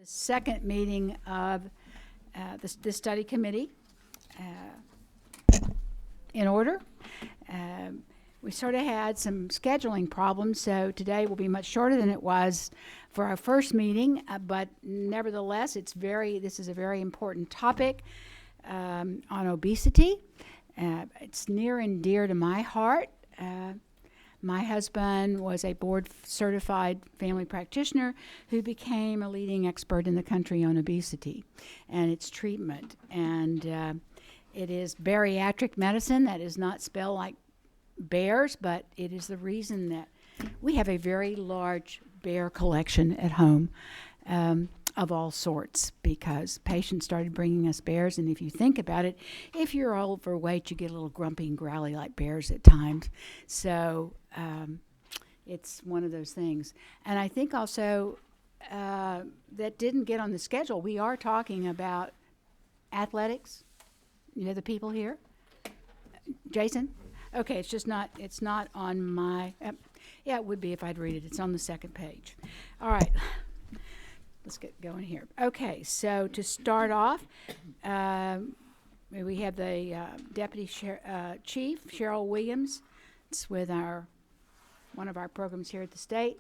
The second meeting of the study committee in order. We sort of had some scheduling problems, so today will be much shorter than it was for our first meeting, but nevertheless, this is a very important topic on obesity. It's near and dear to my heart. My husband was a board-certified family practitioner who became a leading expert in the country on obesity and its treatment. And it is bariatric medicine. That is not spelled like bears, but it is the reason that we have a very large bear collection at home of all sorts, because patients started bringing us bears. And if you think about it, if you're overweight, you get a little grumpy and growly like bears at times. So it's one of those things. And I think also that didn't get on the schedule. We are talking about athletics. You know the people here? Jason? Okay, it's not on my, yeah, it would be if I'd read it. It's on the second page. All right, let's get going here. Okay, so to start off, we have the Deputy Chief, Cheryl Williams. It's with one of our programs here at the state.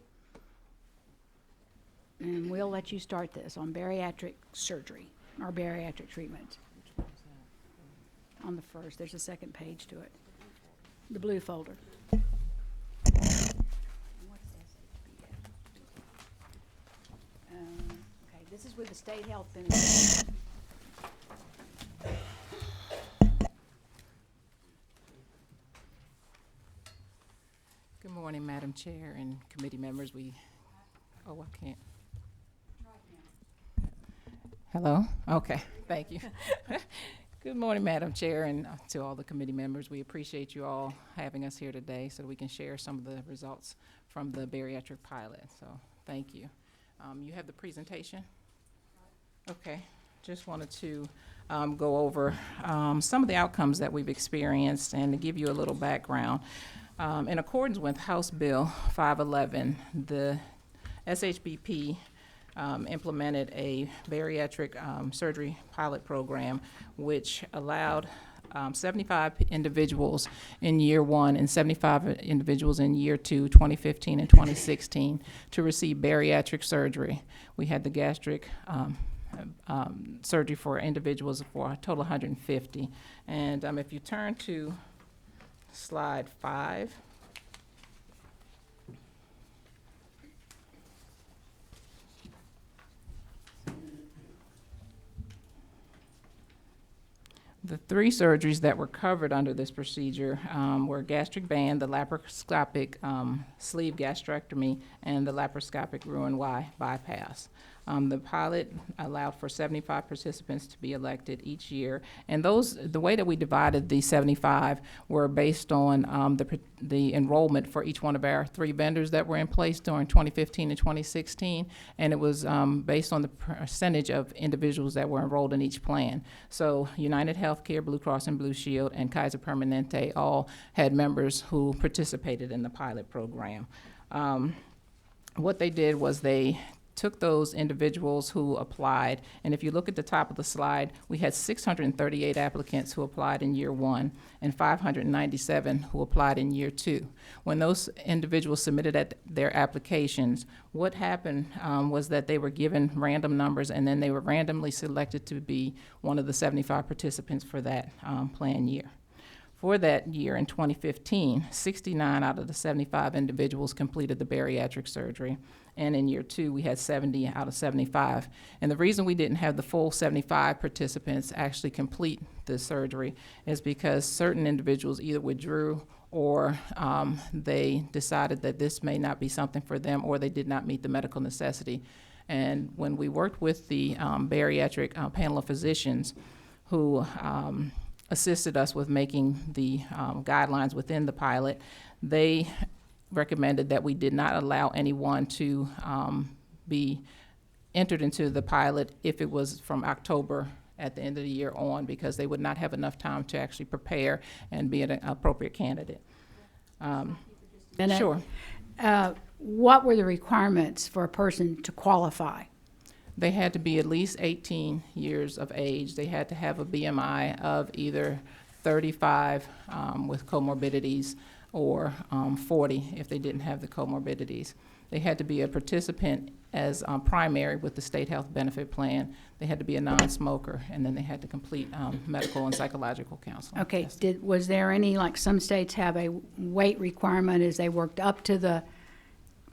And we'll let you start this on bariatric surgery, or bariatric treatment. On the first, there's a second page to it. The blue folder. Okay, this is with the state health benefits. Good morning, Madam Chair and committee members. I can't. Hello? Okay, thank you. Good morning, Madam Chair, and to all the committee members. We appreciate you all having us here today so we can share some of the results from the bariatric pilot. So thank you. You have the presentation? Okay. Just wanted to go over some of the outcomes that we've experienced and to give you a little background. In accordance with House Bill 511, the SHBP implemented a bariatric surgery pilot program, which allowed 75 individuals in year one and 75 individuals in year two, 2015 and 2016, to receive bariatric surgery. We had the gastric surgery for individuals for a total of 150. And if you turn to slide 5. The 3 surgeries that were covered under this procedure were gastric band, the laparoscopic sleeve gastrectomy, and the laparoscopic Roux-en-Y bypass. The pilot allowed for 75 participants to be elected each year, and the way that we divided the 75 were based on the enrollment for each one of our 3 vendors that were in place during 2015 and 2016, and it was based on the percentage of individuals that were enrolled in each plan. So United Healthcare, Blue Cross and Blue Shield, and Kaiser Permanente all had members who participated in the pilot program. What they did was they took those individuals who applied, and if you look at the top of the slide, we had 638 applicants who applied in year one and 597 who applied in year two. When those individuals submitted their applications, what happened was that they were given random numbers, and then they were randomly selected to be one of the 75 participants for that plan year. For that year in 2015, 69 out of the 75 individuals completed the bariatric surgery. And in year two, we had 70 out of 75. And the reason we didn't have the full 75 participants actually complete the surgery is because certain individuals either withdrew or they decided that this may not be something for them, or they did not meet the medical necessity. And when we worked with the bariatric panel of physicians who assisted us with making the guidelines within the pilot, they recommended that we did not allow anyone to be entered into the pilot if it was from October at the end of the year on, because they would not have enough time to actually prepare and be an appropriate candidate. Sure. What were the requirements for a person to qualify? They had to be at least 18 years of age. They had to have a BMI of either 35 with comorbidities or 40 if they didn't have the comorbidities. They had to be a participant as primary with the state health benefit plan. They had to be a non-smoker, and then they had to complete medical and psychological counseling. Okay, testing. was there any, like some states have a weight requirement as they worked up to the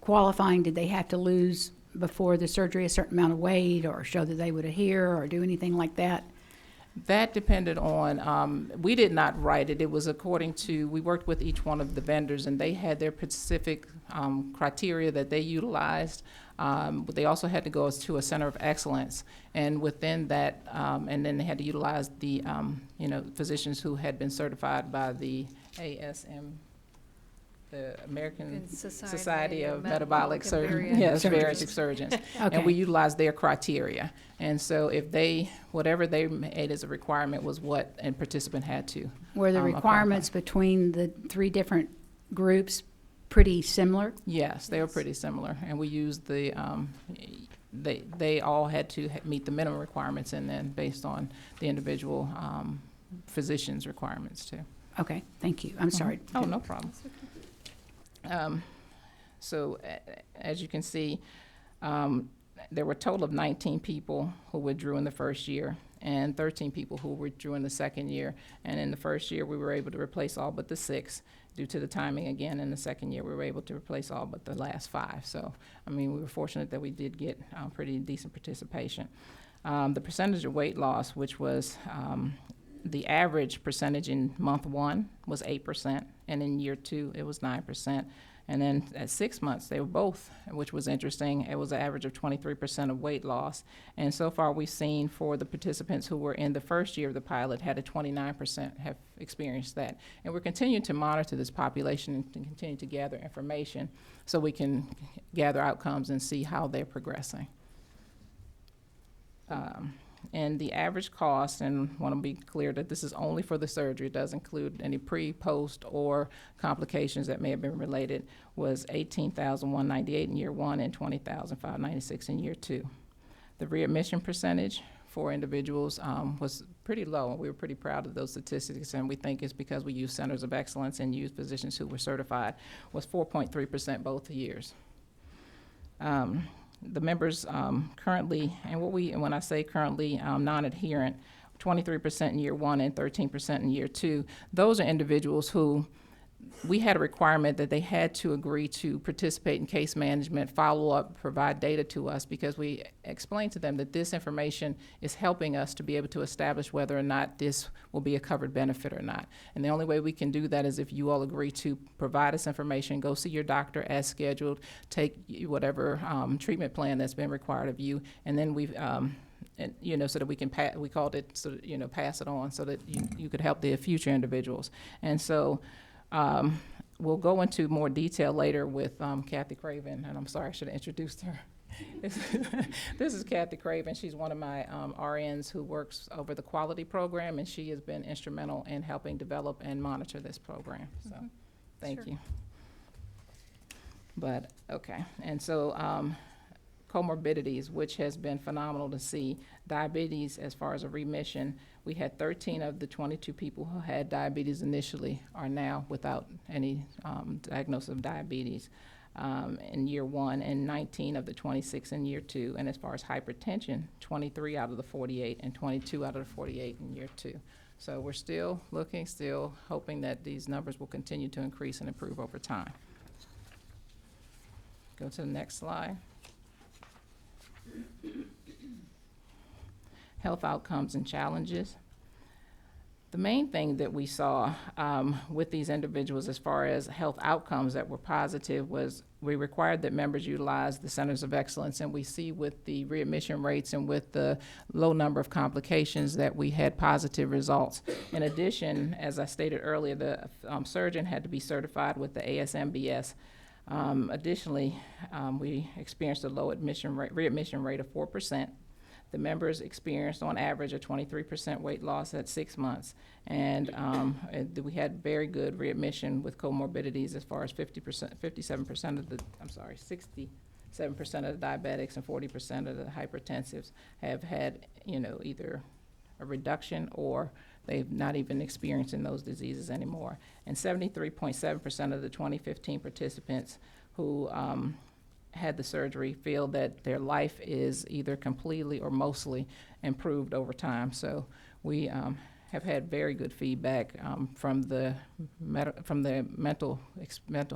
qualifying? Did they have to lose before the surgery a certain amount of weight or show that they would adhere or do anything like that? That depended on, we did not write it. It was according to, we worked with each one of the vendors, and they had their specific criteria that they utilized. But they also had to go to a center of excellence, and within that, and then they had to utilize the, physicians who had been certified by the ASM, the American Society of Metabolic Surgeons. Yes, bariatric surgeons. Okay. And we utilized their criteria. And so if whatever they made as a requirement was what a participant had to. Were the apply. requirements between the three different groups pretty similar? Yes, they were pretty similar. And we used the, they all had to meet the minimum requirements, and then based on the individual physician's requirements too. Okay, thank you. I'm sorry. Oh, no problem. As you can see, there were a total of 19 people who withdrew in the first year and 13 people who withdrew in the second year. And in the first year, we were able to replace all but the 6 due to the timing again. In the second year, we were able to replace all but the last 5. So, I mean, we were fortunate that we did get pretty decent participation. The percentage of weight loss, which was the average percentage in month 1 was 8%, and in year 2 it was 9%. And then at 6 months, they were both, which was interesting. It was an average of 23% of weight loss. And so far, we've seen for the participants who were in the first year of the pilot, had a 29% have experienced that. And we're continuing to monitor this population and to continue to gather information so we can gather outcomes and see how they're progressing. And the average cost, and want to be clear that this is only for the surgery, it doesn't include any pre, post, or complications that may have been related, was $18,198 in year 1 and $20,596 in year 2. The readmission percentage for individuals was pretty low. We were pretty proud of those statistics, and we think it's because we use centers of excellence and use physicians who were certified, was 4.3% both years. The members currently, and when I say currently non-adherent, 23% in year 1 and 13% in year 2, those are individuals who we had a requirement that they had to agree to participate in case management, follow up, provide data to us, because we explained to them that this information is helping us to be able to establish whether or not this will be a covered benefit or not. And the only way we can do that is if you all agree to provide us information, go see your doctor as scheduled, take whatever treatment plan that's been required of you, and then we've so that we can we called it pass it on so that you could help the future individuals. And so we'll go into more detail later with Kathy Craven, and I'm sorry, I should have introduced her. This is Kathy Craven. She's one of my RNs who works over the quality program, and she has been instrumental in helping develop and monitor this program. So thank you. But, okay, and so comorbidities, which has been phenomenal to see. Diabetes, as far as a remission, we had 13 of the 22 people who had diabetes initially are now without any diagnosis of diabetes in year 1, and 19 of the 26 in year 2. And as far as hypertension, 23 out of the 48 and 22 out of the 48 in year 2. So we're still looking, still hoping that these numbers will continue to increase and improve over time. Go to the next slide. Health outcomes and challenges. The main thing that we saw with these individuals as far as health outcomes that were positive was we required that members utilize the centers of excellence, and we see with the readmission rates and with the low number of complications that we had positive results. In addition, as I stated earlier, the surgeon had to be certified with the ASMBS. Additionally, we experienced a low readmission rate of 4%. The members experienced on average a 23% weight loss at 6 months. And we had very good readmission with comorbidities as far as 57% of the, 7% of the diabetics and 40% of the hypertensives have had, either a reduction or they've not even experiencing those diseases anymore. And 73.7% of the 2015 participants who had the surgery feel that their life is either completely or mostly improved over time. So we have had very good feedback from the mental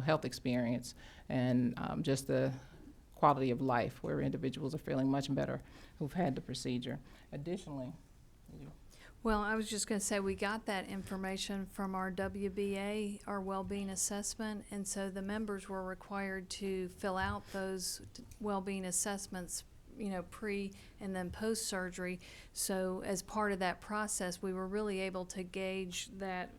health experience and just the quality of life, where individuals are feeling much better who've had the procedure. Additionally, Well, I was just going to say, we got that information from our WBA, our well-being assessment, and so the members were required to fill out those well-being assessments, pre and then post-surgery. So as part of that process, we were really able to gauge that,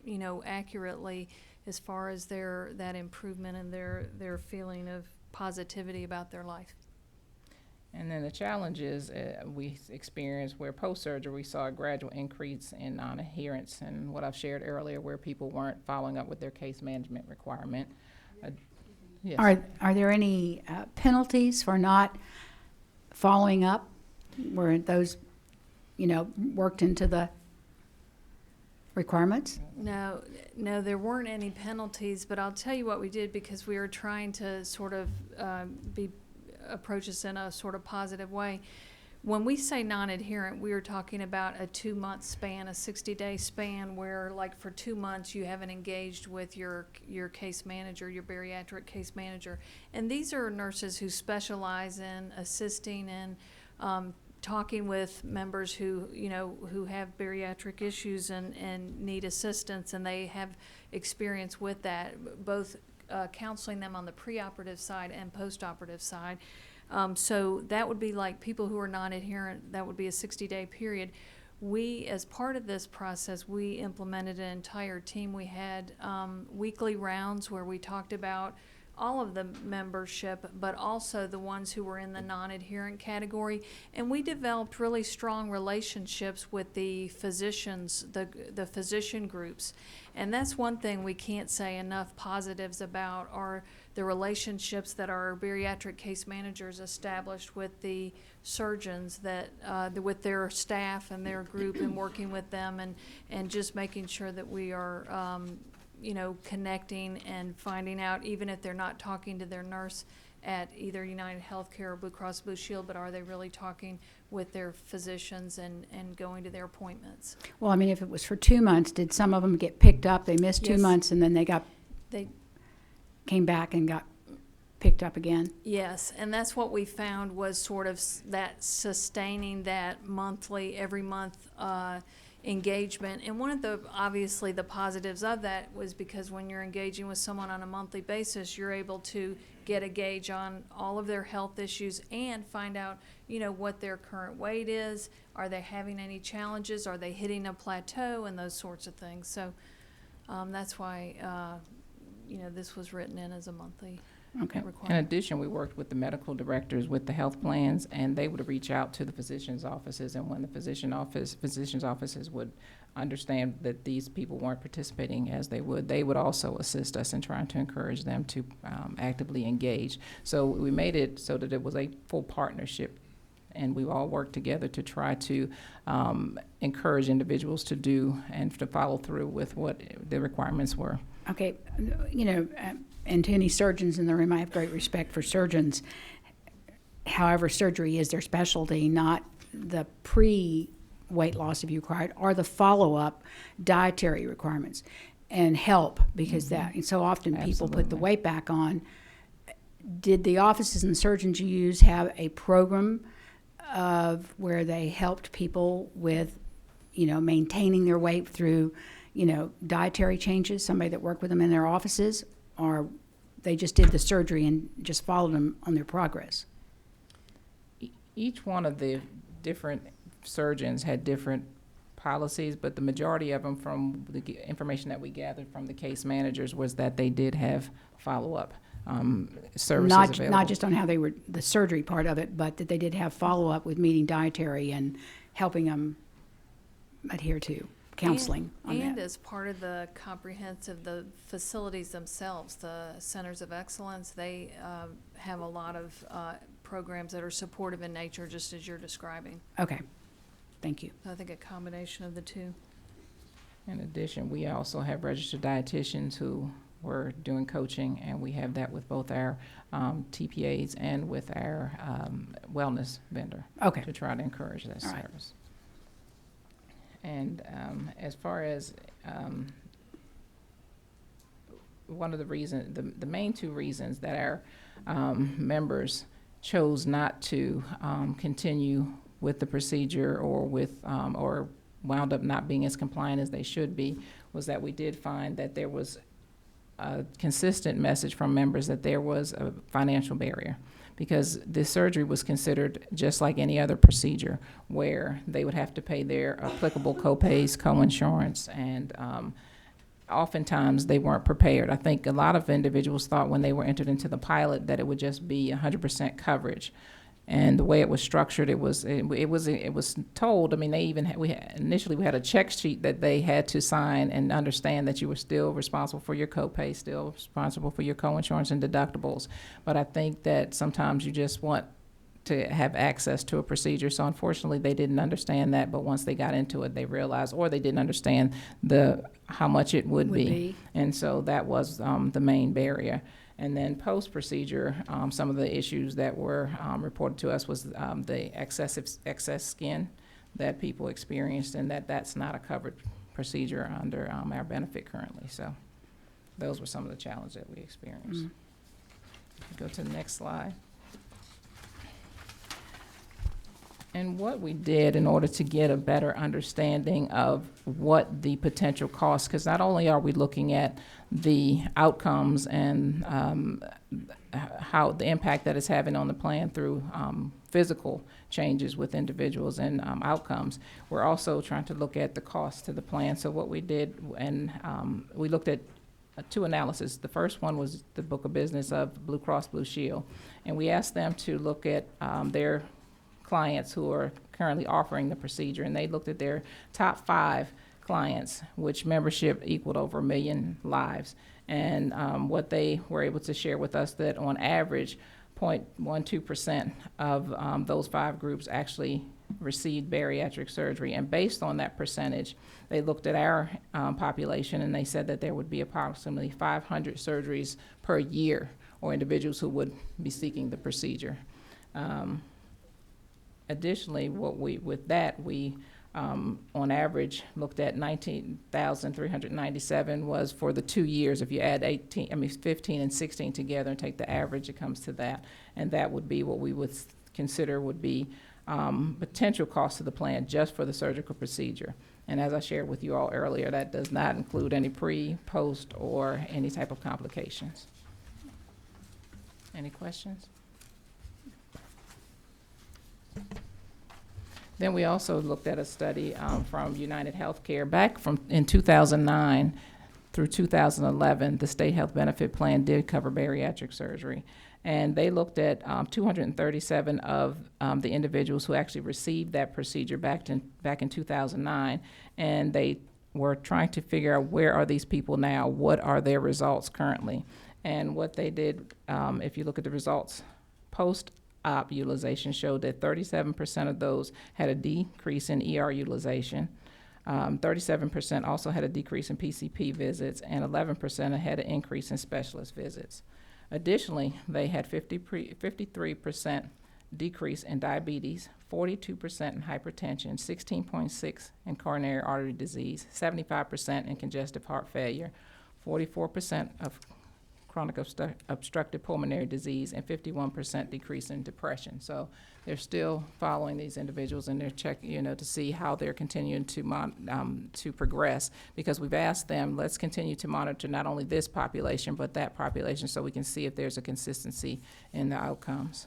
accurately as far as that improvement and their feeling of positivity about their life. and then the challenges we experienced where post-surgery we saw a gradual increase in non-adherence, and what I've shared earlier where people weren't following up with their case management requirement. Yes. Are there any penalties for not following up? Were those, worked into the requirements? No, there weren't any penalties, but I'll tell you what we did, because we were trying to sort of approach this in a sort of positive way. When we say non-adherent, we are talking about a 2-month span, a 60-day span, where like for 2 months you haven't engaged with your case manager, your bariatric case manager. And these are nurses who specialize in assisting and talking with members who have bariatric issues and need assistance, and they have experience with that, both counseling them on the preoperative side and postoperative side. So that would be like people who are non-adherent, that would be a 60-day period. We, as part of this process, we implemented an entire team. We had weekly rounds where we talked about all of the membership, but also the ones who were in the non-adherent category. And we developed really strong relationships with the physicians, the physician groups. And that's one thing we can't say enough positives about, are the relationships that our bariatric case managers established with the surgeons, that with their staff and their group, and working with them, and just making sure that we are connecting and finding out, even if they're not talking to their nurse at either United Healthcare or Blue Cross Blue Shield, but are they really talking with their physicians and going to their appointments? Well, I mean, if it was for 2 months, did some of them get picked up? They missed 2 Yes. months and then they came back and got picked up again? Yes, and that's what we found was sort of that sustaining that monthly, every month engagement. And one of the, obviously, the positives of that was because when you're engaging with someone on a monthly basis, you're able to get a gauge on all of their health issues and find out, what their current weight is. Are they having any challenges? Are they hitting a plateau? And those sorts of things. So that's why, this was written in as a monthly Okay. In requirement. addition, we worked with the medical directors with the health plans, and they would reach out to the physician's offices, and when the physician's offices would understand that these people weren't participating as they would also assist us in trying to encourage them to actively engage. So we made it so that it was a full partnership, and we all worked together to try to encourage individuals to do and to follow through with what the requirements were. Okay, and to any surgeons in the room, I have great respect for surgeons. However, surgery is their specialty, not the pre-weight loss if you required, or the follow-up dietary requirements and help, because that, and so often people put the Absolutely. weight back on. Did the offices and the surgeons you use have a program of where they helped people with, maintaining their weight through, dietary changes, somebody that worked with them in their offices, or they just did the surgery and just followed them on their progress? Each one of the different surgeons had different policies, but the majority of them, from the information that we gathered from the case managers, was that they did have follow-up services available. Not just on how they were, the surgery part of it, but that they did have follow-up with meeting dietary and helping them adhere to. counseling on And that. as part of the comprehensive, the facilities themselves, the centers of excellence, they have a lot of programs that are supportive in nature, just as you're describing. Okay, thank you. So I think a combination of the two. In addition, we also have registered dietitians who were doing coaching, and we have that with both our TPAs and with our wellness vendor Okay, to try to encourage that All right. service. And as far as one of the reasons, the main two reasons that our members chose not to continue with the procedure or with or wound up not being as compliant as they should be was that we did find that there was a consistent message from members that there was a financial barrier, because this surgery was considered just like any other procedure where they would have to pay their applicable copays, coinsurance, and oftentimes they weren't prepared. I think a lot of individuals thought when they were entered into the pilot that it would just be 100% coverage. And the way it was structured, it was told. I mean, they even initially we had a check sheet that they had to sign and understand that you were still responsible for your copay, still responsible for your coinsurance and deductibles. But I think that sometimes you just want to have access to a procedure. So unfortunately, they didn't understand that. But once they got into it, they realized, or they didn't understand how much it would be. And so that was the main barrier. And then post-procedure, some of the issues that were reported to us was the excess skin that people experienced, and that's not a covered procedure under our benefit currently. So those were some of the challenges that we experienced. Go to the next slide. And what we did in order to get a better understanding of what the potential costs, because not only are we looking at the outcomes and how the impact that it's having on the plan through physical changes with individuals and outcomes, we're also trying to look at the cost to the plan. So what we did, and we looked at two analyses. The first one was the book of business of Blue Cross Blue Shield, and we asked them to look at their clients who are currently offering the procedure, and they looked at their top 5 clients, which membership equaled over 1 million lives. And what they were able to share with us that on average, 0.12% of those 5 groups actually received bariatric surgery. And based on that percentage, they looked at our population, and they said that there would be approximately 500 surgeries per year, or individuals who would be seeking the procedure. Additionally, we on average looked at 19,397 was for the 2 years. If you add 15 and 16 together and take the average, it comes to that. And that would be what we would consider would be potential cost of the plan just for the surgical procedure. And as I shared with you all earlier, that does not include any pre, post, or any type of complications. Any questions? Then we also looked at a study from United Healthcare back in 2009 through 2011. The state health benefit plan did cover bariatric surgery, and they looked at 237 of the individuals who actually received that procedure back in 2009, and they were trying to figure out where are these people now, what are their results currently. And what they did, if you look at the results post-op utilization, showed that 37% of those had a decrease in ER utilization. 37% also had a decrease in PCP visits, and 11% had an increase in specialist visits. Additionally, they had 53% decrease in diabetes, 42% in hypertension, 16.6% in coronary artery disease, 75% in congestive heart failure, 44% of chronic obstructive pulmonary disease, and 51% decrease in depression. So they're still following these individuals, and they're checking, to see how they're continuing to progress, because we've asked them, let's continue to monitor not only this population, but that population, so we can see if there's a consistency in the outcomes.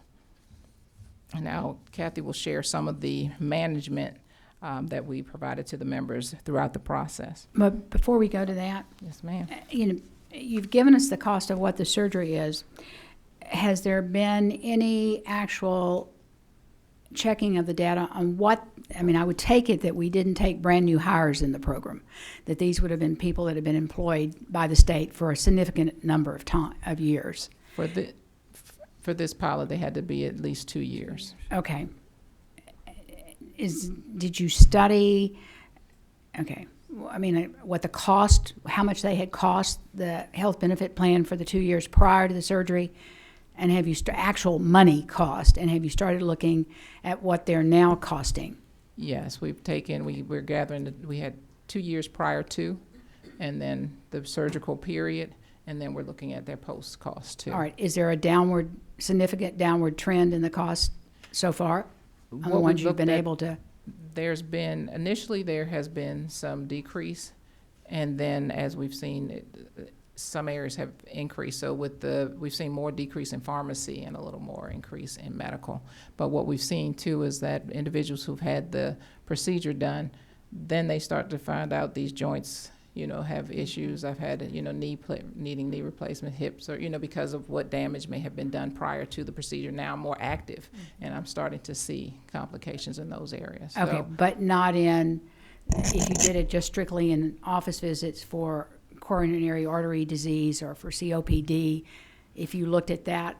And now Kathy will share some of the management that we provided to the members throughout the process. But before we go to that, Yes, ma'am. You've given us the cost of what the surgery is. Has there been any actual checking of the data on what, I mean, I would take it that we didn't take brand new hires in the program, that these would have been people that had been employed by the state for a significant number of years. For this pilot, they had to be at least 2 years. Okay. Did you study, okay, I mean, what the cost, how much they had cost the health benefit plan for the 2 years prior to the surgery? And have you, actual money cost, and have you started looking at what they're now costing? Yes, we've taken, we're gathering, we had 2 years prior to, and then the surgical period, and then we're looking at their post cost too. All right, is there a significant downward trend in the cost so far? On the What ones we've you've been looked at, able to? Initially there has been some decrease, and then as we've seen, some areas have increased. So we've seen more decrease in pharmacy and a little more increase in medical. But what we've seen too is that individuals who've had the procedure done, then they start to find out these joints, have issues. I've had, needing knee replacement, hips, or, because of what damage may have been done prior to the procedure. Now I'm more active, and I'm starting to see complications in those areas. Okay, So, but not in, if you did it just strictly in office visits for coronary artery disease or for COPD, if you looked at that,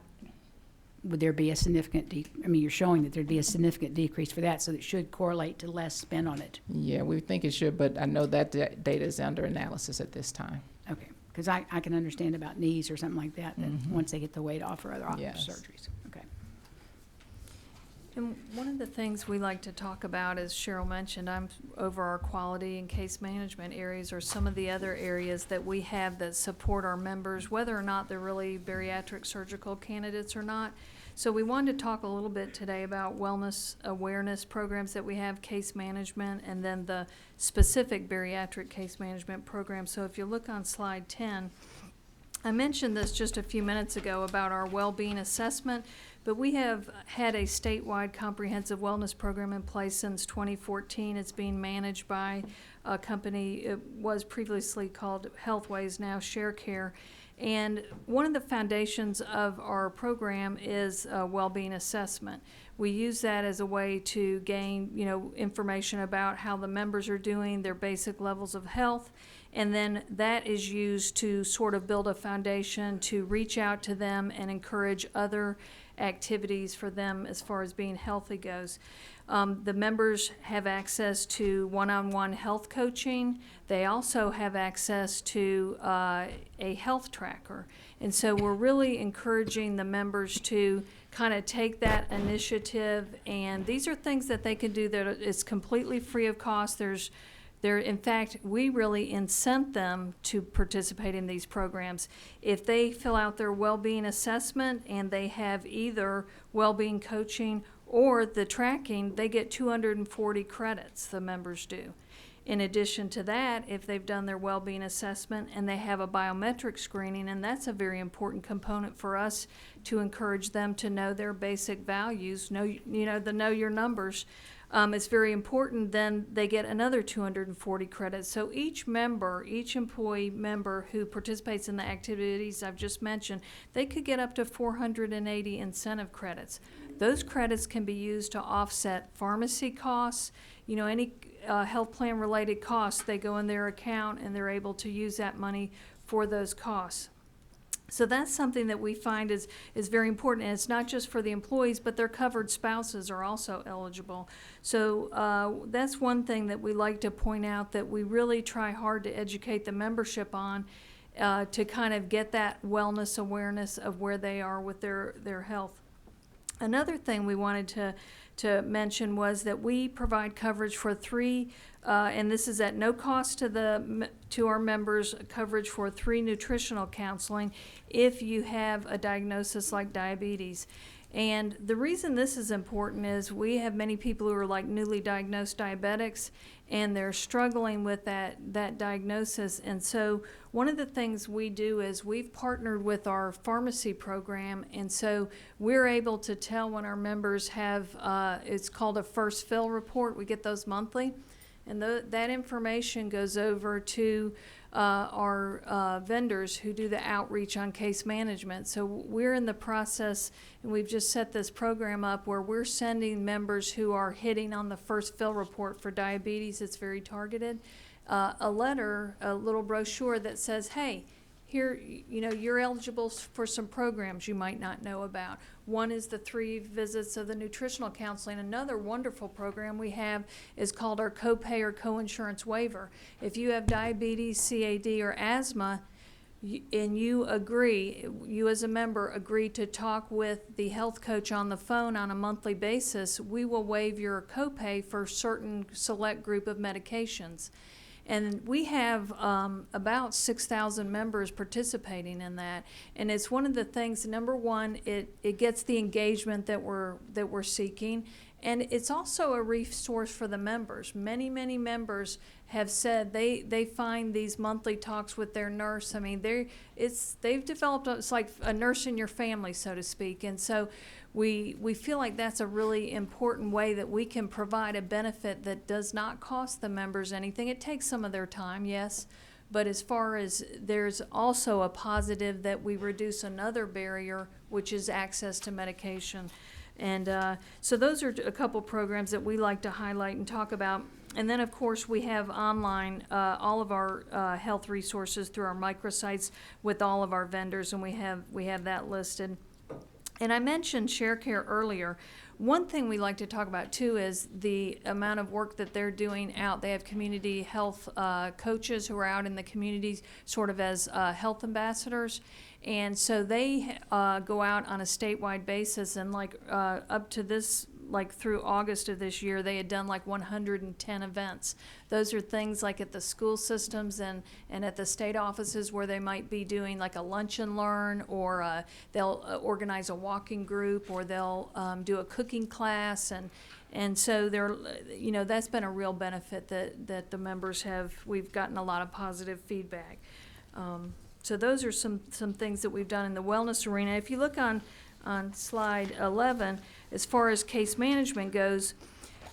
would there be a significant, you're showing that there'd be a significant decrease for that, so it should correlate to less spent on it. yeah, we think it should, but I know that data is under analysis at this time. Okay, because I can understand about knees or something like that, once they get the weight off or other Yes. surgeries. Okay. And one of the things we like to talk about, as Cheryl mentioned, I'm over our quality and case management areas, or some of the other areas that we have that support our members, whether or not they're really bariatric surgical candidates or not. So we wanted to talk a little bit today about wellness awareness programs that we have, case management, and then the specific bariatric case management program. So if you look on slide 10, I mentioned this just a few minutes ago about our well-being assessment, but we have had a statewide comprehensive wellness program in place since 2014. It's being managed by a company. It was previously called Healthways, now ShareCare. And one of the foundations of our program is well-being assessment. We use that as a way to gain, information about how the members are doing, their basic levels of health, and then that is used to sort of build a foundation to reach out to them and encourage other activities for them as far as being healthy goes. The members have access to one-on-one health coaching. They also have access to a health tracker. And so we're really encouraging the members to kind of take that initiative, and these are things that they can do that is completely free of cost. In fact, we really incent them to participate in these programs. If they fill out their well-being assessment and they have either well-being coaching or the tracking, they get 240 credits, the members do. In addition to that, if they've done their well-being assessment and they have a biometric screening, and that's a very important component for us to encourage them to know their basic values, know your numbers. It's very important, then they get another 240 credits. So each employee member who participates in the activities I've just mentioned, they could get up to 480 incentive credits. Those credits can be used to offset pharmacy costs, any health plan related costs. They go in their account and they're able to use that money for those costs. So that's something that we find is very important, and it's not just for the employees, but their covered spouses are also eligible. So that's one thing that we like to point out, that we really try hard to educate the membership on, to kind of get that wellness awareness of where they are with their health. Another thing we wanted to mention was that we provide coverage for three, and this is at no cost to our members, coverage for 3 nutritional counseling if you have a diagnosis like diabetes. And the reason this is important is we have many people who are like newly diagnosed diabetics, and they're struggling with that diagnosis. And so one of the things we do is we've partnered with our pharmacy program, and so we're able to tell when our members have, it's called a first fill report. We get those monthly, and that information goes over to our vendors who do the outreach on case management. So we're in the process, and we've just set this program up where we're sending members who are hitting on the first fill report for diabetes. It's very targeted. A letter, a little brochure that says, hey, here, you're eligible for some programs you might not know about. One is the 3 visits of the nutritional counseling. Another wonderful program we have is called our Copay or Coinsurance Waiver. If you have diabetes, CAD, or asthma, and you as a member agree to talk with the health coach on the phone on a monthly basis, we will waive your copay for certain select group of medications. And we have about 6,000 members participating in that. And it's one of the things, number one, it gets the engagement that we're seeking. And it's also a resource for the members. Many members have said they find these monthly talks with their nurse. I mean, they've developed, it's like a nurse in your family, so to speak. And so we feel like that's a really important way that we can provide a benefit that does not cost the members anything. It takes some of their time, yes, but as far as there's also a positive that we reduce another barrier, which is access to medication. And so those are a couple programs that we like to highlight and talk about. And then, of course, we have online all of our health resources through our microsites with all of our vendors, and we have that listed. And I mentioned ShareCare earlier. One thing we like to talk about, too, is the amount of work that they're doing out. They have community health coaches who are out in the communities sort of as health ambassadors. And so they go out on a statewide basis, and up to this, through August of this year, they had done 110 events. Those are things like at the school systems and at the state offices where they might be doing a lunch and learn, or they'll organize a walking group, or they'll do a cooking class, and so that's been a real benefit that the members have. We've gotten a lot of positive feedback. So those are some things that we've done in the wellness arena. If you look on slide 11, as far as case management goes,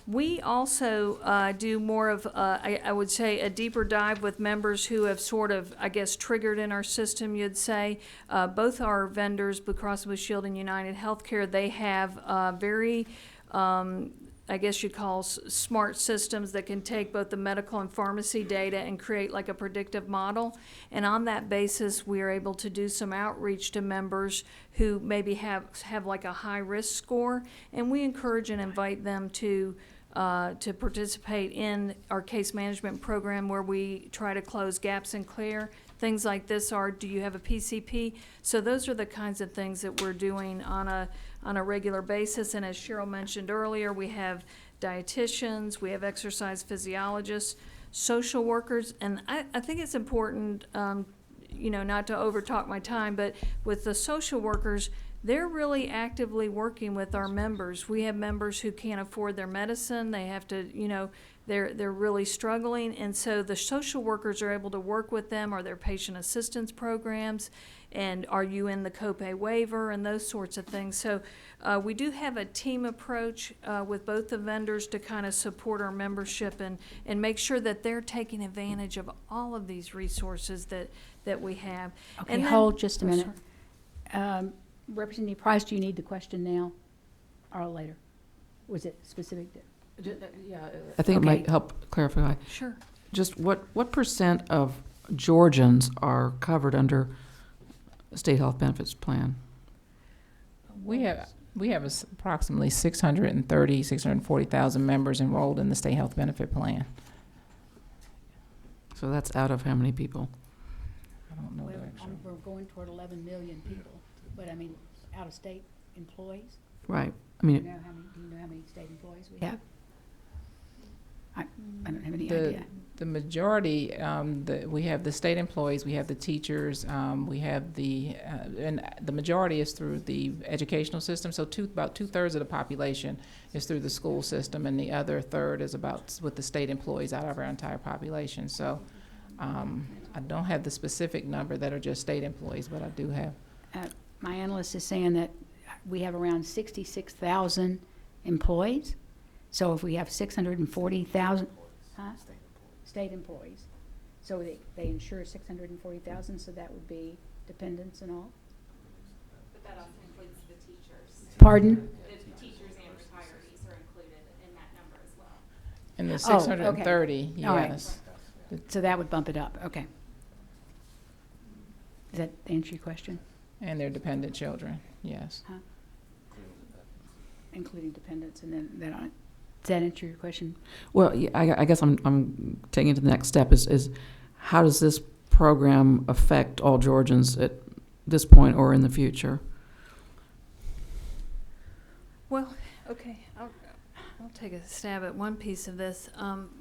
we also do more of, I would say, a deeper dive with members who have sort of, I guess, triggered in our system, you'd say. Both our vendors, Blue Cross Blue Shield and United Healthcare, they have very I guess you'd call smart systems that can take both the medical and pharmacy data and create a predictive model. And on that basis, we are able to do some outreach to members who maybe have a high risk score, and we encourage and invite them to participate in our case management program, where we try to close gaps and clear. Things like this are, do you have a PCP? So those are the kinds of things that we're doing on a regular basis. And as Cheryl mentioned earlier, we have dietitians, we have exercise physiologists, social workers, and I think it's important, not to overtalk my time, but with the social workers, they're really actively working with our members. We have members who can't afford their medicine. They have to, they're really struggling. And so the social workers are able to work with them. Are there patient assistance programs? And are you in the copay waiver and those sorts of things? So we do have a team approach with both the vendors to kind of support our membership and make sure that they're taking advantage of all of these resources that we have. Okay, and then, hold just a minute. Representative Price, do you need the question now or later? Was it specific to? I think it Okay. might help clarify. Sure. Just what percent of Georgians are covered under state health benefits plan? We have approximately 640,000 members enrolled in the state health benefit plan. So that's out of how many people? I don't know Well, the actual. we're going toward 11 million people, but I mean, out-of-state employees? Right. I Do you mean, know how many state employees we have? I don't have any idea. The majority, we have the state employees, we have the teachers, we have and the majority is through the educational system. So about 2/3 of the population is through the school system, and the other third is about with the state employees out of our entire population. So I don't have the specific number that are just state employees, but I do have. My analyst is saying that we have around 66,000 employees. So if we have 640,000 state employees, So they insure 640,000, so that would be dependents and all? But that also includes the teachers. Pardon? The teachers and retirees are included in that number as well. And the Oh, okay. 630, All right. yes. So that would bump it up, okay. Does that answer your question? And their dependent children, yes. Huh? Including dependents, and then that on it. Does that answer your question? Well, yeah, I guess I'm taking it to the next step is how does this program affect all Georgians at this point or in the future? Well, okay, I'll take a stab at one piece of this.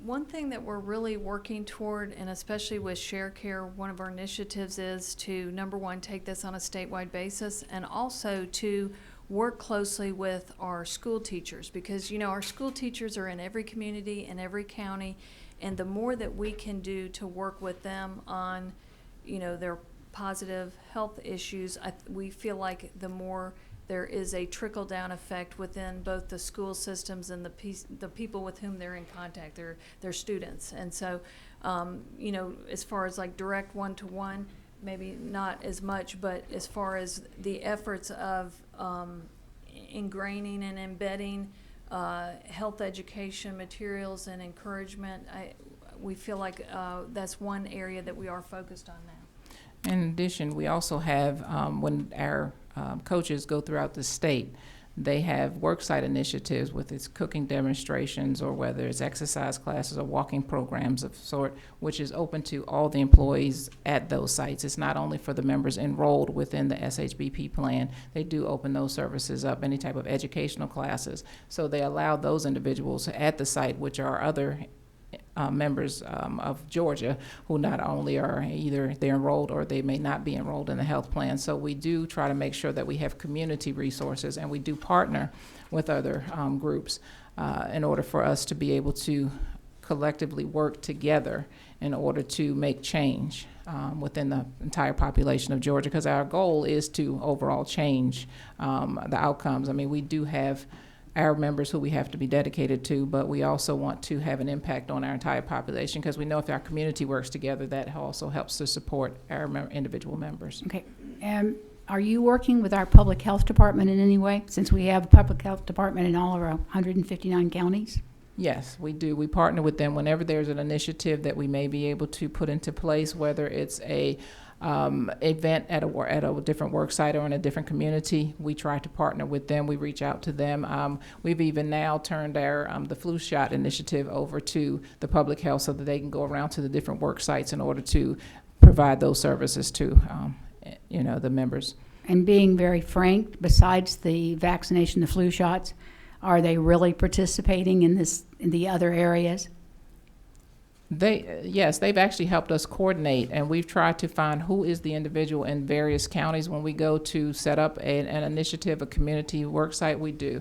One thing that we're really working toward, and especially with Share Care, one of our initiatives is to, number one, take this on a statewide basis, and also to work closely with our school teachers, because, you know, our school teachers are in every community, in every county, and the more that we can do to work with them on, you know, their positive health issues, we feel like the more there is a trickle-down effect within both the school systems and the people with whom they're in contact, their students. And so, you know, as far as like direct one-to-one, maybe not as much, but as far as the efforts of ingraining and embedding health education materials and encouragement, we feel like that's one area that we are focused on now. In addition, we also have, when our coaches go throughout the state, they have worksite initiatives with its cooking demonstrations, or whether it's exercise classes or walking programs of sort, which is open to all the employees at those sites. It's not only for the members enrolled within the SHBP plan. They do open those services up, any type of educational classes. So they allow those individuals at the site, which are other members of Georgia, who not only are either they're enrolled or they may not be enrolled in the health plan. So we do try to make sure that we have community resources, and we do partner with other groups in order for us to be able to collectively work together in order to make change within the entire population of Georgia, because our goal is to overall change the outcomes. I mean, we do have our members who we have to be dedicated to, but we also want to have an impact on our entire population, because we know if our community works together, that also helps to support our individual members. Okay. Are you working with our public health department in any way, since we have a public health department in all of our 159 counties? Yes, we do. We partner with them whenever there's an initiative that we may be able to put into place, whether it's a event at a different work site or in a different community. We try to partner with them. We reach out to them. We've even now turned our the flu shot initiative over to the public health, so that they can go around to the different work sites in order to provide those services to you know, the members. And being very frank, besides the vaccination, the flu shots, are they really participating in the other areas? Yes, they've actually helped us coordinate, and we've tried to find who is the individual in various counties. When we go to set up an initiative, a community work site, we do.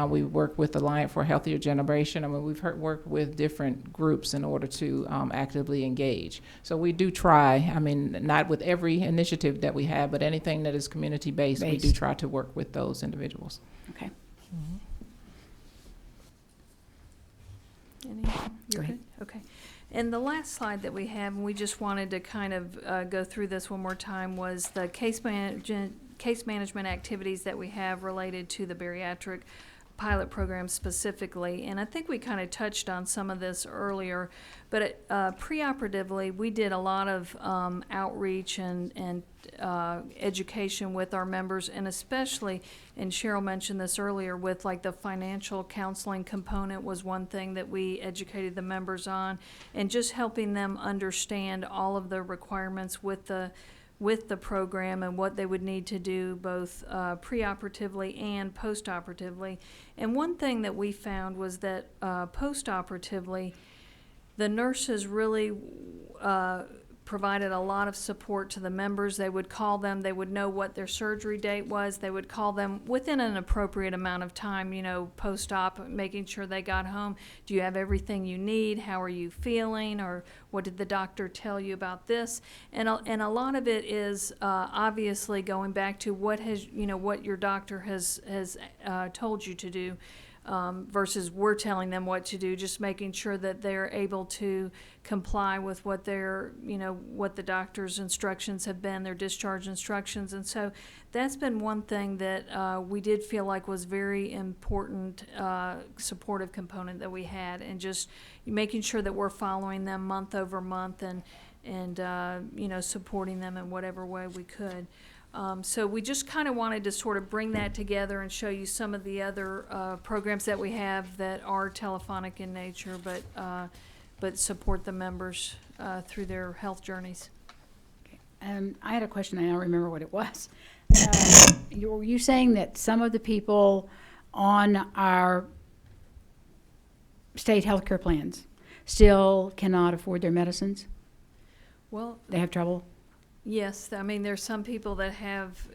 We work with Alliance for a Healthier Generation. I mean, we've worked with different groups in order to actively engage. So we do try, I mean, not with every initiative that we have, but anything that is community-based, we do try to work with those individuals. Okay. Go ahead. Okay. And the last slide that we have, and we just wanted to kind of go through this one more time, was the case management activities that we have related to the bariatric pilot program specifically. And I think we kind of touched on some of this earlier, but preoperatively, we did a lot of outreach and education with our members, and especially, and Cheryl mentioned this earlier, with like the financial counseling component was one thing that we educated the members on, and just helping them understand all of the requirements with the program and what they would need to do both preoperatively and postoperatively. And one thing that we found was that postoperatively, the nurses really provided a lot of support to the members. They would call them, they would know what their surgery date was, they would call them within an appropriate amount of time, you know, post-op, making sure they got home. Do you have everything you need? How are you feeling? Or what did the doctor tell you about this? And a lot of it is obviously going back to what your doctor has told you to do. versus we're telling them what to do, just making sure that they're able to comply with what their, what the doctor's instructions have been, their discharge instructions. And so that's been one thing that we did feel like was very important supportive component that we had, and just making sure that we're following them month over month and supporting them in whatever way we could. So we just kind of wanted to sort of bring that together and show you some of the other programs that we have that are telephonic in nature, but support the members through their health journeys. I had a question. I don't remember what it was. Were you saying that some of the people on our state health care plans still cannot afford their medicines? Well, They have trouble? yes, I mean, there's some people that have,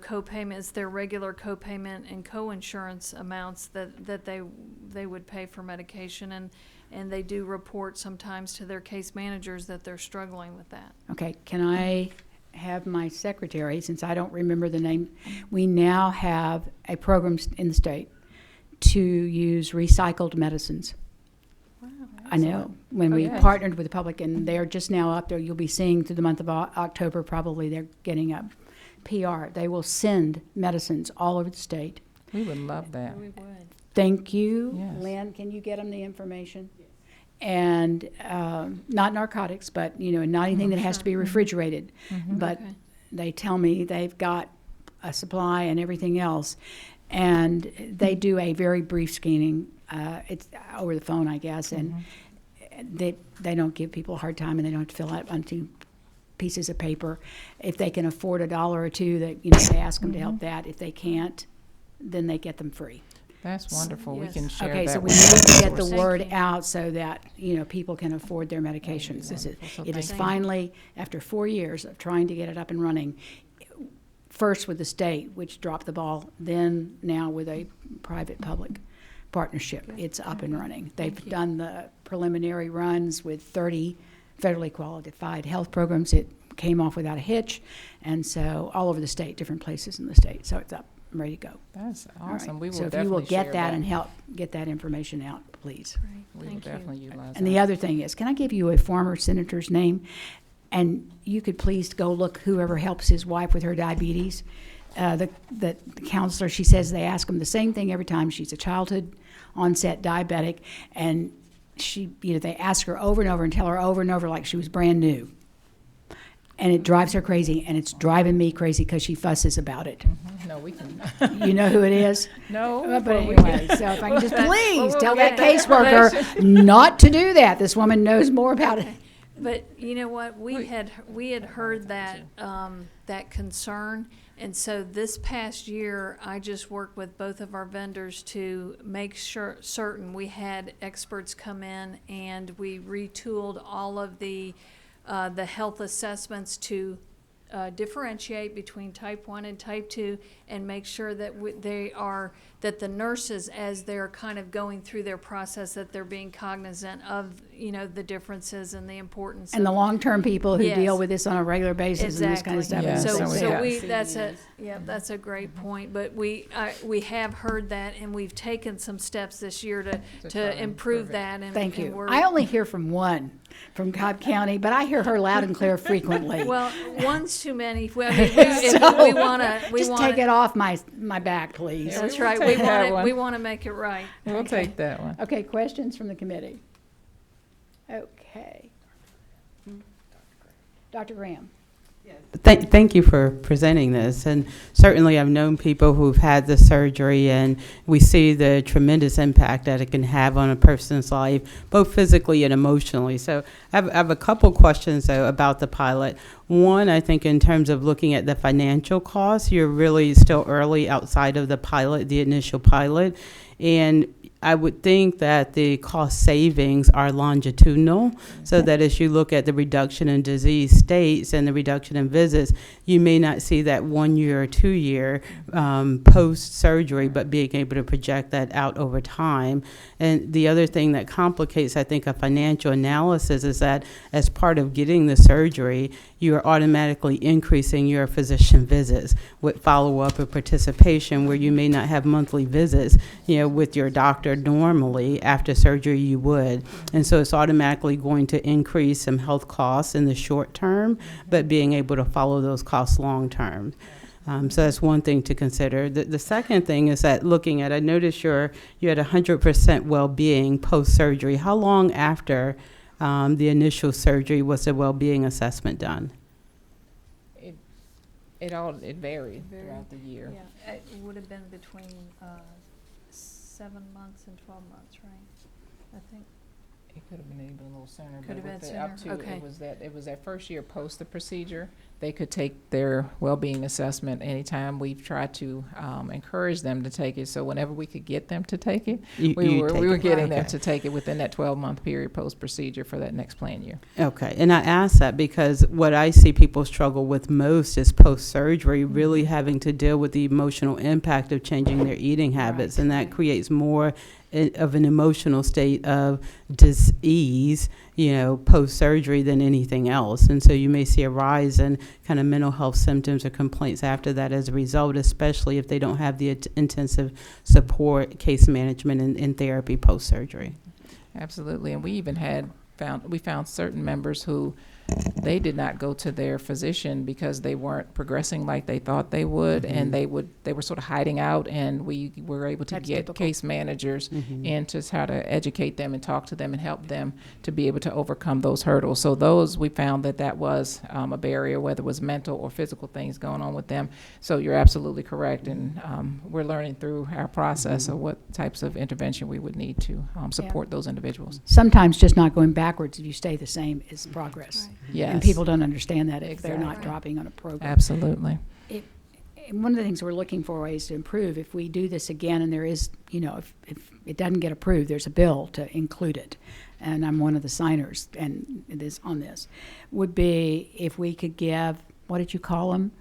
co-payments, their regular co-payment and co-insurance amounts that they would pay for medication, and they do report sometimes to their case managers that they're struggling with that. Okay, can I have my secretary, since I don't remember the name, we now have a program in the state to use recycled medicines. Wow. I know, when we Okay. partnered with the public, and they're just now up there, you'll be seeing through the month of October, probably they're getting a PR. They will send medicines all over the state. We would love that. We would. Thank you. Yes. Lynn, can you get them the information? And not narcotics, but, not anything that has to be refrigerated. But Okay. they tell me they've got a supply and everything else. And they do a very brief scanning. It's over the phone, I guess, and they don't give people a hard time, and they don't have to fill out a bunch of pieces of paper. If they can afford $1 or $2, that they ask them to help that. If they can't, then they get them free. That's wonderful. We Yes. can share Okay, that so we with need to get the resources. word Thank you. out so that, people can afford their medications. This is- Wonderful. So It is thank you. finally, after 4 years of trying to get it up and running, first with the state, which dropped the ball, then now with a private-public partnership, it's up and running. They've Thank you. done the preliminary runs with 30 federally qualified health programs. It came off without a hitch, and so all over the state, different places in the state. So it's up and ready to go. That's All right. awesome. We will So if you definitely will get share that and help get that information out, please. Great. We will Thank you. definitely utilize And the that. other thing is, can I give you a former senator's name? And you could please go look whoever helps his wife with her diabetes. The counselor, she says they ask him the same thing every time. She's a childhood onset diabetic, and they ask her over and over and tell her over and over like she was brand new. And it drives her crazy, and it's driving me crazy because she fusses about it. No, we can. You know who it is? No. But we anyway, so if I can just please we'll tell get that that caseworker not to do that. This woman knows more about it. But you know what? We had heard that that concern, and so this past year, I just worked with both of our vendors to make certain we had experts come in, and we retooled all of the health assessments to differentiate between type 1 and type 2, and make sure that that the nurses, as they're kind of going through their process, that they're being cognizant of the differences and the importance. And the of- long-term people who Yes. deal with this on a regular basis and this kind of stuff. Yeah, in the So, so we state. got- that's a great point, but we have heard that, and we've taken some steps this year To try to to improve improve it. that, and Thank and you. we're- I only hear from one from Cobb County, but I hear her loud and clear frequently. well, one's too many. Well, I mean, we want to, Just take it off my back, please. Yeah, That's we will right, take that one. we want to make it right. We'll take that one. Okay, questions from the committee? Okay. Dr. Graham? Thank you for presenting this, and certainly I've known people who've had the surgery, and we see the tremendous impact that it can have on a person's life, both physically and emotionally. So I have a couple questions, though, about the pilot. One, I think in terms of looking at the financial costs, you're really still early outside of the pilot, the initial pilot, and I would think that the cost savings are longitudinal, so that as you look at the reduction in disease states and the reduction in visits, you may not see that 1 year or 2 year post-surgery, but being able to project that out over time. And the other thing that complicates, I think, a financial analysis is that as part of getting the surgery, you are automatically increasing your physician visits with follow-up and participation, where you may not have monthly visits, with your doctor normally after surgery you would. And so it's automatically going to increase some health costs in the short term, but being able to follow those costs long term. So that's one thing to consider. The second thing is that looking at, I noticed you had 100% well-being post-surgery. How long after the initial surgery was the well-being assessment done? It varied throughout the year. Yeah, it would have been between 7 months and 12 months, right? I think. It could have been even a little sooner. Could have but been up sooner, to, okay. It was that first year post the procedure. They could take their well-being assessment anytime. We've tried to encourage them to take it. So whenever we could get them to take it, we were getting them to take it within that 12-month period post-procedure for that next plan year. Okay, and I ask that because what I see people struggle with most is post-surgery, really having to deal with the emotional impact of changing their eating habits, and that creates more of an emotional state of dis-ease, post-surgery than anything else. And so you may see a rise in kind of mental health symptoms or complaints after that as a result, especially if they don't have the intensive support, case management, and therapy post-surgery. Absolutely, and we even found certain members who they did not go to their physician because they weren't progressing like they thought they would, and they were sort of hiding out, and we were able to That's get typical. case managers in to how to educate them and talk to them and help them to be able to overcome those hurdles. So those, we found that was a barrier, whether it was mental or physical things going on with them. So you're absolutely correct, and we're learning through our process of what types of intervention we would need to support those individuals. Sometimes just not going backwards if you stay the same is progress. Right. Yes. And people don't understand that if they're not Exactly. dropping on a program. Absolutely. And one of the things we're looking for ways to improve, if we do this again and there is, if it doesn't get approved, there's a bill to include it, and I'm one of the signers and on this, would be if we could give, what did you call them,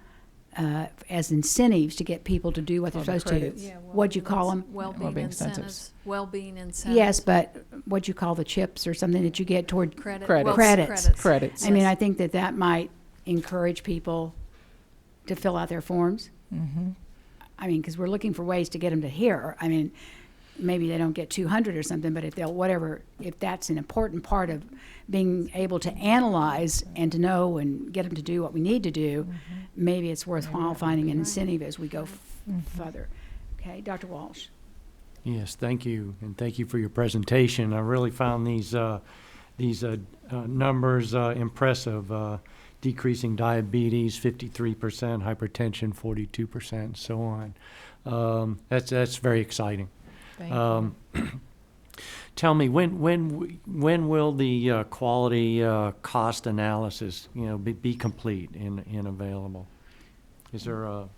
as incentives to get people to do what they're Oh, the supposed to. credits. Yeah, What'd you call them? Well-being Well-being incentives. incentives. Well-being incentives. Yes, but what'd you call the chips or something that you get toward? Credit. Credits. well, Credits. Credits. I mean, Yes. I think that might encourage people to fill out their forms. Mm-hmm. I mean, because we're looking for ways to get them to hear. I mean, maybe they don't get 200 or something, but if that's an important part of being able to analyze and to know and get them to do what we need to do, maybe it's worthwhile finding an incentive as we go further. Okay, Dr. Walsh. Yes, thank you, and thank you for your presentation. I really found these numbers impressive. Decreasing diabetes, 53%, hypertension, 42%, so on. That's very exciting. Thank you. Tell me, when will the quality cost analysis, be complete and available? Is there a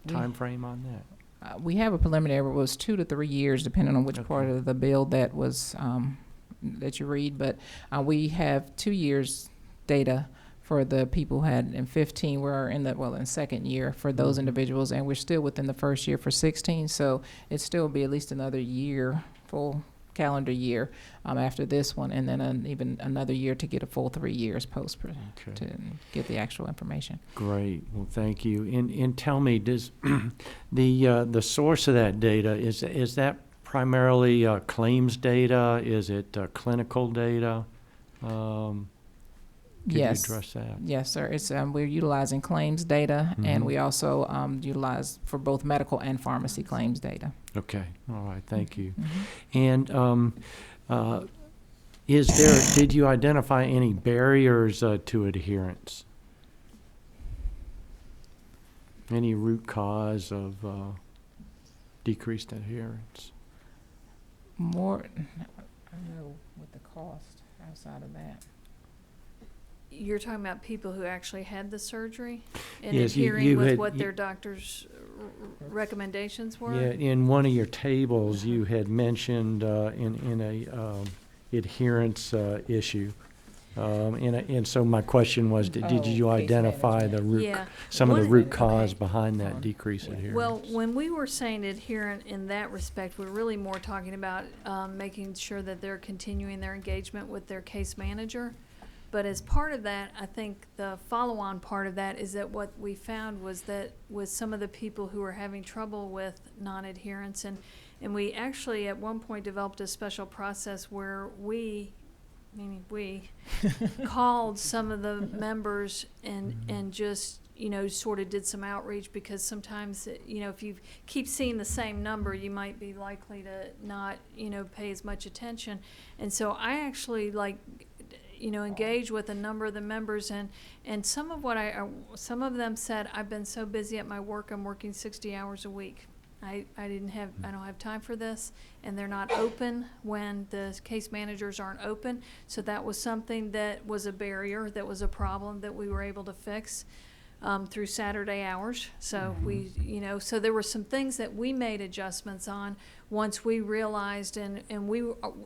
time frame on that? We have a preliminary, it was 2 to 3 years, depending on which part of the bill that was, that you read, but we have 2 years data for the people who had in 15, we're in the second year for those individuals, and we're still within the first year for 16, so it still be at least another year, full calendar year after this one, and then even another year to get a full 3 years post to get the actual information. Great. Well, thank you. And tell me, does the source of that data is that primarily claims data? Is it clinical data? Could Yes. you address that? Yes, sir. It's we're utilizing claims data, and we also utilize for both medical and pharmacy claims data. Okay. All right. Thank you. Mm-hmm. And did you identify any barriers to adherence? Any root cause of decreased adherence? More, I don't know what the cost outside of that. You're talking about people who actually had the surgery and Yes, you adhering with had- what their doctor's recommendations were? Yeah, in one of your tables, you had mentioned in a adherence issue. And so my question was, did you case identify the root, Yeah. some of the One- root cause okay. behind that decreased adherence? Well, when we were saying adherent in that respect, we're really more talking about making sure that they're continuing their engagement with their case manager. But as part of that, I think the follow-on part of that is that what we found was that with some of the people who were having trouble with non-adherence, and we actually at one point developed a special process where we, meaning we, called some of the members and just, you know, sort of did some outreach, because sometimes, you know, if you keep seeing the same number, you might be likely to not, you know, pay as much attention. And so I actually, like, you know, engage with a number of the members, and some of what some of them said, I've been so busy at my work, I'm working 60 hours a week. I don't have time for this, and they're not open when the case managers aren't open. So that was something that was a barrier, that was a problem that we were able to fix through Saturday hours. So we, you know, so there were some things that we made adjustments on once we realized, and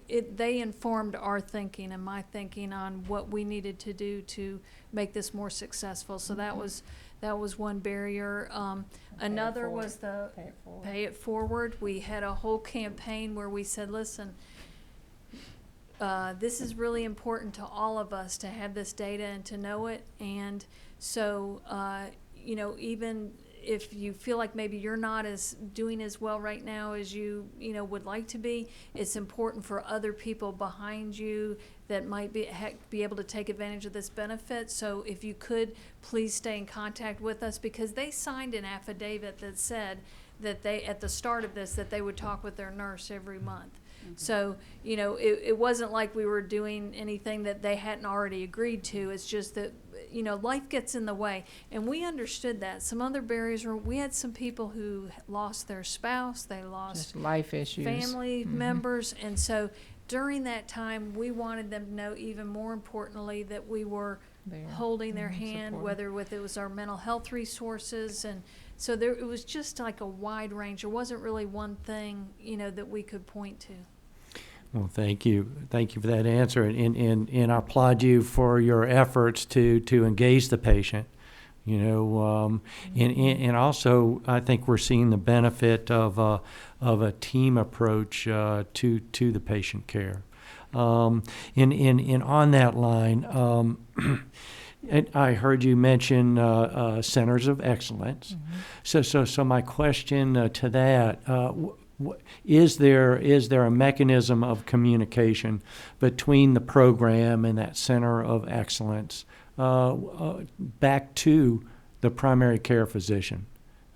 they informed our thinking and my thinking on what we needed to do to make this more successful. So that was one barrier. Another was the pay it forward. We had a whole campaign where we said, listen, this is really important to all of us to have this data and to know it. And so, you know, even if you feel like maybe you're not doing as well right now as you would like to be, it's important for other people behind you that might be able to take advantage of this benefit. So if you could, please stay in contact with us, because they signed an affidavit that said that they, at the start of this, that they would talk with their nurse every month. So, you know, it wasn't like we were doing anything that they hadn't already agreed to. It's just that, you know, life gets in the way. And we understood that. Some other barriers were, we had some people who lost their spouse, they lost Just life issues. family members. And so during that time, we wanted them to know, even more importantly, that we were holding their hand, whether it was our mental health resources. And so it was just like a wide range. There wasn't really one thing, you know, that we could point to. Well, thank you. Thank you for that answer. And I applaud you for your efforts to engage the patient. You know, and also I think we're seeing the benefit of a team approach to the patient care. And on that line, I heard you mention centers of excellence. So my question to that. Is there a mechanism of communication between the program and that center of excellence back to the primary care physician?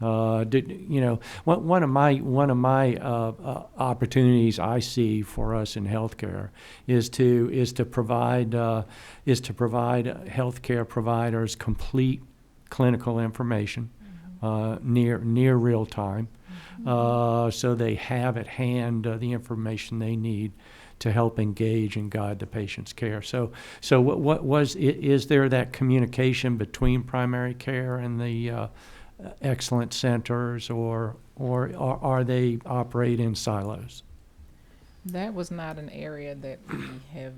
You know, one of my opportunities I see for us in healthcare is to provide healthcare providers complete clinical information near real time. So they have at hand the information they need to help engage and guide the patient's care. So is there that communication between primary care and the excellent centers, or are they operate in silos? That was not an area that we have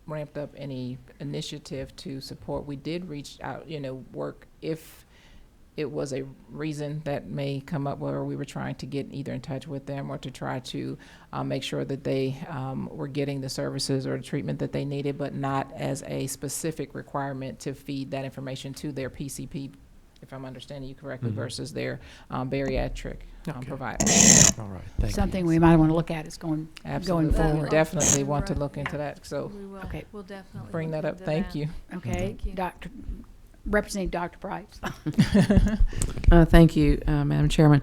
ramped up any initiative to support. We did reach out, you know, work if it was a reason that may come up where we were trying to get either in touch with them or to try to make sure that they were getting the services or the treatment that they needed, but not as a specific requirement to feed that information to their PCP, if I'm understanding you correctly, versus their bariatric provider. All right, thank Something you. we might want to look at is going Absolutely. forward. We definitely want to look into that. So We will. Okay. We'll definitely bring look that up. into Thank you. Okay, Thank you. Representative Dr. Price. Thank you, Madam Chairman.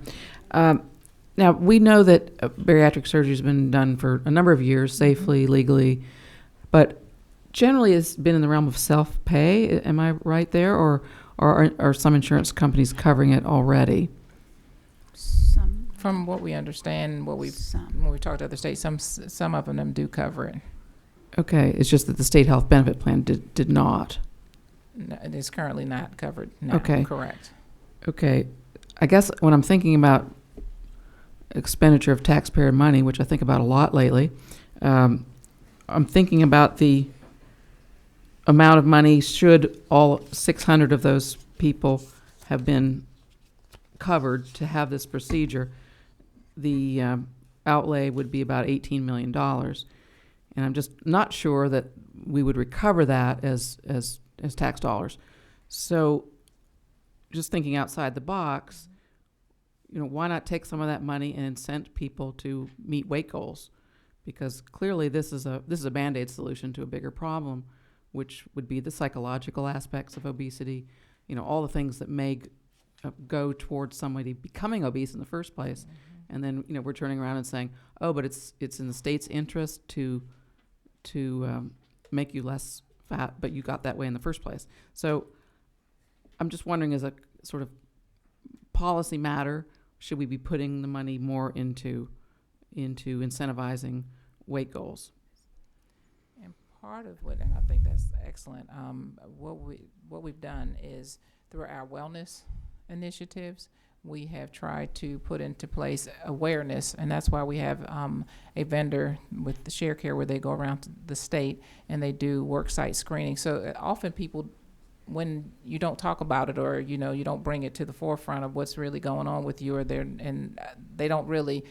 Now, we know that bariatric surgery has been done for a number of years, safely, legally, but generally it's been in the realm of self-pay. Am I right there? Or are some insurance companies covering it already? From what we understand, when we talk to other states, some of them do cover it. Okay, it's just that the state health benefit plan did not. No, it is currently not covered now. Okay. Correct. Okay, I guess when I'm thinking about expenditure of taxpayer money, which I think about a lot lately, I'm thinking about the amount of money should all 600 of those people have been covered to have this procedure. The outlay would be about $18 million. And I'm just not sure that we would recover that as tax dollars. So just thinking outside the box, why not take some of that money and incent people to meet weight goals? Because clearly this is a Band-Aid solution to a bigger problem, which would be the psychological aspects of obesity, all the things that may go towards somebody becoming obese in the first place. And then, we're turning around and saying, oh, but it's in the state's interest to make you less fat, but you got that way in the first place. So I'm just wondering, as a sort of policy matter, should we be putting the money more into incentivizing weight goals? And part of what, and I think that's excellent, what we've done is through our wellness initiatives, we have tried to put into place awareness, and that's why we have a vendor with the Share Care where they go around to the state and they do worksite screening. So often people, when you don't talk about it, or you don't bring it to the forefront of what's really going on with you, or they don't really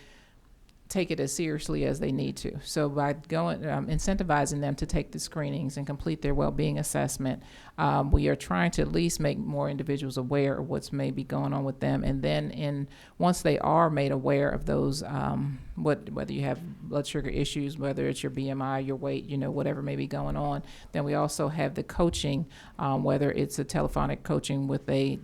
take it as seriously as they need to. So by going incentivizing them to take the screenings and complete their well-being assessment, we are trying to at least make more individuals aware of what's maybe going on with them. And then once they are made aware of those, whether you have blood sugar issues, whether it's your BMI, your weight, whatever may be going on, then we also have the coaching, whether it's a telephonic coaching with a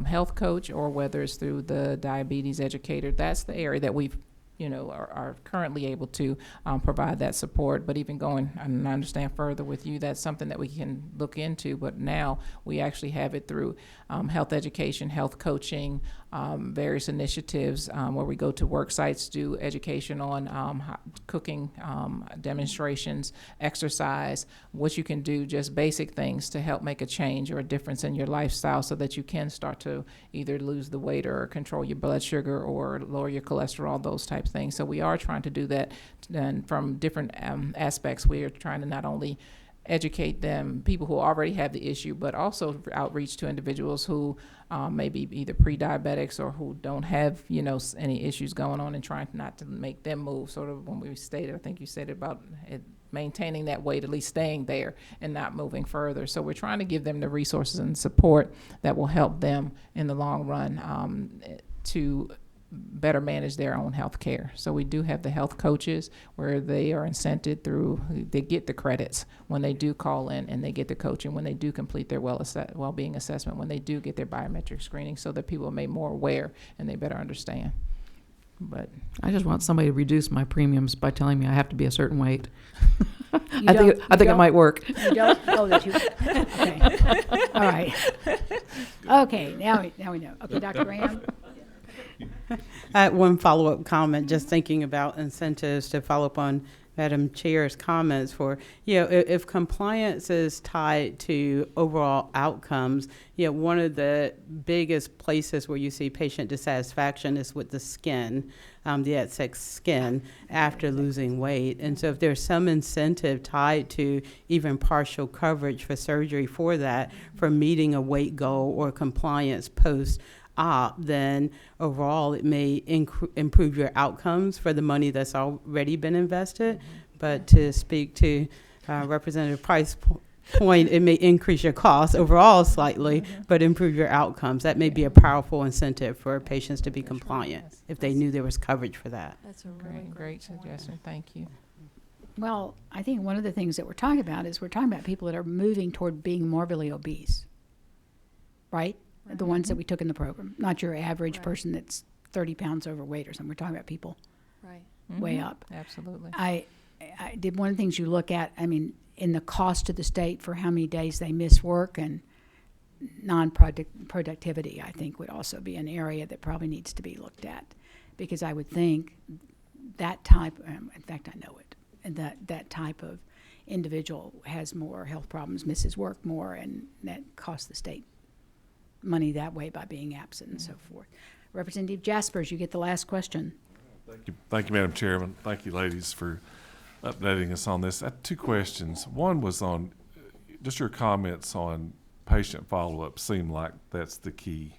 health coach, or whether it's through the diabetes educator. That's the area that we've are currently able to provide that support. But even going, and I understand further with you, that's something that we can look into. But now we actually have it through health education, health coaching, various initiatives where we go to work sites, do education on cooking demonstrations, exercise, what you can do, just basic things to help make a change or a difference in your lifestyle so that you can start to either lose the weight or control your blood sugar or lower your cholesterol, those types of things. So we are trying to do that, and from different aspects. We are trying to not only educate them, people who already have the issue, but also outreach to individuals who may be either pre-diabetics or who don't have, any issues going on, and trying not to make them move. Sort of when we stated, I think you said about it, maintaining that weight, at least staying there and not moving further. So we're trying to give them the resources and support that will help them in the long run to better manage their own health care. So we do have the health coaches where they are incented through, they get the credits when they do call in, and they get the coaching when they do complete their well-being assessment, when they do get their biometric screening, so that people are made more aware and they better understand. But I just want somebody to reduce my premiums by telling me I have to be a certain weight. You I think it might work. You don't know that you, okay. All right. Okay, now we know. Okay, Dr. Graham? I had one follow-up comment, just thinking about incentives to follow up on Madam Chair's comments for, if compliance is tied to overall outcomes, one of the biggest places where you see patient dissatisfaction is with the skin, the excess skin after losing weight. And so if there's some incentive tied to even partial coverage for surgery for that, for meeting a weight goal or compliance post-op, then overall it may improve your outcomes for the money that's already been invested. But to speak to Representative Price's point, it may increase your costs overall slightly, but improve your outcomes. That may be a powerful incentive for patients to be compliant if they knew there was coverage for that. That's a really great suggestion. Thank you. Well, I think one of the things that we're talking about is we're talking about people that are moving toward being morbidly obese, right? The ones that we took in the program, not your average person that's 30 pounds overweight or something. We're talking about people way up. Absolutely. I did one of the things you look at, in the cost to the state for how many days they miss work and non-productivity, I think would also be an area that probably needs to be looked at, because I would think that type, in fact, I know it, and that type of individual has more health problems, misses work more, and that costs the state money that way by being absent and so forth. Representative Jaspers, you get the last question. Thank you, Madam Chairman. Thank you, ladies, for updating us on this. I had two questions. One was on just your comments on patient follow-up. Seem like that's the key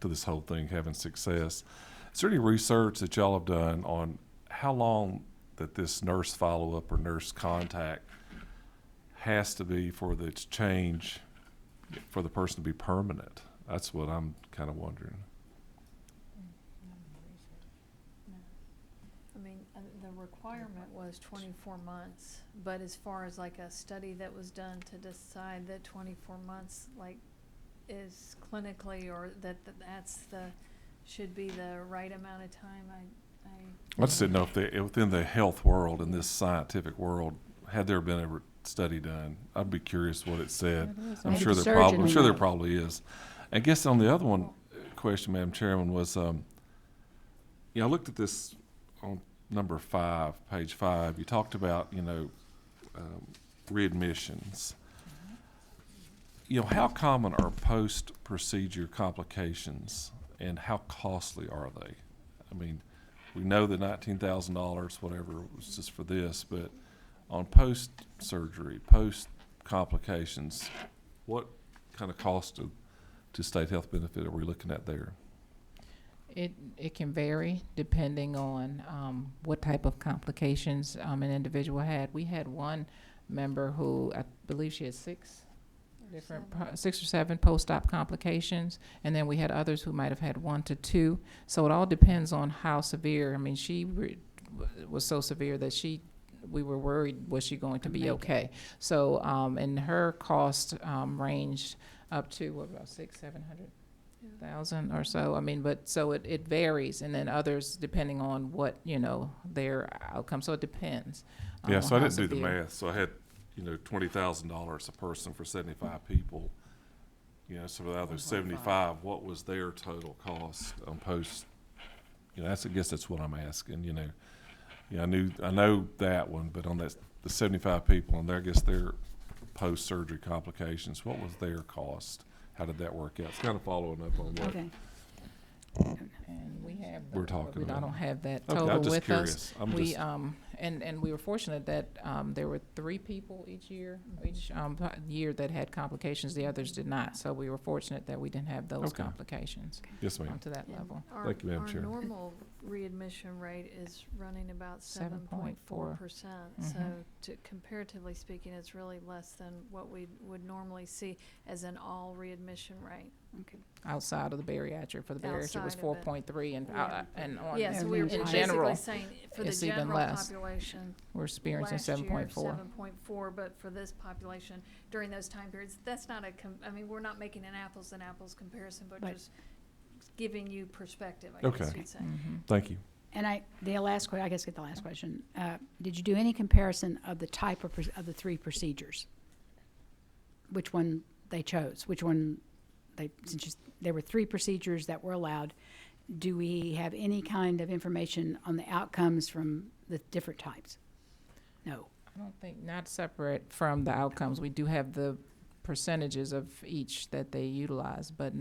to this whole thing, having success. Is there any research that y'all have done on how long that this nurse follow-up or nurse contact has to be for the change, for the person to be permanent. That's what I'm kind of wondering. I mean, the requirement was 24 months, but as far as like a study that was done to decide that 24 months, like, is clinically, or should be the right amount of time, I just didn't know if within the health world, in this scientific world, had there been a study done? I'd be curious what it said. I'm Maybe sure the there surgeon would there know. probably is. I guess on the other one question, Madam Chairman, was I looked at this on number 5, page 5. You talked about readmissions. How common are post-procedure complications, and how costly are they? I mean, we know the $19,000, whatever, was just for this, but on post-surgery, post-complications, what kind of cost to state health benefit are we looking at there? It can vary depending on what type of complications an individual had. We had one member who, I believe she had 6 or 7 post-op complications, and then we had others who might have had 1 to 2. So it all depends on how severe. I mean, she was so severe that we were worried, was she going to be okay? So, and her cost ranged up to about $600,000-700,000 or so. I mean, but so it varies, and then others depending on what their outcome. So it depends. Yeah, so I how didn't do the severe. math. So I had $20,000 a person for 75 people. So for the other 75, what was their total cost on post? I guess that's what I'm asking. I know that one, but on the 75 people, and I guess their post-surgery complications, what was their cost? How did that work out? It's kind of following up on what Okay. And we have we're talking I about. don't have that Okay, total I'm just with curious. us. I'm We just- and we were fortunate that there were 3 people each year that had complications. The others did not. So we were fortunate that we didn't have those Okay. complications Yes, ma'am. to that Yeah. level. Thank you, Madam Our Chair. normal readmission rate is running about 7.4%. So comparatively speaking, it's really less than what we would normally see as an all readmission rate. Outside of the bariatric, for the bariatric was Outside of it. 4.3, and Yeah. and on Yeah, so we were in basically general, saying for the it's even general less. population, we're experiencing last year, 7.4. 7.4, but for this population, during those time periods, that's not we're not making an apples and apples comparison, but Right. just giving you perspective, I guess Okay. you'd say. Thank you. And I guess get the last question. Did you do any comparison of the type of the 3 procedures? Which one they chose? Which one since there were 3 procedures that were allowed, do we have any kind of information on the outcomes from the different types? No. I don't think, not separate from the outcomes. We do have the percentages of each that they utilize, but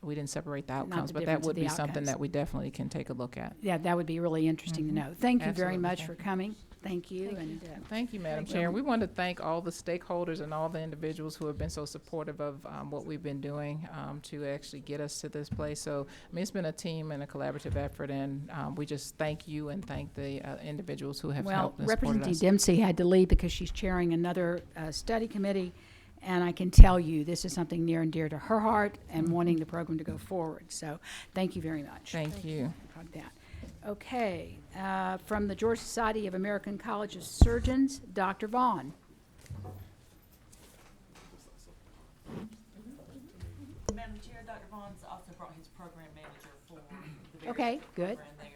we didn't separate the Not outcomes. the But that difference of would the be something outcomes. that we definitely can take a look at. Yeah, that would be really interesting to know. Thank you very Absolutely. much Thank for you. coming. Thank you. Thank And Thank you, Madam Thank Chair. you. We want to thank all the stakeholders and all the individuals who have been so supportive of what we've been doing to actually get us to this place. So, it's been a team and a collaborative effort, and we just thank you and thank the individuals who have well, helped and supported Representative us. Dempsey had to leave because she's chairing another study committee, and I can tell you this is something near and dear to her heart and wanting the program to go forward. So, thank you very much. Thank you. About that. Okay, from the Georgia Society of American College of Surgeons, Dr. Vaughn. Madam Chair, Dr. Vaughn's also brought his program manager for the Okay, Bariatric good. program there.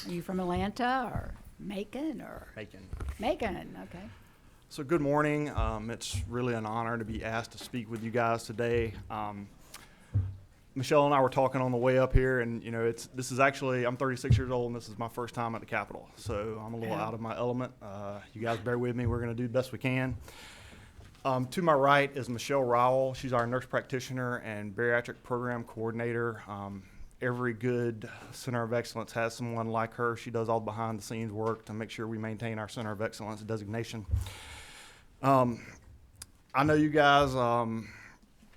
Are you from Atlanta or Macon or? Macon. Macon, okay. So good morning. It's really an honor to be asked to speak with you guys today. Michelle and I were talking on the way up here, and this is actually, I'm 36 years old, and this is my first time at the Capitol, so I'm a little out of my element. You guys bear with me. We're going to do the best we can. To my right is Michelle Rowell. She's our nurse practitioner and bariatric program coordinator. Every good center of excellence has someone like her. She does all the behind-the-scenes work to make sure we maintain our center of excellence designation. I know you guys,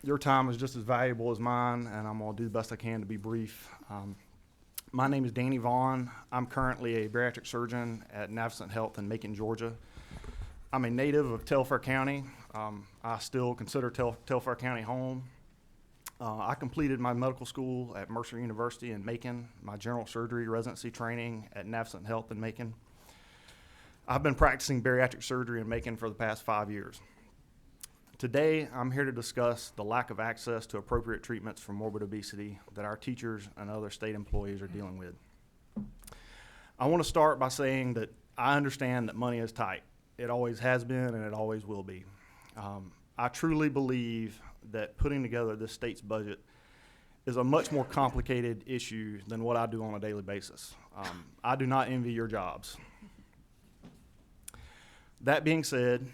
your time is just as valuable as mine, and I'm going to do the best I can to be brief. My name is Danny Vaughn. I'm currently a bariatric surgeon at Navicent Health in Macon, Georgia. I'm a native of Telfair County. I still consider Telfair County home. I completed my medical school at Mercer University in Macon, my general surgery residency training at Navicent Health in Macon. I've been practicing bariatric surgery in Macon for the past 5 years. Today, I'm here to discuss the lack of access to appropriate treatments for morbid obesity that our teachers and other state employees are dealing with. I want to start by saying that I understand that money is tight. It always has been and it always will be. I truly believe that putting together this state's budget is a much more complicated issue than what I do on a daily basis. I do not envy your jobs. That being said,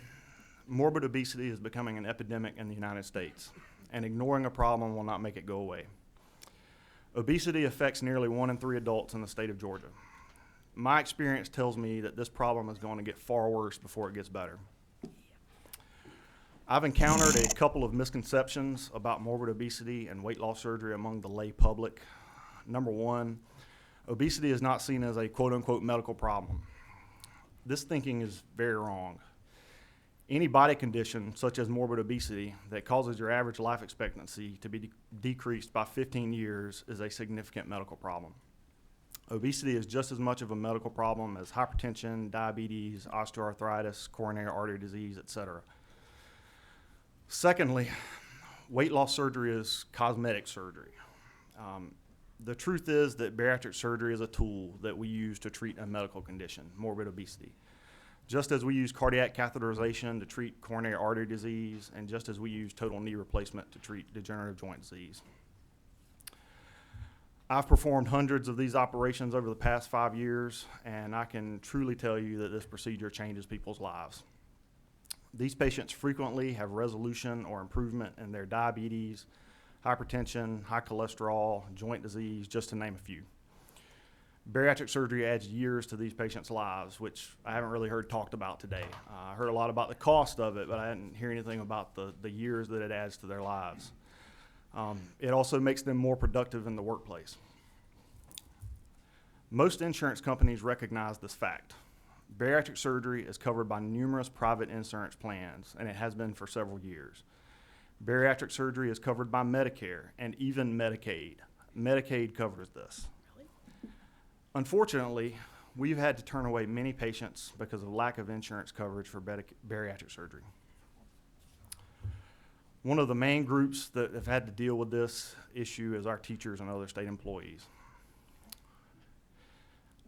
morbid obesity is becoming an epidemic in the United States, and ignoring a problem will not make it go away. Obesity affects nearly 1 in 3 adults in the state of Georgia. My experience tells me that this problem is going to get far worse before it gets better. I've encountered a couple of misconceptions about morbid obesity and weight loss surgery among the lay public. Number one, obesity is not seen as a quote-unquote medical problem. This thinking is very wrong. Any body condition, such as morbid obesity, that causes your average life expectancy to be decreased by 15 years is a significant medical problem. Obesity is just as much of a medical problem as hypertension, diabetes, osteoarthritis, coronary artery disease, etc. Secondly, weight loss surgery is cosmetic surgery. The truth is that bariatric surgery is a tool that we use to treat a medical condition, morbid obesity. Just as we use cardiac catheterization to treat coronary artery disease, and just as we use total knee replacement to treat degenerative joint disease. I've performed hundreds of these operations over the past 5 years, and I can truly tell you that this procedure changes people's lives. These patients frequently have resolution or improvement in their diabetes, hypertension, high cholesterol, joint disease, just to name a few. Bariatric surgery adds years to these patients' lives, which I haven't really heard talked about today. I heard a lot about the cost of it, but I didn't hear anything about the years that it adds to their lives. It also makes them more productive in the workplace. Most insurance companies recognize this fact. Bariatric surgery is covered by numerous private insurance plans, and it has been for several years. Bariatric surgery is covered by Medicare and even Medicaid. Medicaid covers this. Unfortunately, we've had to turn away many patients because of lack of insurance coverage for bariatric surgery. One of the main groups that have had to deal with this issue is our teachers and other state employees.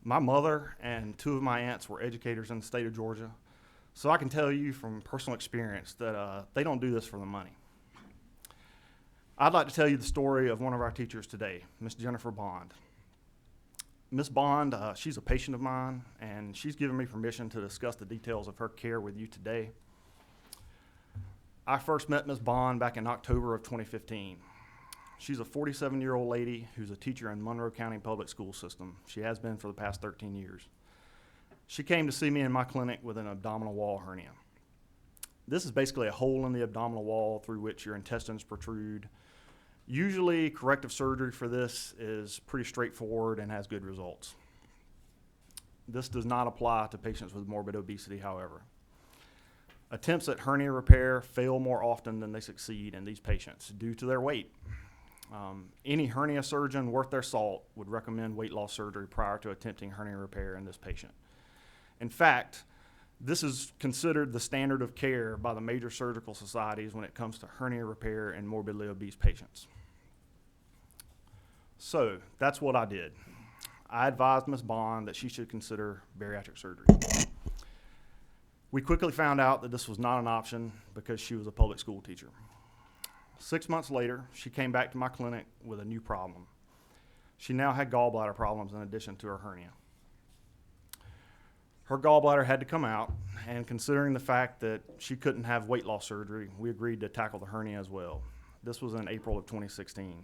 My mother and 2 of my aunts were educators in the state of Georgia, so I can tell you from personal experience that they don't do this for the money. I'd like to tell you the story of one of our teachers today, Miss Jennifer Bond. Miss Bond, she's a patient of mine, and she's given me permission to discuss the details of her care with you today. I first met Miss Bond back in October of 2015. She's a 47-year-old lady who's a teacher in Monroe County Public School System. She has been for the past 13 years. She came to see me in my clinic with an abdominal wall hernia. This is basically a hole in the abdominal wall through which your intestines protrude. Usually, corrective surgery for this is pretty straightforward and has good results. This does not apply to patients with morbid obesity, however. Attempts at hernia repair fail more often than they succeed in these patients due to their weight. Any hernia surgeon worth their salt would recommend weight loss surgery prior to attempting hernia repair in this patient. In fact, this is considered the standard of care by the major surgical societies when it comes to hernia repair in morbidly obese patients. So that's what I did. I advised Ms. Bond that she should consider bariatric surgery. We quickly found out that this was not an option because she was a public school teacher. 6 months later, she came back to my clinic with a new problem. She now had gallbladder problems in addition to her hernia. Her gallbladder had to come out, and considering the fact that she couldn't have weight loss surgery, we agreed to tackle the hernia as well. This was in April of 2016.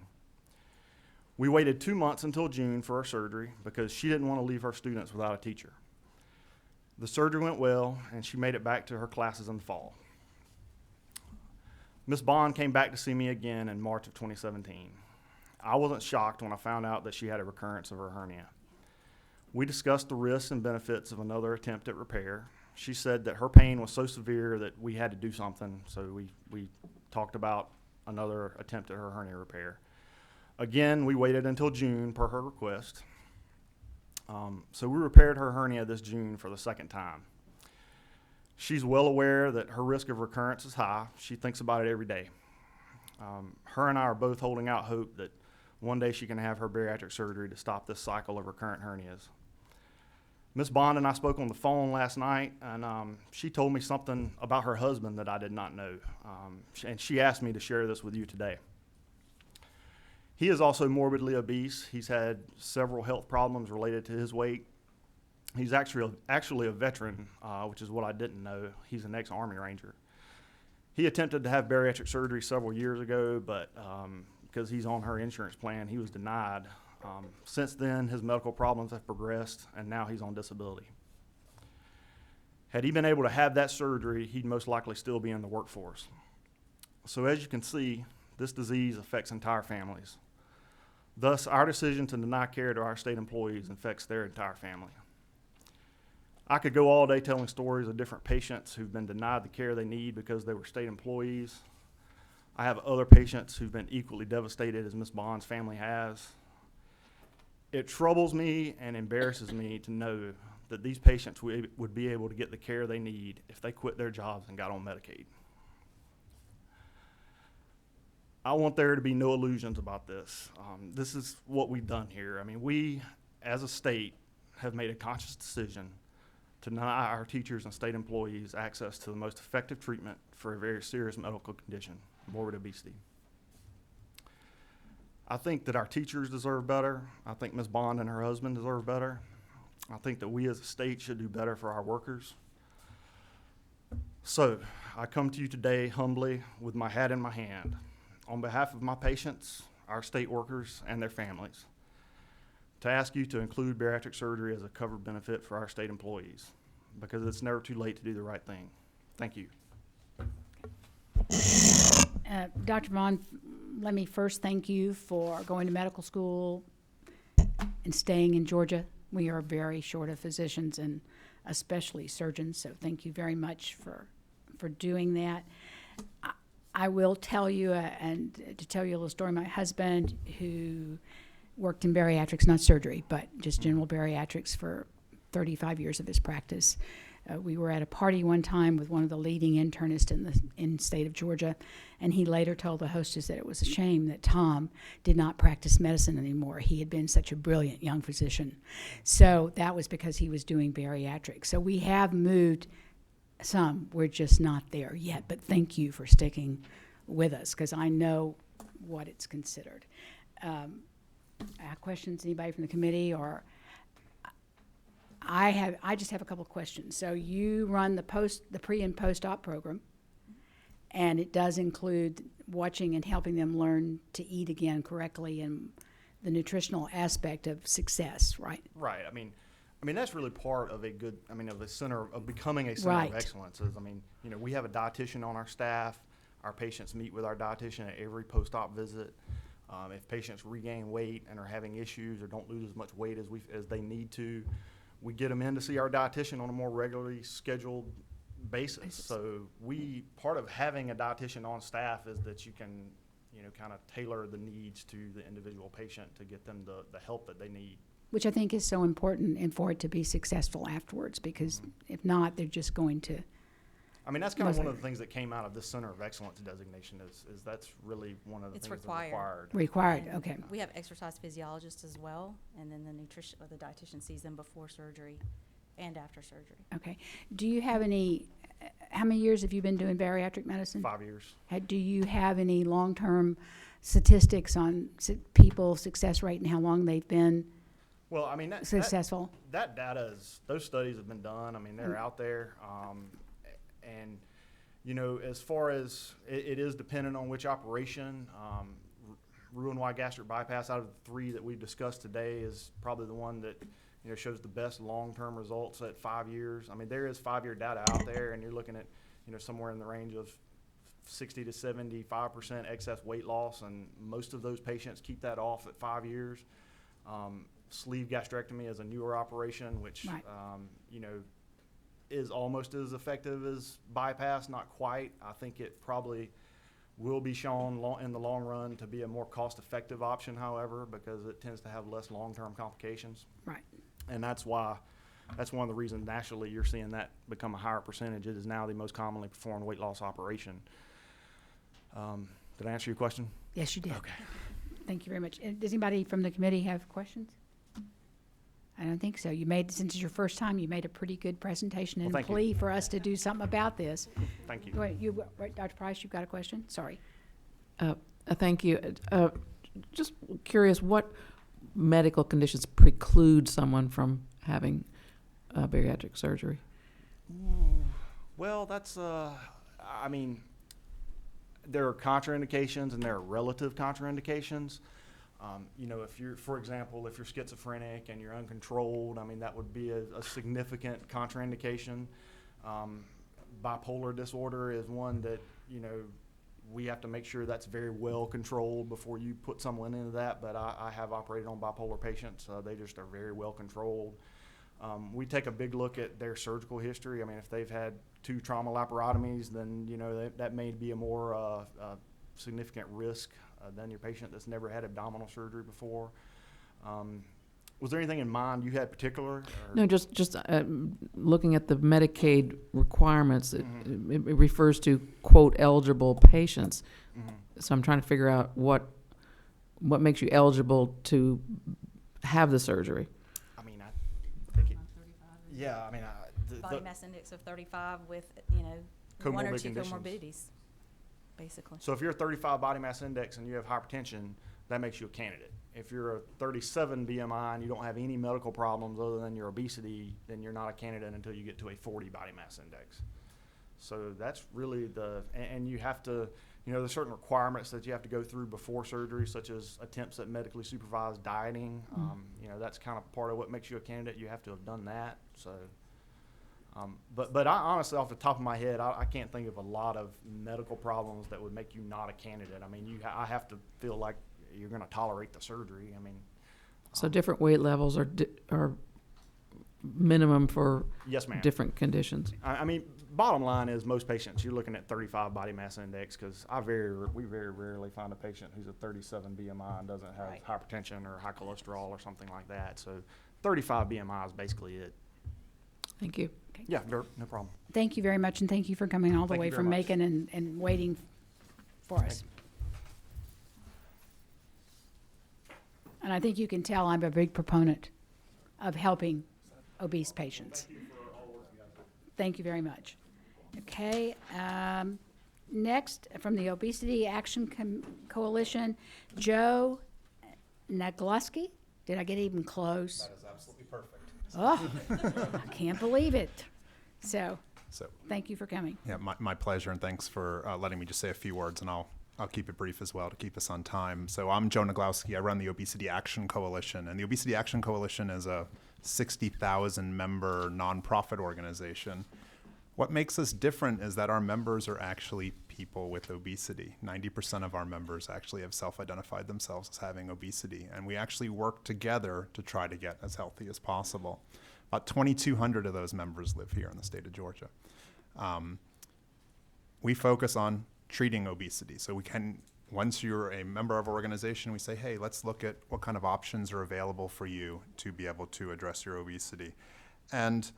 We waited 2 months until June for her surgery because she didn't want to leave her students without a teacher. The surgery went well, and she made it back to her classes in the fall. Miss Bond came back to see me again in March of 2017. I wasn't shocked when I found out that she had a recurrence of her hernia. We discussed the risks and benefits of another attempt at repair. She said that her pain was so severe that we had to do something, so we talked about another attempt at her hernia repair. Again, we waited until June per her request. So we repaired her hernia this June for the second time. She's well aware that her risk of recurrence is high. She thinks about it every day. Her and I are both holding out hope that one day she can have her bariatric surgery to stop this cycle of recurrent hernias. Miss Bond and I spoke on the phone last night, and she told me something about her husband that I did not know. And she asked me to share this with you today. He is also morbidly obese. He's had several health problems related to his weight. He's actually a veteran, which is what I didn't know. He's an ex-Army Ranger. He attempted to have bariatric surgery several years ago, but because he's on her insurance plan, he was denied. Since then, his medical problems have progressed, and now he's on disability. Had he been able to have that surgery, he'd most likely still be in the workforce. So as you can see, this disease affects entire families. Thus, our decision to deny care to our state employees affects their entire family. I could go all day telling stories of different patients who've been denied the care they need because they were state employees. I have other patients who've been equally devastated as Ms. Bond's family has. It troubles me and embarrasses me to know that these patients would be able to get the care they need if they quit their jobs and got on Medicaid. I want there to be no illusions about this. This is what we've done here. I mean, we, as a state, have made a conscious decision to deny our teachers and state employees access to the most effective treatment for a very serious medical condition, morbid obesity. I think that our teachers deserve better. I think Ms. Bond and her husband deserve better. I think that we as a state should do better for our workers. So I come to you today humbly with my hat in my hand on behalf of my patients, our state workers, and their families to ask you to include bariatric surgery as a covered benefit for our state employees, because it's never too late to do the right thing. Thank you. Dr. Vaughn, let me first thank you for going to medical school and staying in Georgia. We are very short of physicians and especially surgeons, so thank you very much for doing that. I will tell you, and to tell you a little story, my husband, who worked in bariatrics, not surgery, but just general bariatrics for 35 years of his practice. We were at a party one time with one of the leading internists in the state of Georgia, and he later told the hostess that it was a shame that Tom did not practice medicine anymore. He had been such a brilliant young physician. So that was because he was doing bariatrics. So we have moved some. We're just not there yet, but thank you for sticking with us, because I know what it's considered. Questions, anybody from the committee? Or I just have a couple of questions. So you run the pre and post-op program, and it does include watching and helping them learn to eat again correctly and the nutritional aspect of success, right? Right. I mean that's really part of a center of becoming a center of excellence. We have a dietitian on our staff. Our patients meet with our dietitian at every post-op visit. If patients regain weight and are having issues or don't lose as much weight as they need to, we get them in to see our dietitian on a more regularly scheduled basis. So part of having a dietitian on staff is that you can, kind of tailor the needs to the individual patient to get them the help that they need. Which I think is so important, and for it to be successful afterwards, because if not, they're just going to. That's kind of one of the things that came out of this Center of Excellence designation is that's really one of the things that's required. Required, And okay. We have exercise physiologists as well, and then the dietitian sees them before surgery and after surgery. Okay. Do you have how many years have you been doing bariatric medicine? 5 years. Do you have any long-term statistics on people's success rate and how long they've been Well, successful? That data those studies have been done. They're out there. And, as far as it is dependent on which operation, Roux-en-Y gastric bypass out of the 3 that we've discussed today is probably the one that, shows the best long-term results at 5 years. There is 5-year data out there, and you're looking at, somewhere in the range of 60 to 75% excess weight loss, and most of those patients keep that off at 5 years. Sleeve gastrectomy is a newer operation, which Right. you know, is almost as effective as bypass, not quite. I think it probably will be shown in the long run to be a more cost-effective option, however, because it tends to have less long-term complications. Right. And that's one of the reasons nationally you're seeing that become a higher percentage. It is now the most commonly performed weight loss operation. Did I answer your question? Yes, you did. Okay. Thank you very much. Does anybody from the committee have questions? I don't think so. Since it's your first time, you made a pretty good presentation and Well, thank you. plea for us to do something about this. Thank you. Wait, Dr. Price, you've got a question? Sorry. Thank you. Just curious, what medical conditions preclude someone from having bariatric surgery? Well, that's, I mean, there are contraindications and there are relative contraindications. You know, if you're, for example, if you're schizophrenic and you're uncontrolled, I mean, that would be a significant contraindication. Bipolar disorder is one that, you know, we have to make sure that's very well controlled before you put someone into that, but I have operated on bipolar patients. They just are very well controlled. We take a big look at their surgical history. I mean, if they've had 2 trauma laparotomies, then, you know, that may be a more significant risk than your patient that's never had abdominal surgery before. Was there anything in mind you had particular? Or? No, just looking at the Medicaid requirements, it refers to, quote, eligible patients. So I'm trying to figure out what makes you eligible to have the surgery. I mean, I think it, yeah, I mean, Body mass index of 35 with, you know, 1 or 2 Comorbid conditions. comorbidities, basically. so if you're a 35 body mass index and you have hypertension, that makes you a candidate. If you're a 37 BMI and you don't have any medical problems other than your obesity, then you're not a candidate until you get to a 40 body mass index. So that's really and you have to, you know, there's certain requirements that you have to go through before surgery, such as attempts at medically supervised dieting. You know, that's kind of part of what makes you a candidate. You have to have done that. So, but I honestly, off the top of my head, I can't think of a lot of medical problems that would make you not a candidate. I mean, I have to feel like you're going to tolerate the surgery. I mean, So different weight levels are minimum for yes, ma'am. different conditions. I mean, bottom line is most patients, you're looking at 35 body mass index, because we very rarely find a patient who's a 37 BMI and doesn't have Right. hypertension or high cholesterol or something like that. So 35 BMI is basically it. Thank you. Yeah, no problem. Thank you very much, and thank you for coming all the Thank way you very from much. Macon and waiting for us. And I think you can tell I'm a big proponent of helping obese patients. Thank you very much. Okay, next, from the Obesity Action Coalition, Joe Nagluski. Did I get even close? That is absolutely perfect. Oh, I can't believe it. So, So, thank you for coming. yeah, my pleasure, and thanks for letting me just say a few words, and I'll keep it brief as well to keep us on time. So I'm Joe Naglowski. I run the Obesity Action Coalition, and the Obesity Action Coalition is a 60,000 member nonprofit organization. What makes us different is that our members are actually people with obesity. 90% of our members actually have self-identified themselves as having obesity, and we actually work together to try to get as healthy as possible. About 2,200 of those members live here in the state of Georgia. We focus on treating obesity. So we can, once you're a member of our organization, we say, hey, let's look at what kind of options are available for you to be able to address your obesity. And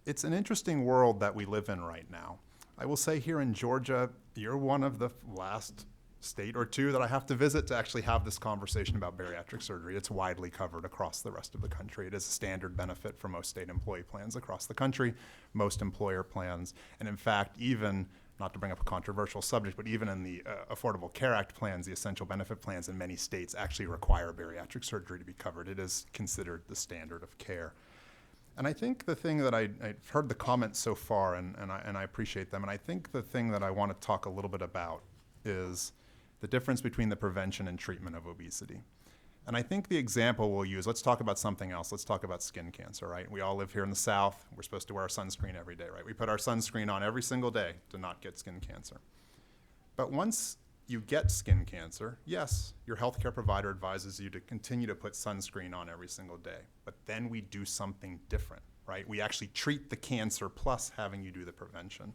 it's an interesting world that we live in right now. I will say here in Georgia, you're one of the last state or two that I have to visit to actually have this conversation about bariatric surgery. It's widely covered across the rest of the country. It is a standard benefit for most state employee plans across the country, most employer plans, and in fact, even, not to bring up a controversial subject, but even in the Affordable Care Act plans, the essential benefit plans in many states actually require bariatric surgery to be covered. It is considered the standard of care. And I think the thing that I've heard the comments so far, and I appreciate them, and I think the thing that I want to talk a little bit about is the difference between the prevention and treatment of obesity. And I think the example we'll use, let's talk about something else. Let's talk about skin cancer, right? We all live here in the South. We're supposed to wear our sunscreen every day, right? We put our sunscreen on every single day to not get skin cancer. But once you get skin cancer, yes, your healthcare provider advises you to continue to put sunscreen on every single day. But then we do something different, right? We actually treat the cancer plus having you do the prevention.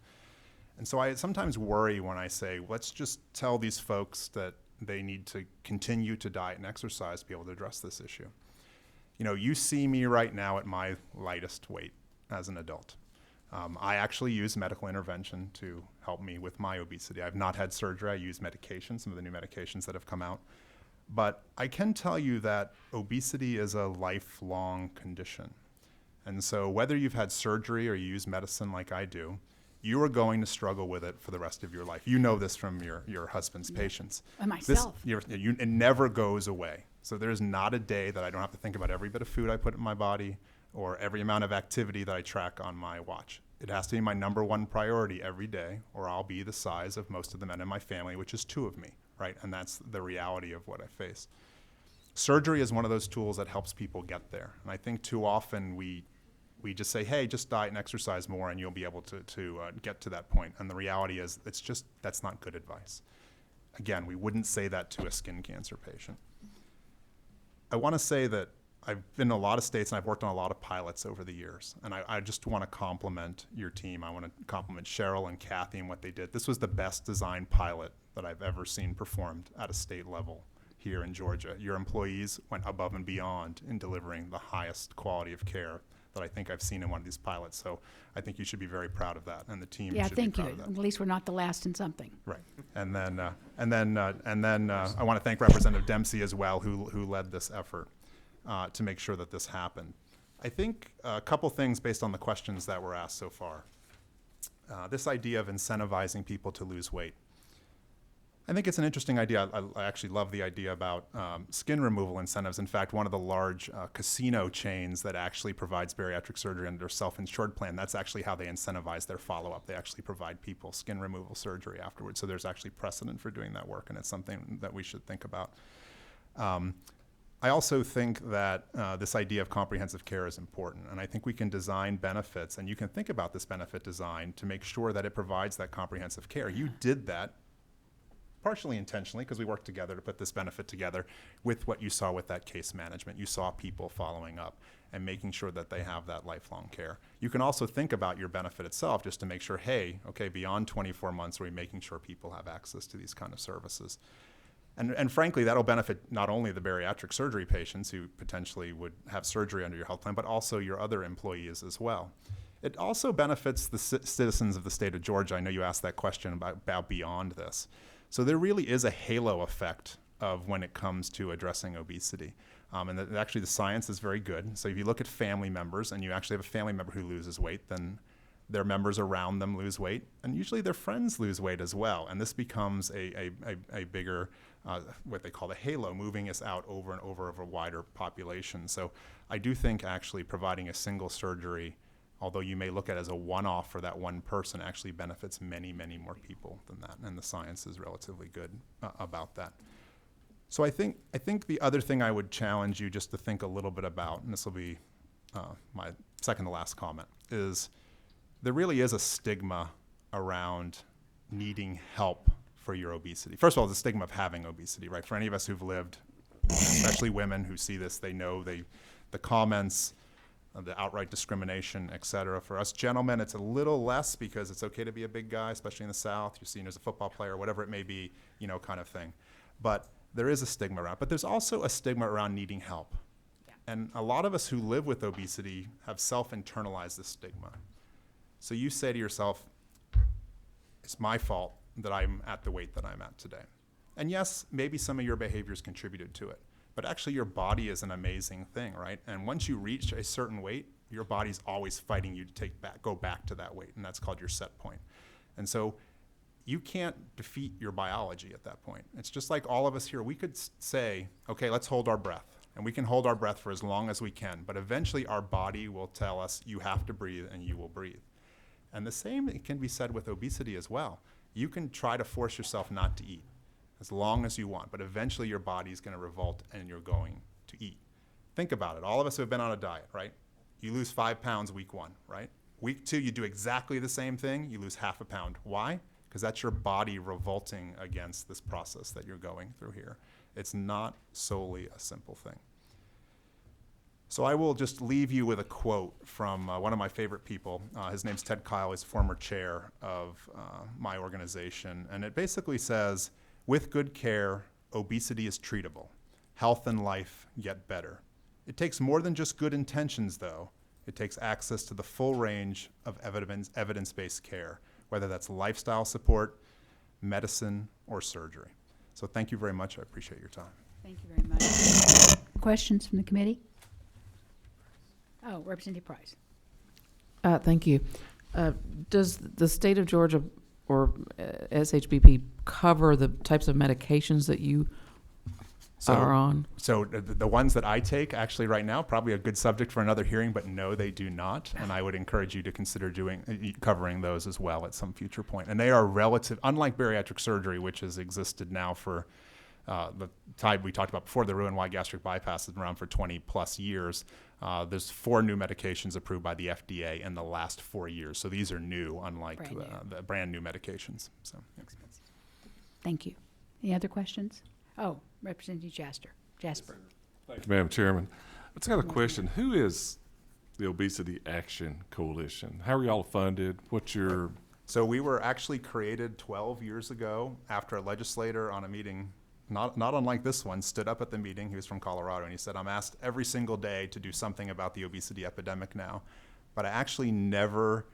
And so I sometimes worry when I say, let's just tell these folks that they need to continue to diet and exercise to be able to address this issue. You know, you see me right now at my lightest weight as an adult. I actually use medical intervention to help me with my obesity. I've not had surgery. I use medication, some of the new medications that have come out. But I can tell you that obesity is a lifelong condition. And so whether you've had surgery or you use medicine like I do, you are going to struggle with it for the rest of your life. You know this from your husband's patients. And myself. It never goes away. So there's not a day that I don't have to think about every bit of food I put in my body or every amount of activity that I track on my watch. It has to be my number one priority every day, or I'll be the size of most of the men in my family, which is 2 of me, right? And that's the reality of what I face. Surgery is one of those tools that helps people get there. And I think too often we just say, hey, just diet and exercise more and you'll be able to get to that point. And the reality is that's not good advice. Again, we wouldn't say that to a skin cancer patient. I want to say that I've been in a lot of states and I've worked on a lot of pilots over the years. And I just want to compliment your team. I want to compliment Cheryl and Kathy and what they did. This was the best designed pilot that I've ever seen performed at a state level here in Georgia. Your employees went above and beyond in delivering the highest quality of care that I think I've seen in one of these pilots. So I think you should be very proud of that, and the team Yeah, should be thank you. proud of that. At least we're not the last in something. Right. And then I want to thank Representative Dempsey as well, who led this effort to make sure that this happened. I think a couple things based on the questions that were asked so far. This idea of incentivizing people to lose weight. I think it's an interesting idea. I actually love the idea about skin removal incentives. In fact, one of the large casino chains that actually provides bariatric surgery under their self-insured plan, that's actually how they incentivize their follow-up. They actually provide people skin removal surgery afterwards. So there's actually precedent for doing that work, and it's something that we should think about. I also think that this idea of comprehensive care is important, and I think we can design benefits, and you can think about this benefit design to make sure that it provides that comprehensive care. You did that partially intentionally, because we worked together to put this benefit together with what you saw with that case management. You saw people following up and making sure that they have that lifelong care. You can also think about your benefit itself just to make sure, hey, okay, beyond 24 months, are we making sure people have access to these kind of services? And frankly, that'll benefit not only the bariatric surgery patients who potentially would have surgery under your health plan, but also your other employees as well. It also benefits the citizens of the state of Georgia. I know you asked that question about beyond this. So there really is a halo effect of when it comes to addressing obesity. And actually the science is very good. So if you look at family members and you actually have a family member who loses weight, then their members around them lose weight, and usually their friends lose weight as well. And this becomes a bigger, what they call the halo, moving us out over and over of a wider population. So I do think actually providing a single surgery, although you may look at it as a one-off for that one person, actually benefits many, many more people than that, and the science is relatively good about that. So I think the other thing I would challenge you just to think a little bit about, and this will be my second to last comment, is there really is a stigma around needing help for your obesity. First of all, the stigma of having obesity, right? For any of us who've lived, especially women who see this, they know the comments, the outright discrimination, et cetera. For us gentlemen, it's a little less because it's okay to be a big guy, especially in the South. You're seen as a football player, whatever it may be, kind of thing. But there is a stigma around. But there's also a stigma around needing help. Yeah. And a lot of us who live with obesity have self-internalized this stigma. So you say to yourself, it's my fault that I'm at the weight that I'm at today. And yes, maybe some of your behaviors contributed to it. But actually your body is an amazing thing, right? And once you reach a certain weight, your body's always fighting you to go back to that weight, and that's called your set point. And so you can't defeat your biology at that point. It's just like all of us here, we could say, okay, let's hold our breath. And we can hold our breath for as long as we can, but eventually our body will tell us you have to breathe, and you will breathe. And the same can be said with obesity as well. You can try to force yourself not to eat as long as you want, but eventually your body's going to revolt and you're going to eat. Think about it. All of us who have been on a diet, right? You lose 5 pounds week 1, right? Week 2, you do exactly the same thing. You lose half a pound. Why? because that's your body revolting against this process that you're going through here. It's not solely a simple thing. So I will just leave you with a quote from one of my favorite people. His name's Ted Kyle. He's former chair of my organization. And it basically says, with good care, obesity is treatable. Health and life get better. It takes more than just good intentions, though. It takes access to the full range of evidence-based care, whether that's lifestyle support, medicine, or surgery. So thank you very much. I appreciate your time. Thank you very much. Questions from the committee? Oh, Representative Price. Thank you. Does the state of Georgia or SHBP cover the types of medications that you are on? So the ones that I take actually right now, probably a good subject for another hearing, but no, they do not. And I would encourage you to consider covering those as well at some future point. And they are relative, unlike bariatric surgery, which has existed now for the time we talked about before, the Roux-en-Y gastric bypass has been around for 20 plus years. There's 4 new medications approved by the FDA in the last 4 years. So these are new, unlike the brand new medications. So, Thank you. Any other questions? Oh, Representative Jasper. Thank you, Madam Chairman. I just got a question. Who is the Obesity Action Coalition? How are y'all funded? What's your... So we were actually created 12 years ago after a legislator on a meeting, not unlike this one, stood up at the meeting. He was from Colorado, and he said, I'm asked every single day to do something about the obesity epidemic now, but I actually never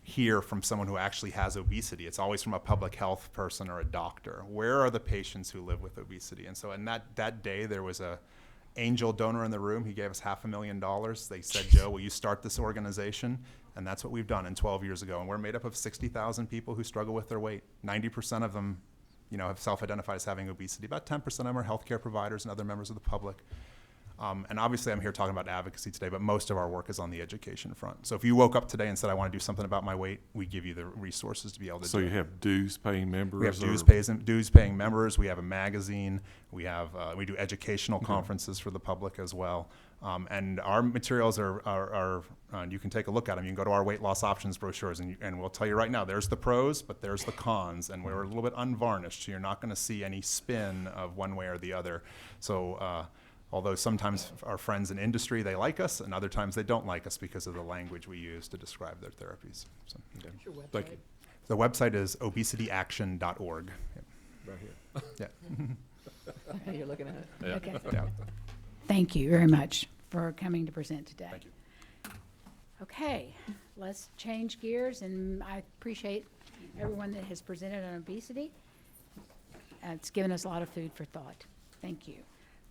hear from someone who actually has obesity. It's always from a public health person or a doctor. Where are the patients who live with obesity? And so in that day, there was a angel donor in the room. He gave us $500,000. They said, Joe, will you start this organization? And that's what we've done 12 years ago. And we're made up of 60,000 people who struggle with their weight. 90% of them, have self-identified as having obesity. About 10% of them are healthcare providers and other members of the public. And obviously I'm here talking about advocacy today, but most of our work is on the education front. So if you woke up today and said, I want to do something about my weight, we give you the resources to be able to do it. So you have dues-paying members? We have dues-paying members. We have a magazine. We do educational conferences for the public as well. And our materials are you can take a look at them. You can go to our weight loss options brochures, and we'll tell you right now, there's the pros, but there's the cons, and we're a little bit unvarnished, so you're not going to see any spin of one way or the other. So although sometimes our friends in industry, they like us, and other times they don't like us because of the language we use to describe their therapies. So, okay. What's your website? Thank you. The website is obesityaction.org. Yep. Right here. Yeah. You're looking at it. Yeah. Okay. Yeah. Thank you very much for coming to present today. Thank you. Okay, let's change gears, and I appreciate everyone that has presented on obesity. It's given us a lot of food for thought. Thank you.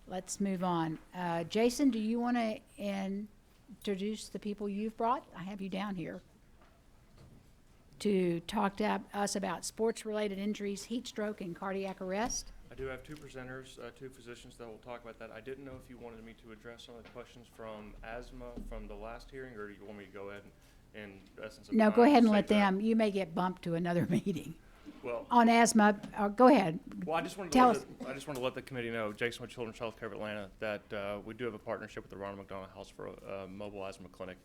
Let's move on. Jason, do you want to introduce the people you've brought? I have you down here to talk to us about sports-related injuries, heat stroke, and cardiac arrest. I do have 2 presenters, 2 physicians that will talk about that. I didn't know if you wanted me to address some of the questions from asthma from the last hearing, or do you want me to go ahead and in essence of No, time go ahead and say let that? them. You may get bumped to another meeting. Well, On asthma, go ahead. well, I just wanted to let the committee know, Jason with Children's Healthcare of Atlanta, that we do have a partnership with the Ronald McDonald House for a mobile asthma clinic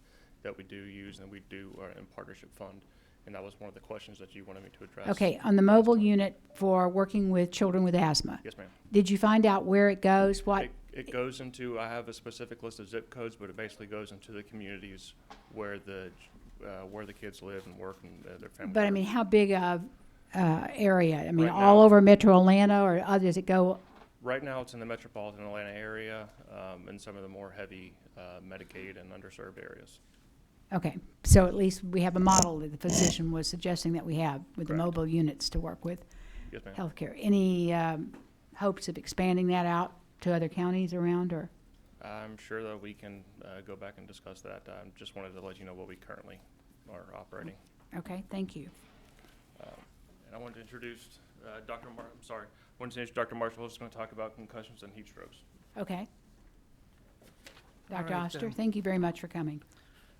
that we do use, and we do in partnership fund. And that was one of the questions that you wanted me to address. Okay, on the mobile unit for working with children with asthma. Yes, ma'am. Did you find out where it goes? What? It goes into, I have a specific list of zip codes, but it basically goes into the communities where the kids live and work and their families. But I mean, how big of area? I mean, Right all now- over Metro Atlanta, or does it go? Right now, it's in the metropolitan Atlanta area and some of the more heavy Medicaid and underserved areas. Okay, so at least we have a model that the physician was suggesting that we have with the Correct. mobile units to work with Yes, ma'am. healthcare. Any hopes of expanding that out to other counties around, or? I'm sure that we can go back and discuss that. I just wanted to let you know what we currently are operating. Okay, thank you. And I wanted to introduce Dr. Marshall, who's going to talk about concussions and heat strokes. Okay. All Dr. right, Oster, thank you very much for coming.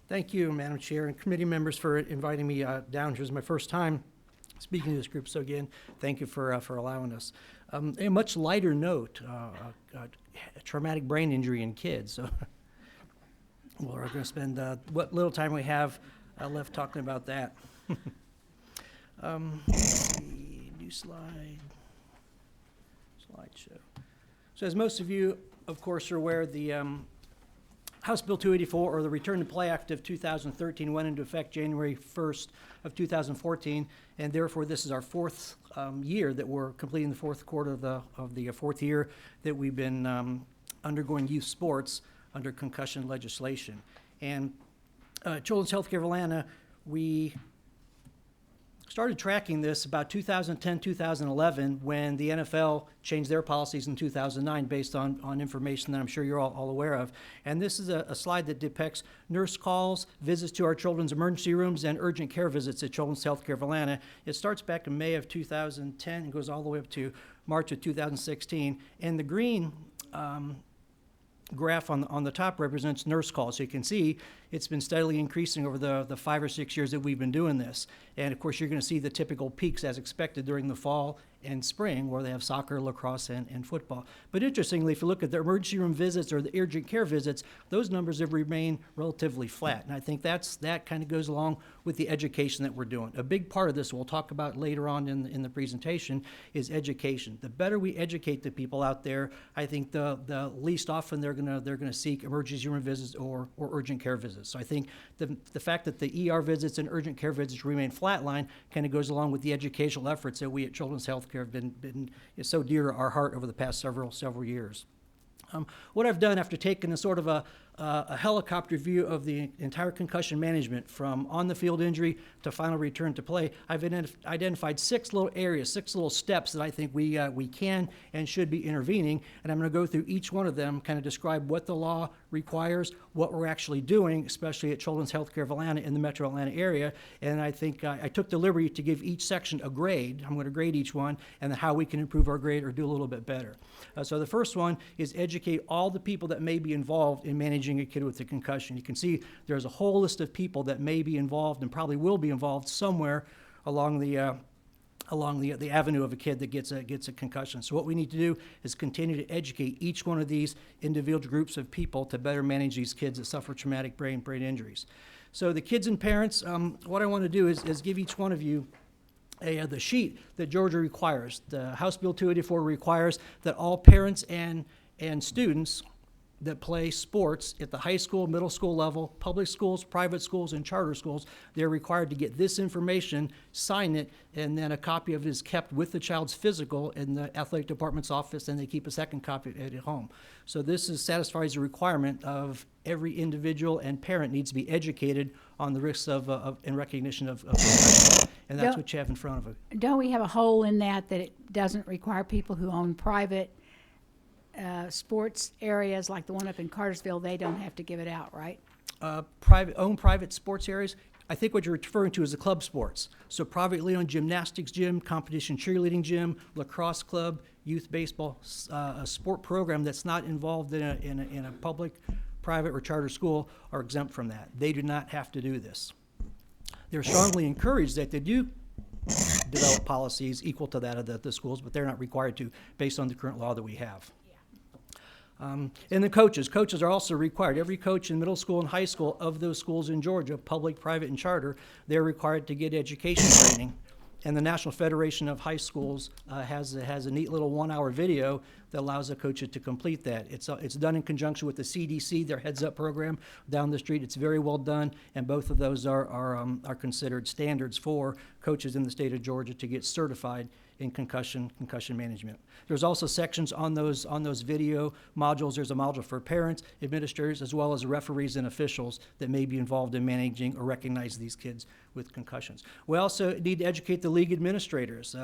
Thank you, Madam Chair, and committee members for inviting me down. Here's my first time speaking to this group, so again, thank you for allowing us. A much lighter note, traumatic brain injury in kids. So we're going to spend what little time we have left talking about that. New slide. Slideshow. So as most of you, of course, are aware, the House Bill 284, or the Return to Play Act of 2013, went into effect January 1st of 2014, and therefore this is our fourth year that we're completing the fourth quarter of the fourth year that we've been undergoing youth sports under concussion legislation. And Children's Healthcare of Atlanta, we started tracking this about 2010, 2011, when the NFL changed their policies in 2009 based on information that I'm sure you're all aware of. And this is a slide that depicts nurse calls, visits to our children's emergency rooms, and urgent care visits at Children's Healthcare of Atlanta. It starts back in May of 2010 and goes all the way up to March of 2016. And the green graph on the top represents nurse calls. So you can see it's been steadily increasing over the 5 or 6 years that we've been doing this. And of course, you're going to see the typical peaks as expected during the fall and spring, where they have soccer, lacrosse, and football. But interestingly, if you look at the emergency room visits or the urgent care visits, those numbers have remained relatively flat. And I think that kind of goes along with the education that we're doing. A big part of this, we'll talk about later on in the presentation, is education. The better we educate the people out there, I think the least often they're gonna seek emergency room visits or urgent care visits. So I think the fact that the ER visits and urgent care visits remain flatline kind of goes along with the educational efforts that we at Children's Healthcare have been so dear to our heart over the past several years. What I've done after taking a sort of a helicopter view of the entire concussion management from on-the-field injury to final return to play, I've identified 6 little areas, 6 little steps that I think we can and should be intervening, and I'm going to go through each one of them, kind of describe what the law requires, what we're actually doing, especially at Children's Healthcare of Atlanta in the Metro Atlanta area, and I think I took the liberty to give each section a grade. I'm going to grade each one and how we can improve our grade or do a little bit better. So the first one is educate all the people that may be involved in managing a kid with a concussion. You can see there's a whole list of people that may be involved and probably will be involved somewhere along the avenue of a kid that gets a concussion. So what we need to do is continue to educate each one of these individual groups of people to better manage these kids that suffer traumatic brain injuries. So the kids and parents, what I want to do is give each one of you the sheet that Georgia requires. The House Bill 284 requires that all parents and students that play sports at the high school, middle school level, public schools, private schools, and charter schools, they're required to get this information, sign it, and then a copy of it is kept with the child's physical in the athletic department's office, and they keep a second copy at home. So this satisfies the requirement of every individual and parent needs to be educated on the risks of in recognition of concussion. And that's what you have in front of you. Don't we have a hole in that it doesn't require people who own private sports areas like the one up in Cartersville? They don't have to give it out, right? Private sports areas. I think what you're referring to is the club sports. So privately owned gymnastics gym, competition cheerleading gym, lacrosse club, youth baseball, a sport program that's not involved in a public, private, or charter school are exempt from that. They do not have to do this. They're strongly encouraged that they do develop policies equal to that of the schools, but they're not required to based on the current law that we have. And the coaches are also required. Every coach in middle school and high school of those schools in Georgia, public, private, and charter, they're required to get education training. And the National Federation of High Schools has a neat little 1-hour video that allows the coaches to complete that. It's done in conjunction with the CDC, their Heads Up program down the street. It's very well done, and both of those are considered standards for coaches in the state of Georgia to get certified in concussion management. There's also sections on those video modules. There's a module for parents, administrators, as well as referees and officials that may be involved in managing or recognize these kids with concussions. We also need to educate the league administrators.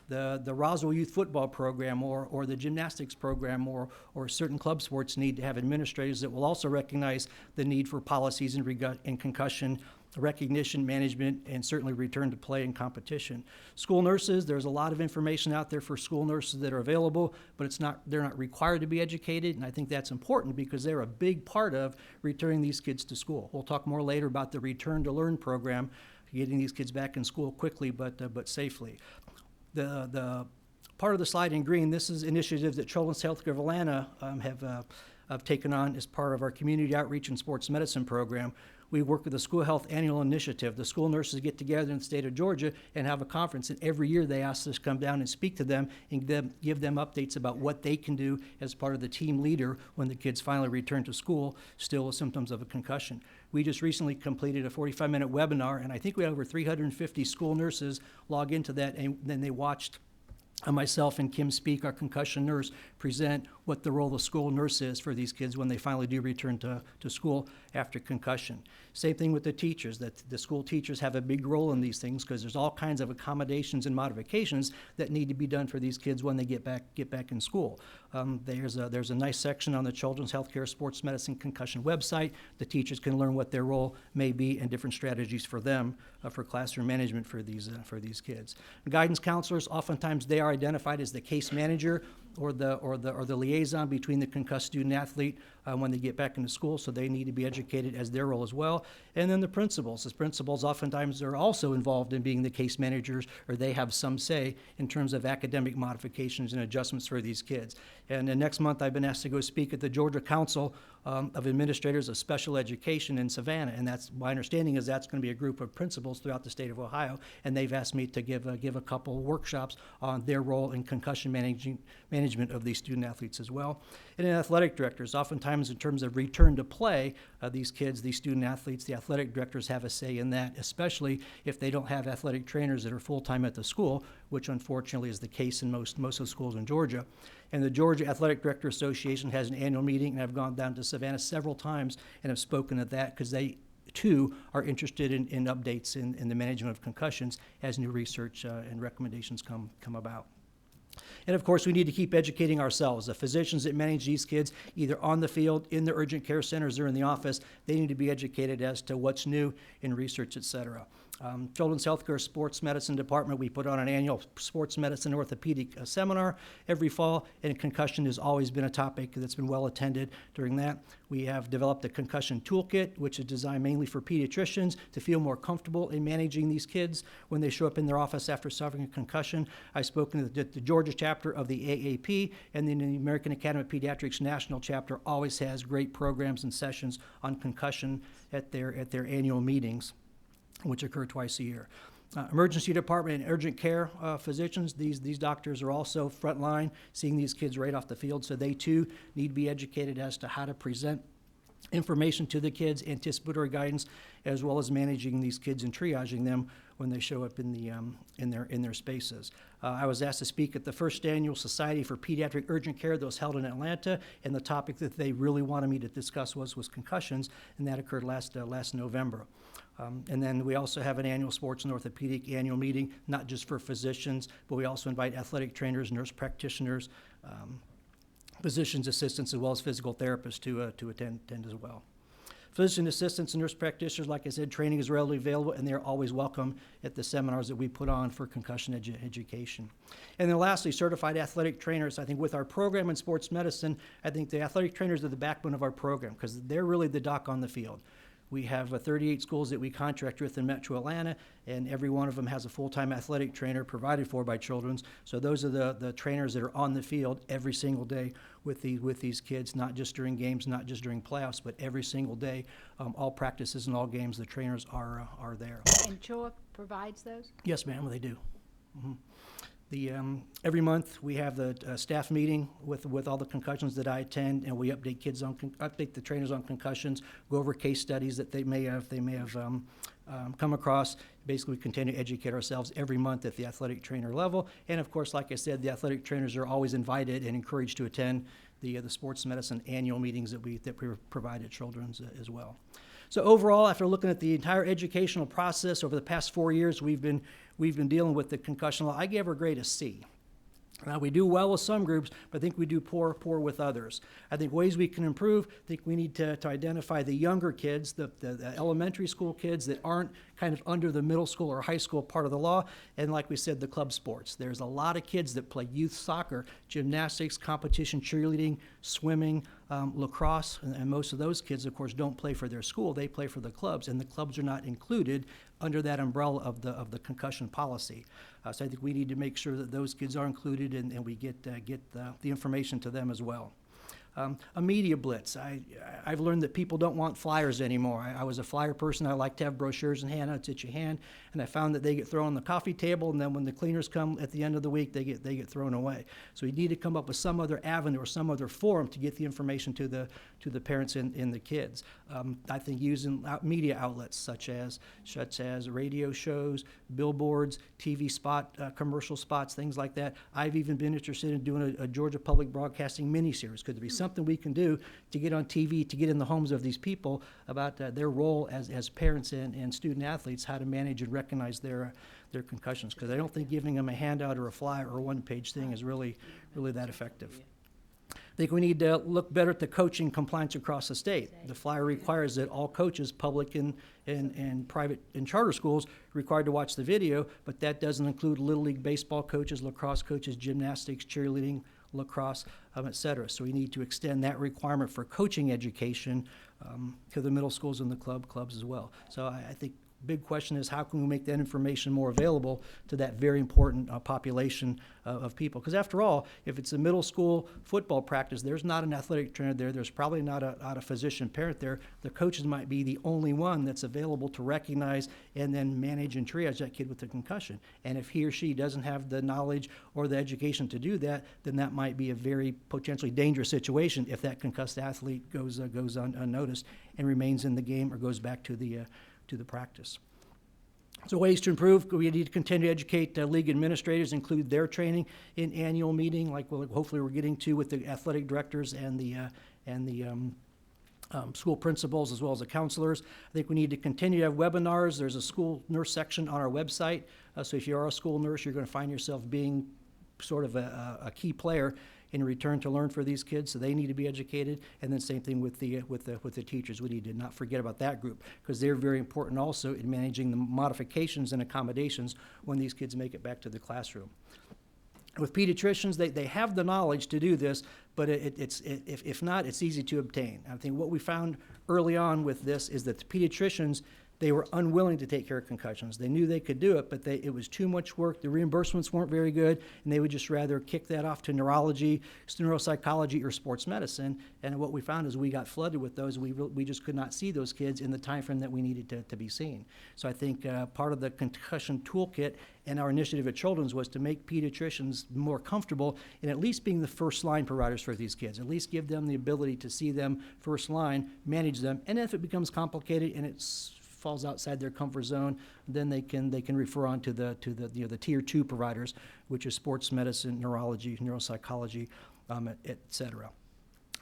The Roswell Youth Football Program or the gymnastics program or certain club sports need to have administrators that will also recognize the need for policies in concussion recognition, management, and certainly return to play and competition. School nurses, there's a lot of information out there for school nurses that are available, but they're not required to be educated, and I think that's important because they're a big part of returning these kids to school. We'll talk more later about the Return to Learn program, getting these kids back in school quickly but safely. The part of the slide in green, this is initiatives that Children's Healthcare of Atlanta have taken on as part of our community outreach and sports medicine program. We work with the School Health Annual Initiative. The school nurses get together in the state of Georgia and have a conference, and every year they ask us to come down and speak to them and give them updates about what they can do as part of the team leader when the kids finally return to school, still with symptoms of a concussion. We just recently completed a 45-minute webinar, and I think we had over 350 school nurses log into that, and then they watched myself and Kim Speak, our concussion nurse, present what the role of the school nurse is for these kids when they finally do return to school after concussion. Same thing with the teachers, that the school teachers have a big role in these things because there's all kinds of accommodations and modifications that need to be done for these kids when they get back in school. There's a nice section on the Children's Healthcare Sports Medicine Concussion website. The teachers can learn what their role may be and different strategies for them for classroom management for these kids. Guidance counselors, oftentimes they are identified as the case manager or the liaison between the concussed student athlete when they get back into school, so they need to be educated as their role as well. And then the principals. As principals, oftentimes are also involved in being the case managers, or they have some say in terms of academic modifications and adjustments for these kids. And then next month, I've been asked to go speak at the Georgia Council of Administrators of Special Education in Savannah, and that's my understanding is that's going to be a group of principals throughout the state of Ohio, and they've asked me to give a couple workshops on their role in concussion management of these student athletes as well. And then athletic directors, oftentimes in terms of return to play, these kids, these student athletes, the athletic directors have a say in that, especially if they don't have athletic trainers that are full-time at the school, which unfortunately is the case in most of the schools in Georgia. And the Georgia Athletic Director Association has an annual meeting, and I've gone down to Savannah several times and have spoken at that because they too are interested in updates in the management of concussions as new research and recommendations come about. And of course, we need to keep educating ourselves. The physicians that manage these kids, either on the field, in the urgent care centers, or in the office, they need to be educated as to what's new in research, et cetera. Children's Healthcare Sports Medicine Department, we put on an annual sports medicine orthopedic seminar every fall, and concussion has always been a topic that's been well attended during that. We have developed a Concussion Toolkit, which is designed mainly for pediatricians to feel more comfortable in managing these kids when they show up in their office after suffering a concussion. I've spoken to the Georgia chapter of the AAP, and then the American Academy of Pediatrics National chapter always has great programs and sessions on concussion at their annual meetings, which occur twice a year. Emergency department and urgent care physicians, these doctors are also frontline, seeing these kids right off the field, so they too need to be educated as to how to present information to the kids, anticipatory guidance, as well as managing these kids and triaging them when they show up in their spaces. I was asked to speak at the first annual Society for Pediatric Urgent Care that was held in Atlanta, and the topic that they really wanted me to discuss was concussions, and that occurred last November. And then we also have an annual sports and orthopedic annual meeting, not just for physicians, but we also invite athletic trainers, nurse practitioners, physician's assistants, as well as physical therapists to attend as well. Physician assistants and nurse practitioners, like I said, training is readily available, and they're always welcome at the seminars that we put on for concussion education. And then lastly, certified athletic trainers. I think with our program in sports medicine, I think the athletic trainers are the backbone of our program because they're really the doc on the field. We have 38 schools that we contract with in Metro Atlanta, and every one of them has a full-time athletic trainer provided for by Children's. So those are the trainers that are on the field every single day with these kids, not just during games, not just during playoffs, but every single day, all practices and all games, the trainers are there. And CHOA provides those? Yes, ma'am, they do. Every month we have the staff meeting with all the concussions that I attend, and we update update the trainers on concussions, go over case studies that they may have come across. Basically, we continue to educate ourselves every month at the athletic trainer level, and of course, like I said, the athletic trainers are always invited and encouraged to attend the sports medicine annual meetings that we provide at Children's as well. So overall, after looking at the entire educational process over the past 4 years, we've been dealing with the concussion law. I gave our grade a C. Now, we do well with some groups, but I think we do poor with others. I think ways we can improve, I think we need to identify the younger kids, the elementary school kids that aren't kind of under the middle school or high school part of the law, and like we said, the club sports. There's a lot of kids that play youth soccer, gymnastics, competition, cheerleading, swimming, lacrosse, and most of those kids, of course, don't play for their school. They play for the clubs, and the clubs are not included under that umbrella of the concussion policy. So I think we need to make sure that those kids are included and we get the information to them as well. A media blitz. I've learned that people don't want flyers anymore. I was a flyer person. I like to have brochures and handouts at your hand, and I found that they get thrown on the coffee table, and then when the cleaners come at the end of the week, they get thrown away. So we need to come up with some other avenue or some other forum to get the information to the parents and the kids. I think using media outlets such as radio shows, billboards, TV spot, commercial spots, things like that. I've even been interested in doing a Georgia Public Broadcasting miniseries. Could there be something we can do to get on TV, to get in the homes of these people about their role as parents and student athletes, how to manage and recognize their concussions? Because I don't think giving them a handout or a flyer or a one-page thing is really that effective. I think we need to look better at the coaching compliance across the state. The flyer requires that all coaches, public and private and charter schools, are required to watch the video, but that doesn't include Little League baseball coaches, lacrosse coaches, gymnastics, cheerleading, lacrosse, et cetera. So we need to extend that requirement for coaching education to the middle schools and the clubs as well. So I think big question is, how can we make that information more available to that very important population of people? Because after all, if it's a middle school football practice, there's not an athletic trainer there. There's probably not a physician parent there. The coaches might be the only one that's available to recognize and then manage and triage that kid with a concussion. And if he or she doesn't have the knowledge or the education to do that, then that might be a very potentially dangerous situation if that concussed athlete goes unnoticed and remains in the game or goes back to the practice. So ways to improve: we need to continue to educate league administrators, include their training in annual meeting, like hopefully we're getting to with the athletic directors and the school principals as well as the counselors. I think we need to continue to have webinars. There's a school nurse section on our website, so if you are a school nurse, you're going to find yourself being sort of a key player in return to learn for these kids, so they need to be educated. And then same thing with the teachers. We need to not forget about that group, because they're very important also in managing the modifications and accommodations when these kids make it back to the classroom. With pediatricians, they have the knowledge to do this, but if not, it's easy to obtain. I think what we found early on with this is that the pediatricians, they were unwilling to take care of concussions. They knew they could do it, but it was too much work. The reimbursements weren't very good, and they would just rather kick that off to neurology, neuropsychology, or sports medicine. And what we found is we got flooded with those. We just could not see those kids in the time frame that we needed to be seen. So I think part of the Concussion Toolkit and our initiative at Children's was to make pediatricians more comfortable in at least being the first line providers for these kids. At least give them the ability to see them first line, manage them, and if it becomes complicated and it's falls outside their comfort zone, then they can refer on to the tier 2 providers, which is sports medicine, neurology, neuropsychology, et cetera.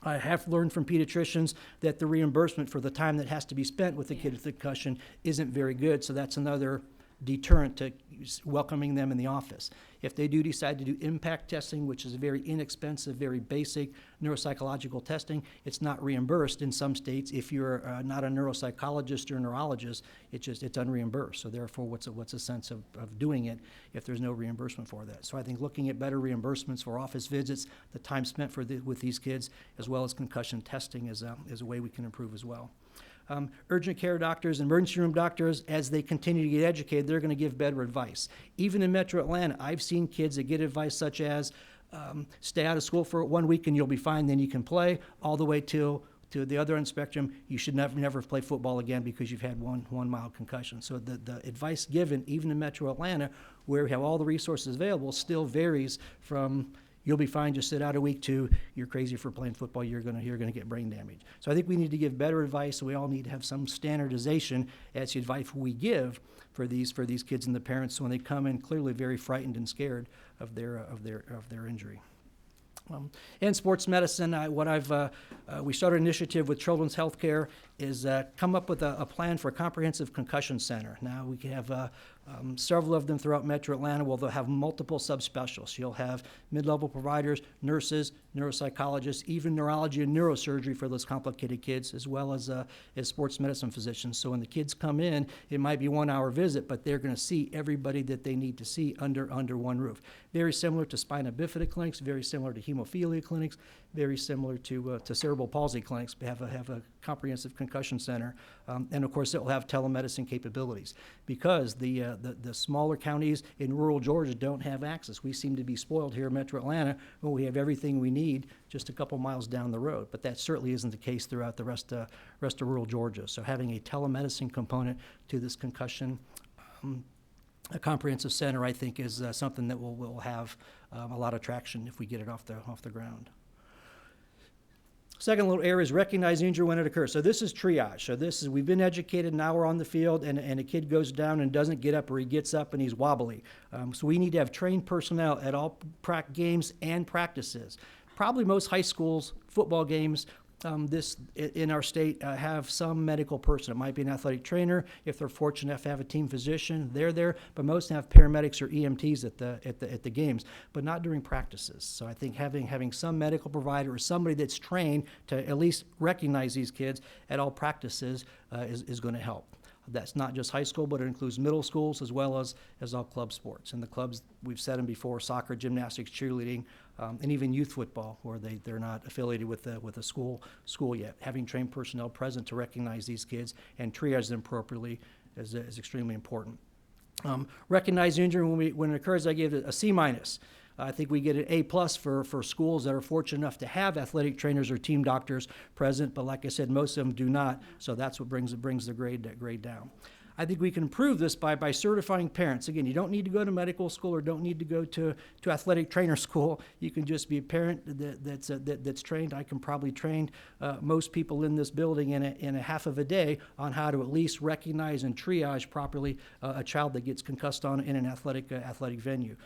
I have learned from pediatricians that the reimbursement for the time that has to be spent with the kid with concussion isn't very good, so that's another deterrent to welcoming them in the office. If they do decide to do impact testing, which is a very inexpensive, very basic neuropsychological testing, it's not reimbursed in some states. If you're not a neuropsychologist or a neurologist, it's unreimbursed. So therefore, what's a sense of doing it if there's no reimbursement for that? So I think looking at better reimbursements for office visits, the time spent with these kids, as well as concussion testing is a way we can improve as well. Urgent care doctors, emergency room doctors, as they continue to get educated, they're going to give better advice. Even in Metro Atlanta, I've seen kids that get advice such as stay out of school for 1 week and you'll be fine, then you can play, all the way to the other end spectrum, you should never play football again because you've had one mild concussion. So the advice given, even in Metro Atlanta, where we have all the resources available, still varies from you'll be fine, just sit out a week, to you're crazy for playing football, you're gonna get brain damage. So I think we need to give better advice. We all need to have some standardization as the advice we give for these kids and the parents when they come in clearly very frightened and scared of their injury. In sports medicine, we started an initiative with Children's Healthcare is come up with a plan for a comprehensive concussion center. Now we have several of them throughout Metro Atlanta. Well, they'll have multiple subspecialists. You'll have mid-level providers, nurses, neuropsychologists, even neurology and neurosurgery for those complicated kids, as well as sports medicine physicians. So when the kids come in, it might be a 1-hour visit, but they're going to see everybody that they need to see under one roof. Very similar to spina bifida clinics, very similar to hemophilia clinics, very similar to cerebral palsy clinics. We have a comprehensive concussion center, and of course it will have telemedicine capabilities, because the the smaller counties in rural Georgia don't have access. We seem to be spoiled here in Metro Atlanta when we have everything we need just a couple miles down the road. But that certainly isn't the case throughout the rest of rural Georgia. So having a telemedicine component to this concussion a comprehensive center, I think, is something that will have a lot of traction if we get it off the ground. Second little area is recognize injury when it occurs. So this is triage. So this is, we've been educated, now we're on the field, and a kid goes down and doesn't get up, or he gets up and he's wobbly. So we need to have trained personnel at all games and practices. Probably most high schools, football games, in our state have some medical person. It might be an athletic trainer. If they're fortunate enough to have a team physician, they're there. But most have paramedics or EMTs at the games, but not during practices. So I think having some medical provider or somebody that's trained to at least recognize these kids at all practices is going to help. That's not just high school, but it includes middle schools as well as all club sports. And the clubs, we've said them before, soccer, gymnastics, cheerleading, and even youth football, where they're not affiliated with a school yet. Having trained personnel present to recognize these kids and triage them appropriately is extremely important. Recognize injury when it occurs, I give it a C-. I think we get an A+ for schools that are fortunate enough to have athletic trainers or team doctors present, but like I said, most of them do not, so that's what brings the grade down. I think we can improve this by certifying parents. Again, you don't need to go to medical school or don't need to go to athletic trainer school. You can just be a parent that's trained. I can probably train most people in this building in a half of a day on how to at least recognize and triage properly a child that gets concussed in an athletic venue.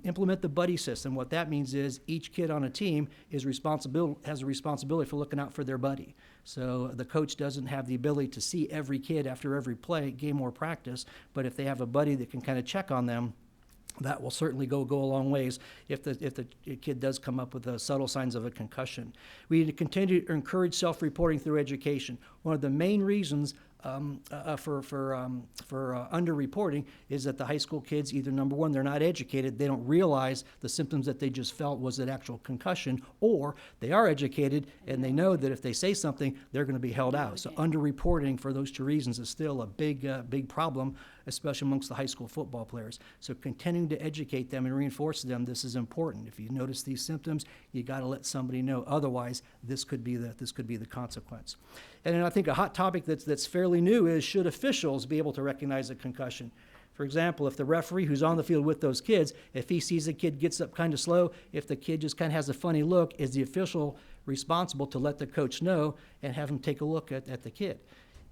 Implement the buddy system. What that means is each kid on a team has a responsibility for looking out for their buddy. So the coach doesn't have the ability to see every kid after every play, game, or practice, but if they have a buddy that can kind of check on them, that will certainly go a long ways if the kid does come up with the subtle signs of a concussion. We need to continue to encourage self-reporting through education. One of the main reasons for underreporting is that the high school kids, either number one, they're not educated, they don't realize the symptoms that they just felt was an actual concussion, or they are educated and they know that if they say something, they're going to be held out. So underreporting for those two reasons is still a big problem, especially amongst the high school football players. So continuing to educate them and reinforce to them this is important. If you notice these symptoms, you got to let somebody know. Otherwise, this could be the consequence. And then I think a hot topic that's fairly new is, should officials be able to recognize a concussion? For example, if the referee who's on the field with those kids, if he sees a kid gets up kind of slow, if the kid just kind of has a funny look, is the official responsible to let the coach know and have him take a look at the kid?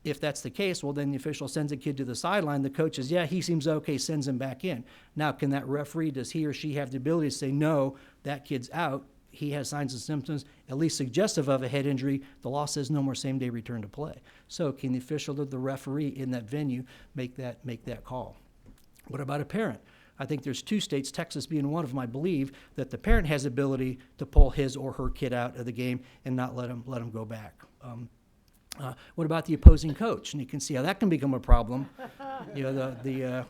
If that's the case, well, then the official sends the kid to the sideline. The coach says, yeah, he seems okay, sends him back in. Now, can that referee, does he or she have the ability to say, no, that kid's out, he has signs and symptoms, at least suggestive of a head injury, the law says no more same-day return to play. So can the official or the referee in that venue make that call? What about a parent? I think there's two states, Texas being one of them, I believe, that the parent has ability to pull his or her kid out of the game and not let him go back. What about the opposing coach? And you can see how that can become a problem. You know, the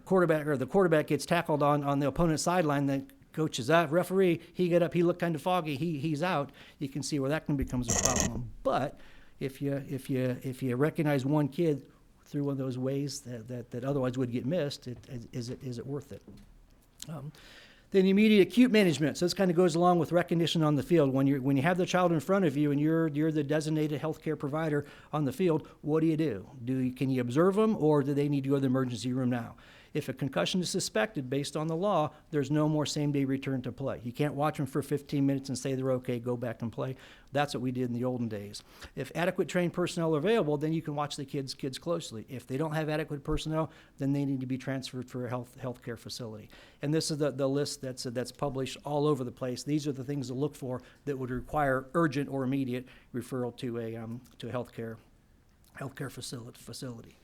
quarterback gets tackled on the opponent's sideline. The coach is out. Referee, he got up. He looked kind of foggy. He's out. You can see where that can become a problem. But if you recognize one kid through one of those ways that otherwise would get missed, is it worth it? Then immediate acute management. So this kind of goes along with recognition on the field. When you have the child in front of you and you're the designated healthcare provider on the field, what do? Can you observe them, or do they need to go to the emergency room now? If a concussion is suspected based on the law, there's no more same-day return to play. You can't watch them for 15 minutes and say they're okay, go back and play. That's what we did in the olden days. If adequate trained personnel are available, then you can watch the kids closely. If they don't have adequate personnel, then they need to be transferred for a healthcare facility. And this is the list that's published all over the place. These are the things to look for that would require urgent or immediate referral to a healthcare facility.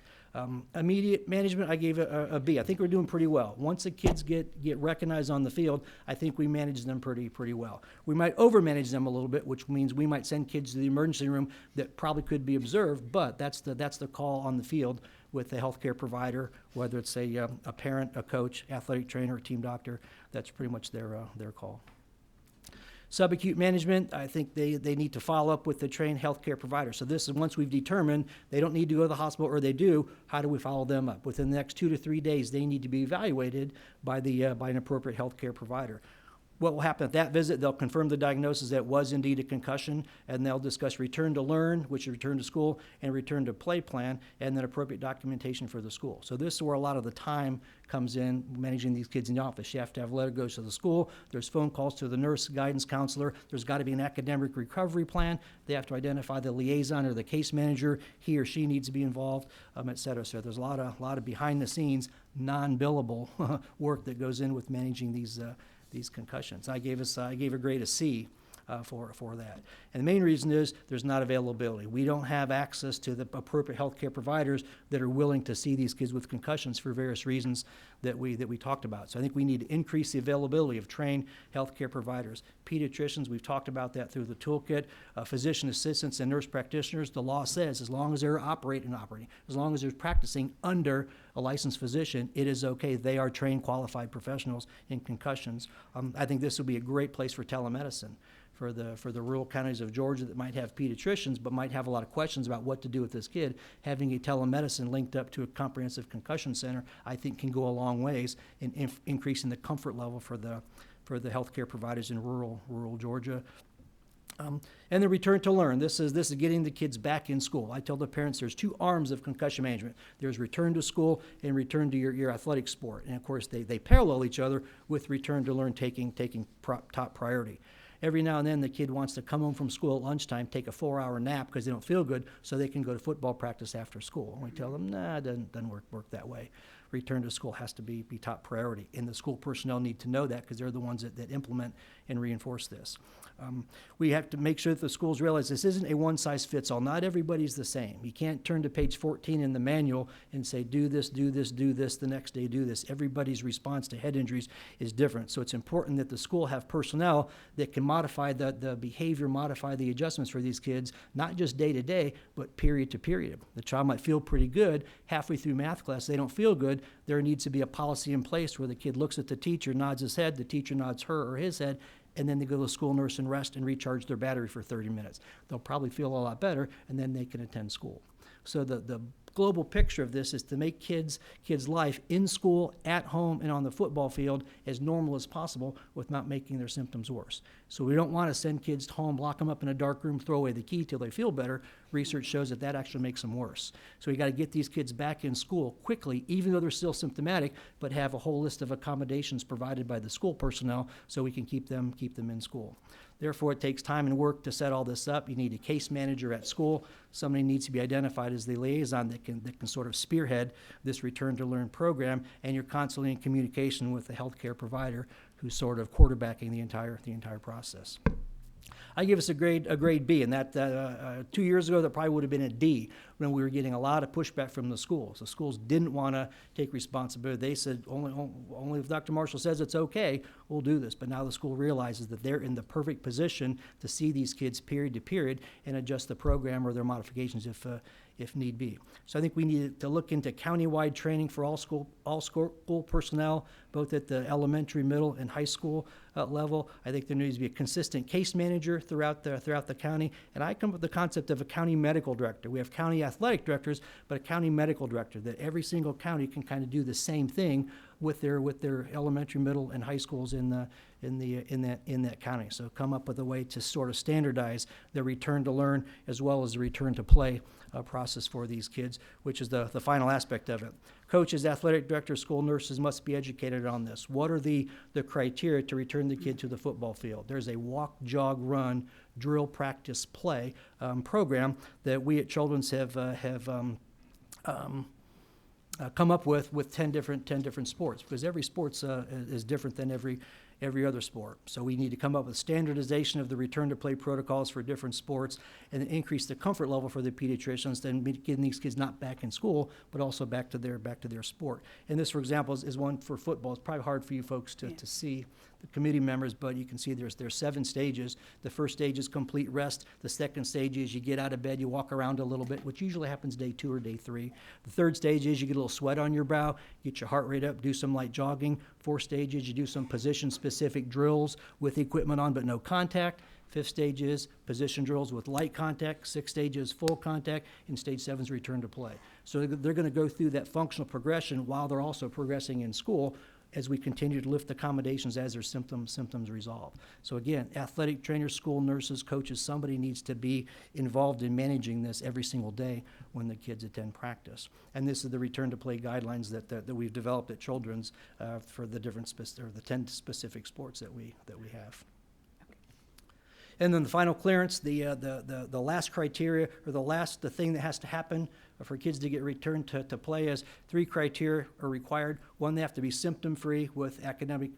Immediate management, I gave a B. I think we're doing pretty well. Once the kids get recognized on the field, I think we manage them pretty well. We might overmanage them a little bit, which means we might send kids to the emergency room that probably could be observed, but that's the call on the field with the healthcare provider, whether it's a parent, a coach, athletic trainer, team doctor. That's pretty much their call. Subacute management, I think they need to follow up with the trained healthcare provider. So this is once we've determined they don't need to go to the hospital, or they do, how do we follow them up? Within the next 2 to 3 days, they need to be evaluated by an appropriate healthcare provider. What will happen at that visit, they'll confirm the diagnosis that it was indeed a concussion, and they'll discuss return to learn, which is return to school, and return to play plan, and then appropriate documentation for the school. So this is where a lot of the time comes in managing these kids in the office. You have to have a letter goes to the school, there's phone calls to the nurse, guidance counselor, there's got to be an academic recovery plan, they have to identify the liaison or the case manager, he or she needs to be involved, et cetera. So there's a lot of behind the scenes, non-billable work that goes in with managing these concussions. I gave a grade of C for that. And the main reason is there's not availability. We don't have access to the appropriate healthcare providers that are willing to see these kids with concussions for various reasons that we talked about. So I think we need to increase the availability of trained healthcare providers. Pediatricians, we've talked about that through the toolkit. Physician assistants and nurse practitioners, the law says as long as they're operating, as long as they're practicing under a licensed physician, it is okay. They are trained, qualified professionals in concussions. I think this would be a great place for telemedicine. For the rural counties of Georgia that might have pediatricians but might have a lot of questions about what to do with this kid, having a telemedicine linked up to a comprehensive concussion center, I think can go a long ways in increasing the comfort level for the healthcare providers in rural Georgia. And the return to learn. This is getting the kids back in school. I tell the parents there's 2 arms of concussion management. There's return to school and return to your athletic sport. And of course they parallel each other with return to learn taking top priority. Every now and then the kid wants to come home from school at lunchtime, take a 4-hour nap because they don't feel good, so they can go to football practice after school. And we tell them, nah, it doesn't work that way. Return to school has to be top priority. And the school personnel need to know that because they're the ones that implement and reinforce this. We have to make sure that the schools realize this isn't a one-size-fits-all. Not everybody's the same. You can't turn to page 14 in the manual and say, do this, do this, do this, the next day do this. Everybody's response to head injuries is different. So it's important that the school have personnel that can modify the behavior, modify the adjustments for these kids, not just day to day, but period to period. The child might feel pretty good. Halfway through math class, they don't feel good. There needs to be a policy in place where the kid looks at the teacher, nods his head, the teacher nods her or his head, and then they go to the school nurse and rest and recharge their battery for 30 minutes. They'll probably feel a lot better, and then they can attend school. So the global picture of this is to make kids' life in school, at home, and on the football field as normal as possible without making their symptoms worse. So we don't want to send kids home, lock them up in a dark room, throw away the key till they feel better. Research shows that actually makes them worse. So we got to get these kids back in school quickly, even though they're still symptomatic, but have a whole list of accommodations provided by the school personnel so we can keep them in school. Therefore, it takes time and work to set all this up. You need a case manager at school. Somebody needs to be identified as the liaison that can sort of spearhead this return to learn program, and you're constantly in communication with the healthcare provider who's sort of quarterbacking the entire process. I give us a grade B, and that 2 years ago that probably would have been a D when we were getting a lot of pushback from the schools. The schools didn't want to take responsibility. They said only if Dr. Marshall says it's okay, we'll do this. But now the school realizes that they're in the perfect position to see these kids period to period and adjust the program or their modifications if need be. So I think we need to look into countywide training for all school personnel, both at the elementary, middle, and high school level. I think there needs to be a consistent case manager throughout the county, and I come up with the concept of a county medical director. We have county athletic directors, but a county medical director, that every single county can kind of do the same thing with their elementary, middle, and high schools in that county. So come up with a way to sort of standardize the return to learn as well as the return to play process for these kids, which is the final aspect of it. Coaches, athletic directors, school nurses must be educated on this. What are the criteria to return the kid to the football field? There's a walk, jog, run, drill, practice, play program that we at Children's have come up with 10 different sports, because every sports is different than every other sport. So we need to come up with standardization of the return to play protocols for different sports and then increase the comfort level for the pediatricians, then getting these kids not back in school, but also back to their sport. And this, for example, is one for football. It's probably hard for you folks to see, the committee members, but you can see there's 7 stages. The first stage is complete rest. The second stage is you get out of bed, you walk around a little bit, which usually happens day 2 or day 3. The third stage is you get a little sweat on your brow, get your heart rate up, do some light jogging. 4 stages, you do some position-specific drills with equipment on but no contact. 5th stage is position drills with light contact. 6th stage is full contact. And stage 7 is return to play. So they're going to go through that functional progression while they're also progressing in school as we continue to lift accommodations as their symptoms resolve. So again, athletic trainers, school nurses, coaches, somebody needs to be involved in managing this every single day when the kids attend practice. And this is the return to play guidelines that we've developed at Children's for the different or the 10 specific sports that we have. And then the final clearance, the last criteria, or the thing that has to happen for kids to get returned to play is 3 criteria are required. 1, they have to be symptom-free with academic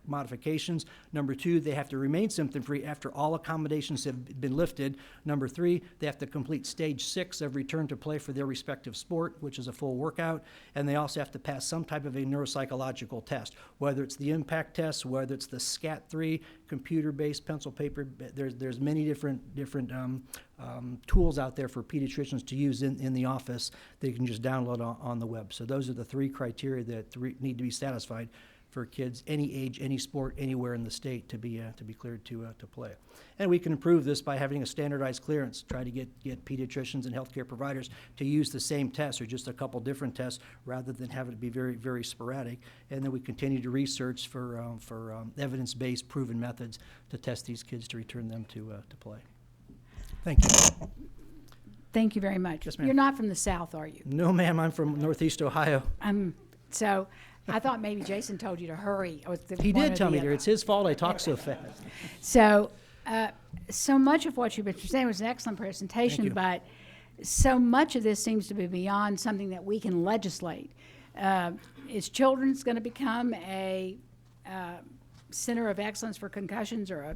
modifications. Number 2, they have to remain symptom-free after all accommodations have been lifted. Number 3, they have to complete stage 6 of return to play for their respective sport, which is a full workout. And they also have to pass some type of a neuropsychological test, whether it's the impact test, whether it's the SCAT-3, computer-based, pencil paper. There's many different tools out there for pediatricians to use in the office that you can just download on the web. So those are the 3 criteria that need to be satisfied for kids any age, any sport, anywhere in the state to be cleared to play. And we can improve this by having a standardized clearance, try to get pediatricians and healthcare providers to use the same tests or just a couple different tests rather than having it be very, very sporadic. And then we continue to research for evidence-based proven methods to test these kids to return them to play. Thank you. Thank you very much. Yes, ma'am. You're not from the South, are you? No, ma'am, I'm from Northeast Ohio. So I thought maybe Jason told you to hurry. He did tell me there. It's his fault I talk so fast. So, so much of what you've been saying was an excellent presentation, you. but so much of this seems to be beyond something that we can legislate. Is Children's going to become a center of excellence for concussions or a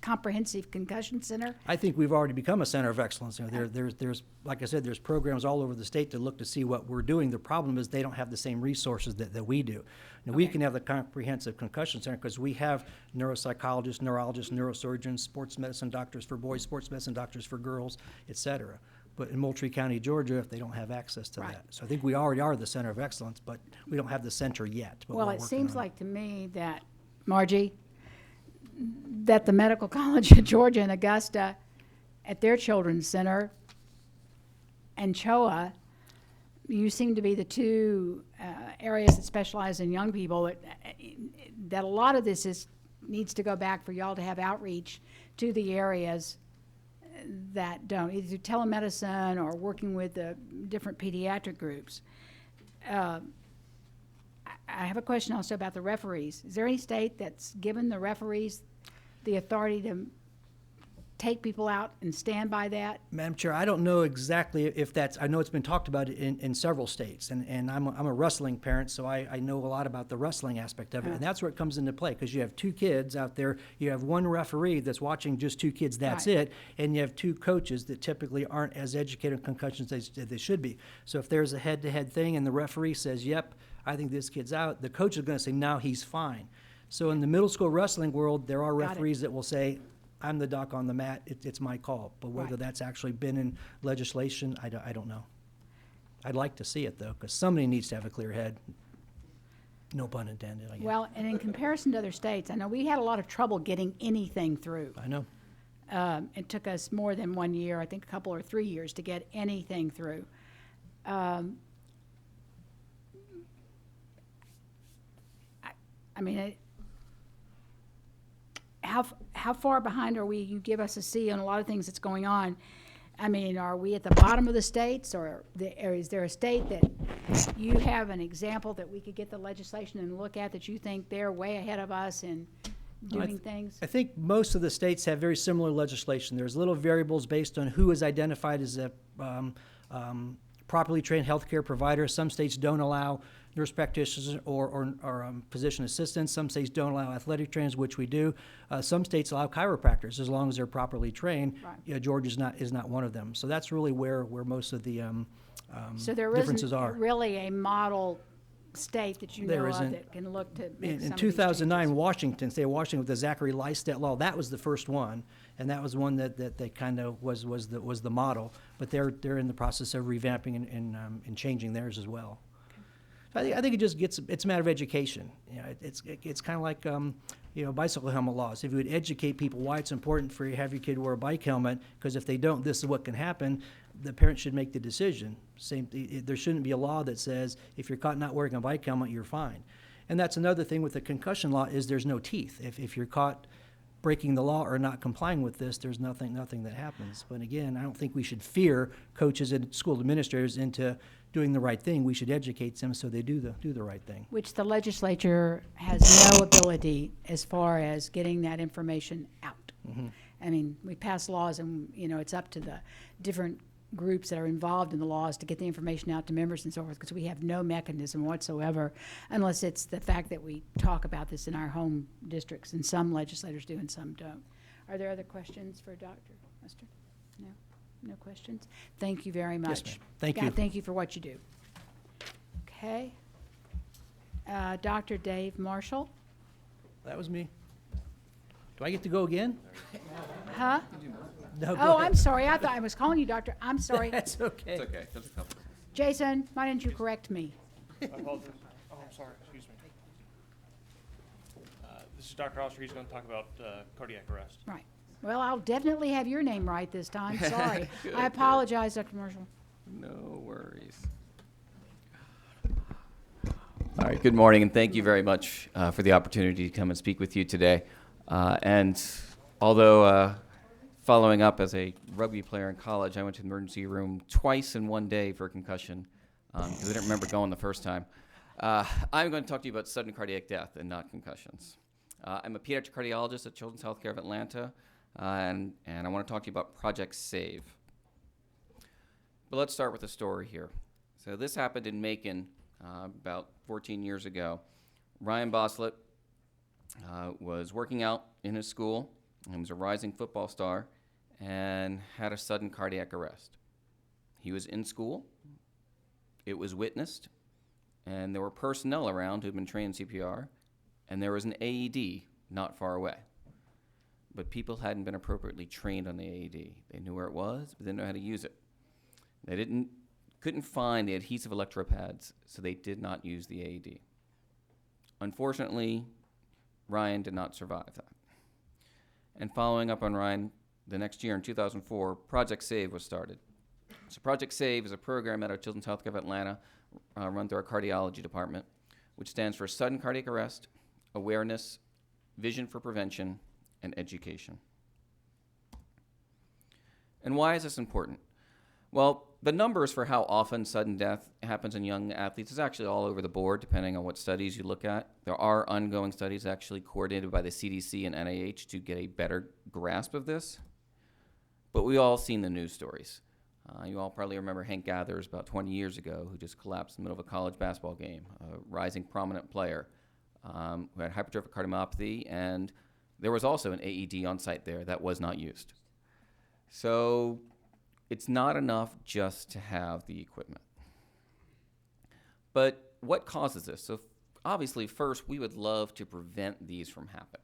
comprehensive concussion center? I think we've already become a center of excellence. You know, there's like I said, there's programs all over the state to look to see what we're doing. The problem is they don't have the same resources that we do. Now, we can have the comprehensive concussion center because we have neuropsychologists, neurologists, neurosurgeons, sports medicine doctors for boys, sports medicine doctors for girls, et cetera. But in Moultrie County, Georgia, they don't have access to that. So I think we already are the center of excellence, but we don't have the center yet. But Well, we're it working seems on it. like to me that, Margie, that the Medical College of Georgia and Augusta at their Children's Center and CHOA, you seem to be the 2 areas that specialize in young people, that a lot of this needs to go back for y'all to have outreach to the areas that don't, either through telemedicine or working with the different pediatric groups. I have a question also about the referees. Is there any state that's given the referees the authority to take people out and stand by that? Madam Chair, I don't know exactly if that's, I know it's been talked about in several states, and I'm a wrestling parent, so I know a lot about the wrestling aspect of it, and that's where it comes into play, because you have 2 kids out there, you have 1 referee that's watching just 2 kids, that's Right. it, and you have 2 coaches that typically aren't as educated on concussions as they should be. So if there's a head-to-head thing and the referee says, yep, I think this kid's out, the coach is going to say, no, he's fine. So in the middle school wrestling world, there are Got it. referees that will say, I'm the doc on the mat, it's my call. But whether Right. that's actually been in legislation, I don't know. I'd like to see it, though, because somebody needs to have a clear head. No pun intended, I guess. Well, and in comparison to other states, I know we had a lot of trouble getting anything through. I know. It took us more than 1 year, I think a couple or 3 years to get anything through. I mean, how far behind are we? You give us a C on a lot of things that's going on. I mean, are we at the bottom of the states, or is there a state that you have an example that we could get the legislation and look at that you think they're way ahead of us in doing things? I think most of the states have very similar legislation. There's little variables based on who is identified as a properly trained healthcare provider. Some states don't allow nurse practitioners or physician assistants. Some states don't allow athletic trainers, which we do. Some states allow chiropractors as long as they're properly trained. Right. Georgia is not one of them. So that's really where most of the So there differences isn't are. really a model state that you know There of isn't. that can look to make some In of these 2009, changes. Washington, state of Washington, with the Zachary Lystet law, that was the first one, and that was one that they kind of was the model. But they're in the process of revamping and changing theirs as well. I think it just it's a matter of education. You know, it's kind of like, bicycle helmet laws. If you would educate people why it's important for you to have your kid wear a bike helmet, because if they don't, this is what can happen, the parent should make the decision. There shouldn't be a law that says if you're caught not wearing a bike helmet, you're fine. And that's another thing with the concussion law is there's no teeth. If you're caught breaking the law or not complying with this, there's nothing that happens. But again, I don't think we should fear coaches and school administrators into doing the right thing. We should educate them so they do the right thing. Which the legislature has no ability as far as getting that information out. Mm-hmm. I mean, we pass laws and, it's up to the different groups that are involved in the laws to get the information out to members and so forth, because we have no mechanism whatsoever, unless it's the fact that we talk about this in our home districts, and some legislators do and some don't. Are there other questions for Dr. Lester? No? No questions? Thank you very much. Yes, ma'am. Thank God, you. Thank you for what you do. Okay. Dr. Dave Marshall? That was me. Do I get to go again? Huh? No, go Oh, ahead. I'm sorry. I thought I was calling you doctor. I'm sorry. That's okay. It's okay. There's a couple. Jason, why didn't you correct me? I apologize. Oh, I'm sorry. Excuse me. This is Dr. Oster. He's going to talk about cardiac arrest. Right. Well, I'll definitely have your name right this time. Sorry. I apologize, Dr. Marshall. No worries. All right, good morning, and thank you very much for the opportunity to come and speak with you today. And although following up as a rugby player in college, I went to the emergency room twice in one day for a concussion because I didn't remember going the first time. I'm going to talk to you about sudden cardiac death and not concussions. I'm a pediatric cardiologist at Children's Healthcare of Atlanta, and I want to talk to you about Project SAVE. But let's start with a story here. So this happened in Macon about 14 years ago. Ryan Boslett was working out in his school and was a rising football star and had a sudden cardiac arrest. He was in school, it was witnessed, and there were personnel around who had been trained in CPR, and there was an AED not far away. But people hadn't been appropriately trained on the AED. They knew where it was, but they didn't know how to use it. They couldn't find the adhesive electropads, so they did not use the AED. Unfortunately, Ryan did not survive that. And following up on Ryan, the next year in 2004, Project SAVE was started. So Project SAVE is a program at our Children's Healthcare of Atlanta run through our cardiology department, which stands for Sudden Cardiac Arrest, Awareness, Vision for Prevention, and Education. And why is this important? Well, the numbers for how often sudden death happens in young athletes is actually all over the board, depending on what studies you look at. There are ongoing studies actually coordinated by the CDC and NIH to get a better grasp of this. But we've all seen the news stories. You all probably remember Hank Gathers about 20 years ago, who just collapsed in the middle of a college basketball game, a rising prominent player who had hypertrophic cardiomyopathy, and there was also an AED on site there that was not used. So it's not enough just to have the equipment. But what causes this? So obviously, first, we would love to prevent these from happening.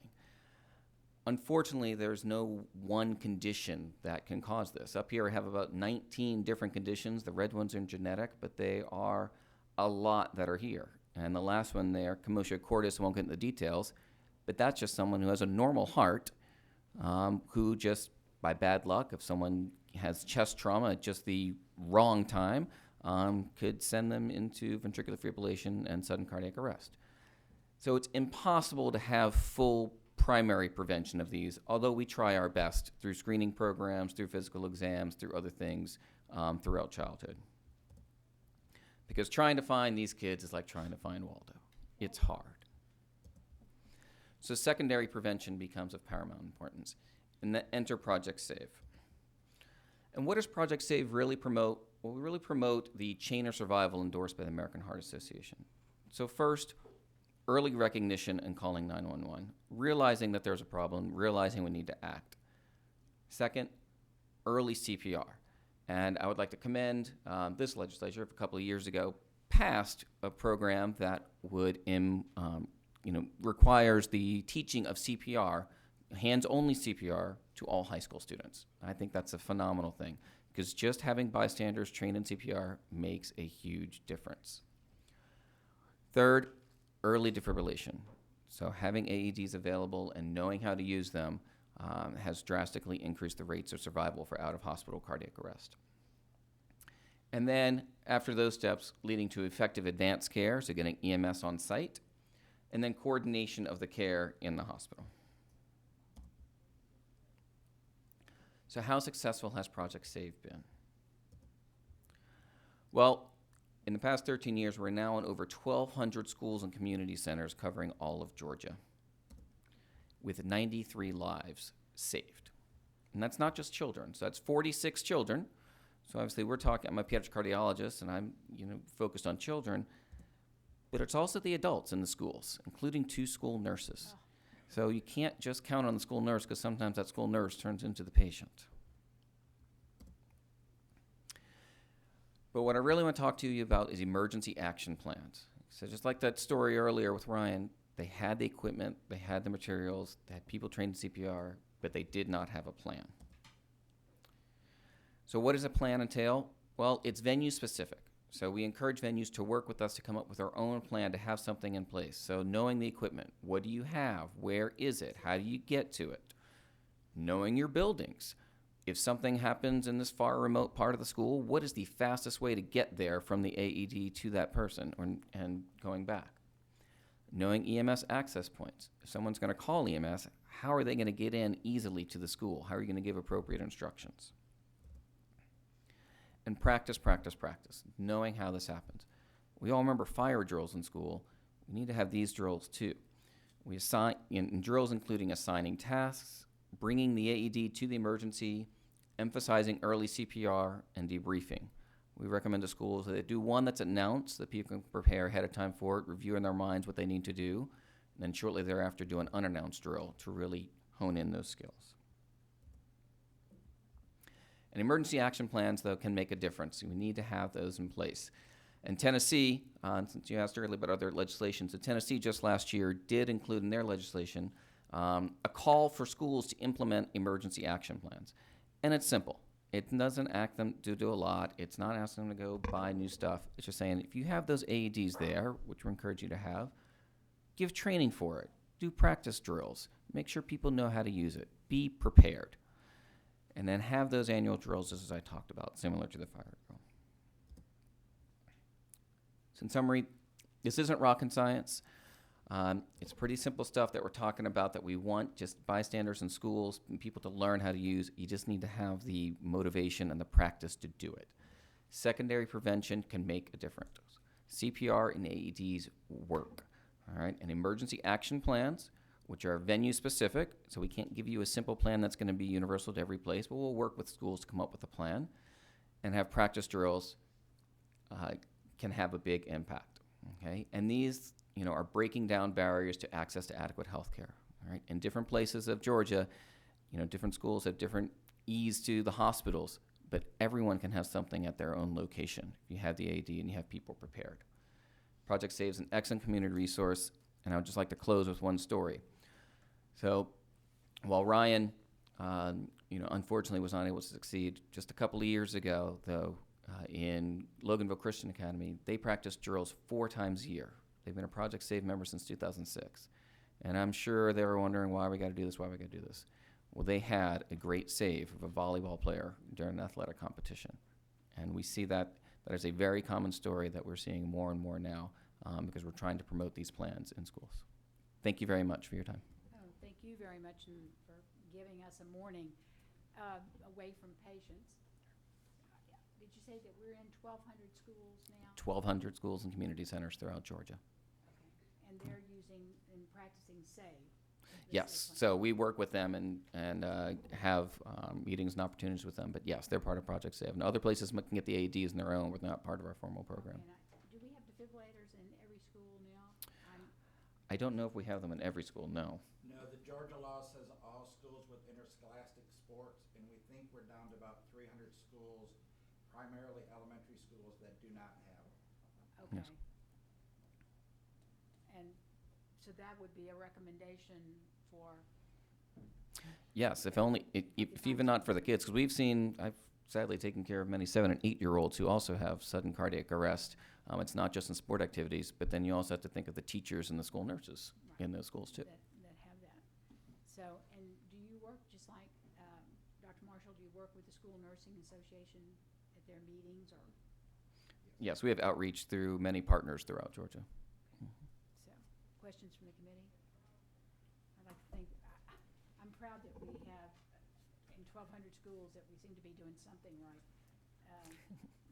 Unfortunately, there's no one condition that can cause this. Up here, I have about 19 different conditions. The red ones are genetic, but they are a lot that are here. And the last one there, commotio cordis, I won't get into the details, but that's just someone who has a normal heart who just, by bad luck, if someone has chest trauma at just the wrong time, could send them into ventricular fibrillation and sudden cardiac arrest. So it's impossible to have full primary prevention of these, although we try our best through screening programs, through physical exams, through other things throughout childhood. Because trying to find these kids is like trying to find Waldo. It's hard. So secondary prevention becomes of paramount importance. And then enter Project SAVE. And what does Project SAVE really promote? Well, we really promote the chain of survival endorsed by the American Heart Association. So first, early recognition and calling 911, realizing that there's a problem, realizing we need to act. Second, early CPR. And I would like to commend this legislature, a couple of years ago, passed a program that would requires the teaching of CPR, hands-only CPR, to all high school students. I think that's a phenomenal thing, because just having bystanders trained in CPR makes a huge difference. Third, early defibrillation. So having AEDs available and knowing how to use them has drastically increased the rates of survival for out-of-hospital cardiac arrest. And then after those steps, leading to effective advanced care, so getting EMS on site, and then coordination of the care in the hospital. So how successful has Project SAVE been? Well, in the past 13 years, we're now in over 1,200 schools and community centers covering all of Georgia, with 93 lives saved. And that's not just children. So that's 46 children. So obviously we're talking, I'm a pediatric cardiologist, and I'm focused on children, but it's also the adults in the schools, including 2 school nurses. So you can't just count on the school nurse, because sometimes that school nurse turns into the patient. But what I really want to talk to you about is emergency action plans. So just like that story earlier with Ryan, they had the equipment, they had the materials, they had people trained in CPR, but they did not have a plan. So what does a plan entail? Well, it's venue specific. So we encourage venues to work with us to come up with our own plan to have something in place. So knowing the equipment, what do you have? Where is it? How do you get to it? Knowing your buildings. If something happens in this far remote part of the school, what is the fastest way to get there from the AED to that person and going back? Knowing EMS access points. If someone's going to call EMS, how are they going to get in easily to the school? How are you going to give appropriate instructions? And practice, practice, practice, knowing how this happens. We all remember fire drills in school. We need to have these drills too. We assign, in drills including assigning tasks, bringing the AED to the emergency, emphasizing early CPR, and debriefing. We recommend to schools that they do one that's announced, that people can prepare ahead of time for it, review in their minds what they need to do, and then shortly thereafter do an unannounced drill to really hone in those skills. And emergency action plans, though, can make a difference. We need to have those in place. And Tennessee, since you asked earlier about other legislation, so Tennessee just last year did include in their legislation a call for schools to implement emergency action plans. And it's simple. It doesn't ask them to do a lot. It's not asking them to go buy new stuff. It's just saying, if you have those AEDs there, which we encourage you to have, give training for it. Do practice drills. Make sure people know how to use it. Be prepared. And then have those annual drills, as I talked about, similar to the fire drill. So in summary, this isn't rocket science. It's pretty simple stuff that we're talking about that we want just bystanders in schools and people to learn how to use. You just need to have the motivation and the practice to do it. Secondary prevention can make a difference. CPR and AEDs work, all right? And emergency action plans, which are venue specific, so we can't give you a simple plan that's going to be universal to every place, but we'll work with schools to come up with a plan, and have practice drills can have a big impact, okay? And these, are breaking down barriers to access to adequate health care, all right? In different places of Georgia, different schools have different ease to the hospitals, but everyone can have something at their own location if you have the AED and you have people prepared. Project SAVE is an excellent community resource, and I would just like to close with one story. So while Ryan, unfortunately was not able to succeed, just a couple of years ago, though, in Loganville Christian Academy, they practice drills 4 times a year. They've been a Project SAVE member since 2006. And I'm sure they were wondering, why we got to do this, why we got to do this. Well, they had a great save of a volleyball player during an athletic competition. And we see that is a very common story that we're seeing more and more now because we're trying to promote these plans in schools. Thank you very much for your time. Thank you very much for giving us a morning away from patients. Did you say that we're in 1,200 schools now? 1,200 schools and community centers throughout Georgia. Okay. And they're using and practicing SAVE? Yes. So we work with them and have meetings and opportunities with them. But yes, they're part of Project SAVE. And other places can get the AEDs on their own. We're not part of our formal program. Do we have defibrillators in every school now? I don't know if we have them in every school, no. No, the Georgia law says all schools with interscholastic sports, and we think we're down to about 300 schools, primarily elementary schools, that do not have them. Okay. Yes. And so that would be a recommendation for... Yes, if only, if even not for the kids, because I've sadly taking care of many 7 and 8-year-olds who also have sudden cardiac arrest. It's not just in sport activities, but then you also have to think of the teachers and the school nurses in those schools too. That have that. So, and do you work just like, Dr. Marshall, do you work with the School Nursing Association at their meetings or? Yes, we have outreach through many partners throughout Georgia. So, questions from the committee? I'd like to think, I'm proud that we have in 1,200 schools that we seem to be doing something right.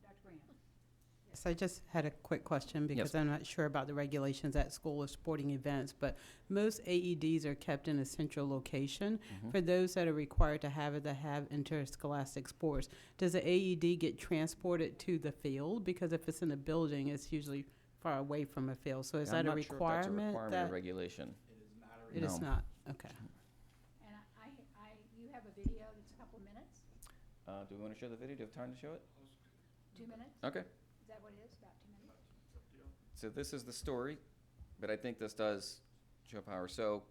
Dr. Graham? So I just had a quick question because Yes. I'm not sure about the regulations at school or sporting events, but most AEDs are kept in a central location. For those that are required to have it, that have interscholastic sports, does the AED get transported to the field? Because if it's in a building, it's usually far away from a field. So is that a I'm not sure if that's a requirement? requirement or regulation. It is No. not, okay. And you have a video that's a couple of minutes? Do we want to show the video? Do you have time to show it? 2 minutes? Okay. Is that what it is, about 2 minutes? So this is the story, but I think this does show power. So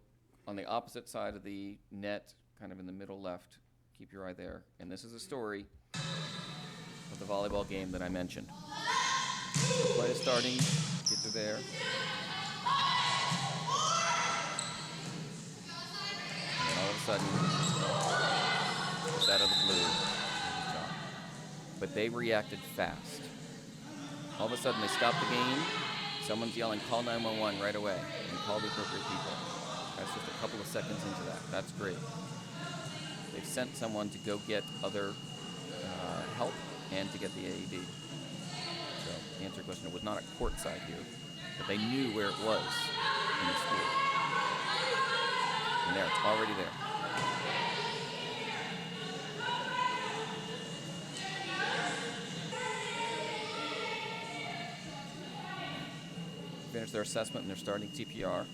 on the opposite side of the net, kind of in the middle left, keep your eye there. And this is the story of the volleyball game that I mentioned. The play is starting, get to there. And all of a sudden, it's out of the blue. But they reacted fast. All of a sudden, they stopped the game. Someone's yelling, call 911 right away, and call the appropriate people. That's just a couple of seconds into that. That's great. They've sent someone to go get other help and to get the AED. So, to answer your question, it was not a court side here, but they knew where it was in the school. And there, it's already there. Finished their assessment and they're starting CPR.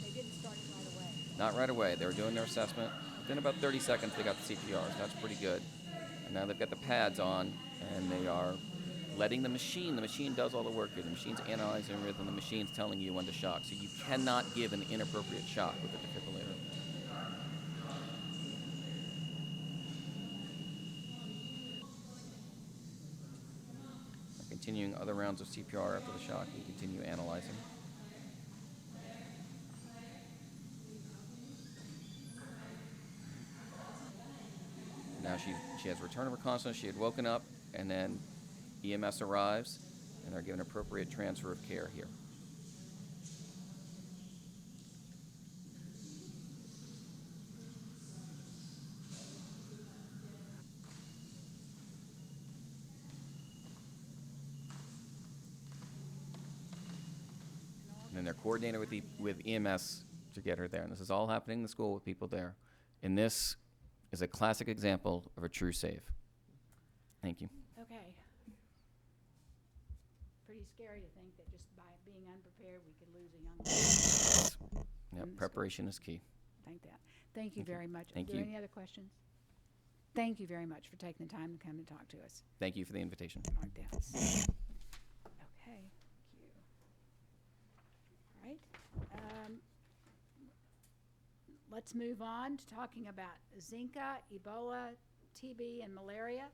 They didn't start it right away. Not right away. They were doing their assessment. Within about 30 seconds, they got the CPR. So that's pretty good. And now they've got the pads on, and they are letting the machine does all the work here. The machine's analyzing rhythm. The machine's telling you when to shock. So you cannot give an inappropriate shock with a defibrillator. Continuing other rounds of CPR after the shock, you continue analyzing. Now she has return of her consciousness. She had woken up, and then EMS arrives, and they're given appropriate transfer of care here. And then they're coordinated with EMS to get her there. And this is all happening in the school with people there. And this is a classic example of a true save. Thank you. Okay. Pretty scary to think that just by being unprepared, we could lose a young person. Yep, preparation is key. Thank that. Thank you very much. Thank Are there you. any other questions? Thank you very much for taking the time to come and talk to us. Thank you for the invitation. Mark down. Okay, thank you. All right. Let's move on to talking about Zika, Ebola, TB, and malaria.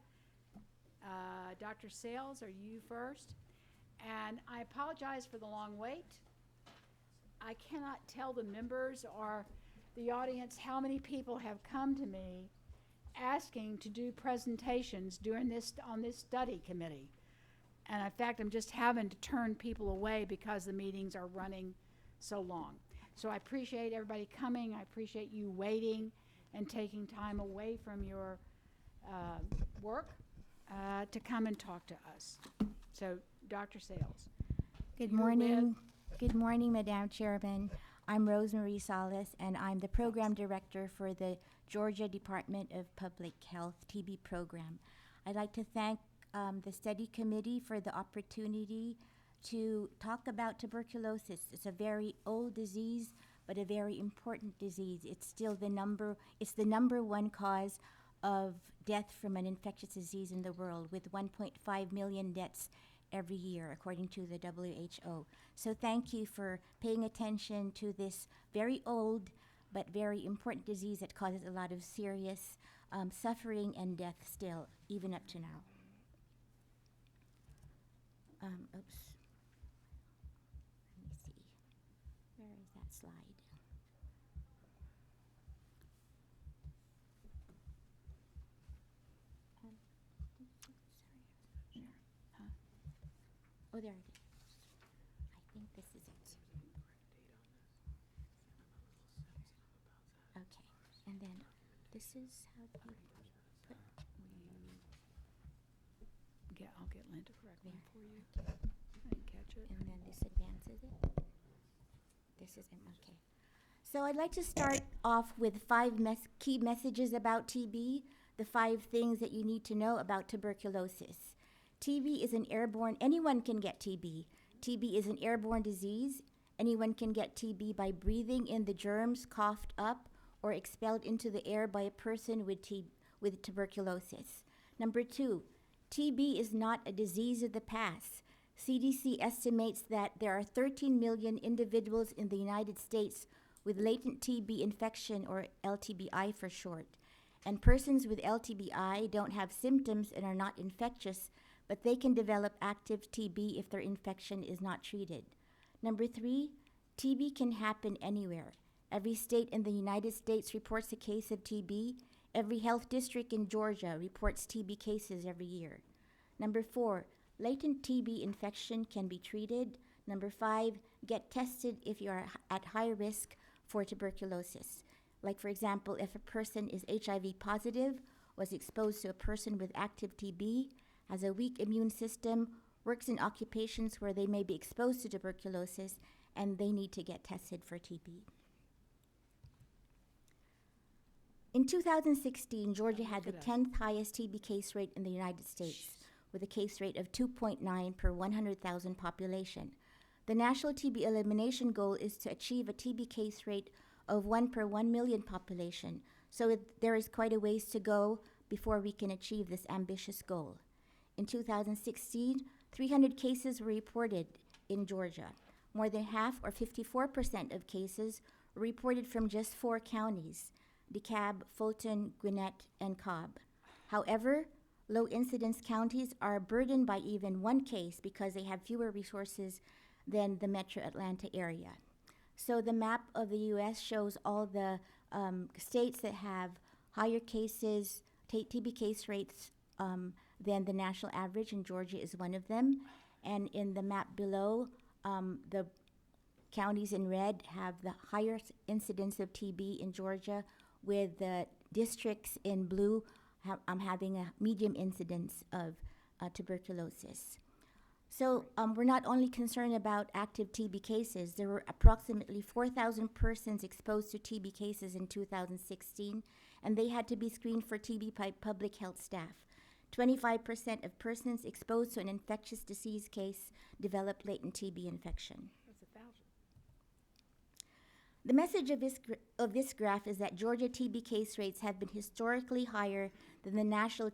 Dr. Sales, are you first? And I apologize for the long wait. I cannot tell the members or the audience how many people have come to me asking to do presentations on this study committee. And in fact, I'm just having to turn people away because the meetings are running so long. So I appreciate everybody coming. I appreciate you waiting and taking time away from your work to come and talk to us. So, Dr. Sales. Good morning. Good morning, Madam Chairman. I'm Rosemary Salas, and I'm the Program Director for the Georgia Department of Public Health TB program. I'd like to thank the study committee for the opportunity to talk about tuberculosis. It's a very old disease, but a very important disease. It's still the number one cause of death from an infectious disease in the world, with 1.5 million deaths every year, according to the WHO. So thank you for paying attention to this very old but very important disease that causes a lot of serious suffering and death still, even up to now. Oops. Let me see. Where is that slide? Oh, there it is. I think this is it. Okay, and then this is how you put, I'll get Lynn to correct one for you. okay. I didn't catch it. And then this advances it. This is okay. So I'd like to start off with 5 key messages about TB, the 5 things that you need to know about tuberculosis. TB is an airborne, anyone can get TB. TB is an airborne disease. Anyone can get TB by breathing in the germs coughed up or expelled into the air by a person with tuberculosis. Number 2, TB is not a disease of the past. CDC estimates that there are 13 million individuals in the United States with latent TB infection, or LTBI for short. And persons with LTBI don't have symptoms and are not infectious, but they can develop active TB if their infection is not treated. Number 3, TB can happen anywhere. Every state in the United States reports a case of TB. Every health district in Georgia reports TB cases every year. Number 4, latent TB infection can be treated. Number 5, get tested if you are at high risk for tuberculosis. Like, for example, if a person is HIV positive, was exposed to a person with active TB, has a weak immune system, works in occupations where they may be exposed to tuberculosis, and they need to get tested for TB. In 2016, Georgia had the 10th highest TB case rate in the United States, with a case rate of 2.9 per 100,000 population. The national TB elimination goal is to achieve a TB case rate of 1 per 1 million population, so there is quite a ways to go before we can achieve this ambitious goal. In 2016, 300 cases were reported in Georgia. More than half, or 54% of cases, were reported from just 4 counties: DeKalb, Fulton, Gwinnett, and Cobb. However, low incidence counties are burdened by even 1 case because they have fewer resources than the metro Atlanta area. So the map of the U.S. shows all the states that have higher cases, TB case rates than the national average, and Georgia is one of them. And in the map below, the counties in red have the higher incidence of TB in Georgia, with the districts in blue having a medium incidence of tuberculosis. So we're not only concerned about active TB cases. There were approximately 4,000 persons exposed to TB cases in 2016, and they had to be screened for TB by public health staff. 25% of persons exposed to an infectious disease case developed latent TB infection. That's 1,000. The message of this graph is that Georgia TB case rates have been historically higher than the national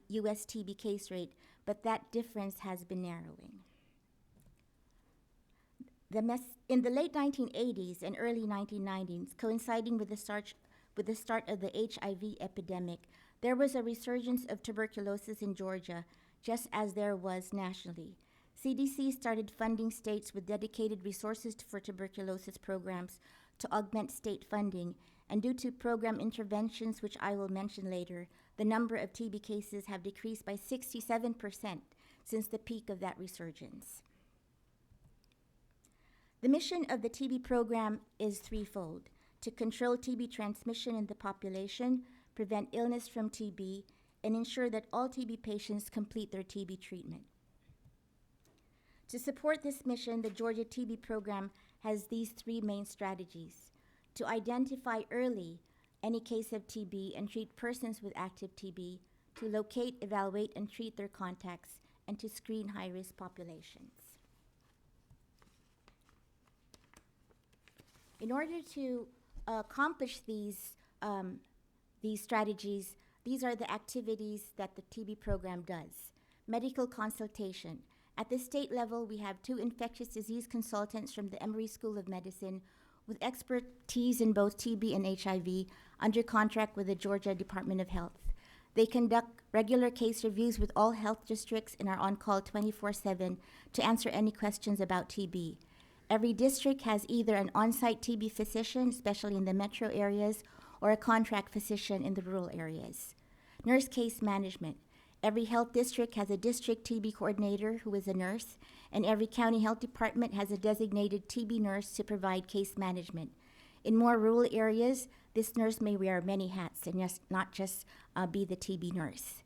U.S. TB case rate, but that difference has been narrowing. In the late 1980s and early 1990s, coinciding with the start of the HIV epidemic, there was a resurgence of tuberculosis in Georgia, just as there was nationally. CDC started funding states with dedicated resources for tuberculosis programs to augment state funding, and due to program interventions, which I will mention later, the number of TB cases have decreased by 67% since the peak of that resurgence. The mission of the TB program is threefold: to control TB transmission in the population, prevent illness from TB, and ensure that all TB patients complete their TB treatment. To support this mission, the Georgia TB program has these 3 main strategies: to identify early any case of TB and treat persons with active TB, to locate, evaluate, and treat their contacts, and to screen high-risk populations. In order to accomplish these strategies, these are the activities that the TB program does. Medical consultation. At the state level, we have 2 infectious disease consultants from the Emory School of Medicine with expertise in both TB and HIV, under contract with the Georgia Department of Health. They conduct regular case reviews with all health districts and are on call 24/7 to answer any questions about TB. Every district has either an on-site TB physician, especially in the metro areas, or a contract physician in the rural areas. Nurse case management. Every health district has a district TB coordinator who is a nurse, and every county health department has a designated TB nurse to provide case management. In more rural areas, this nurse may wear many hats and not just be the TB nurse.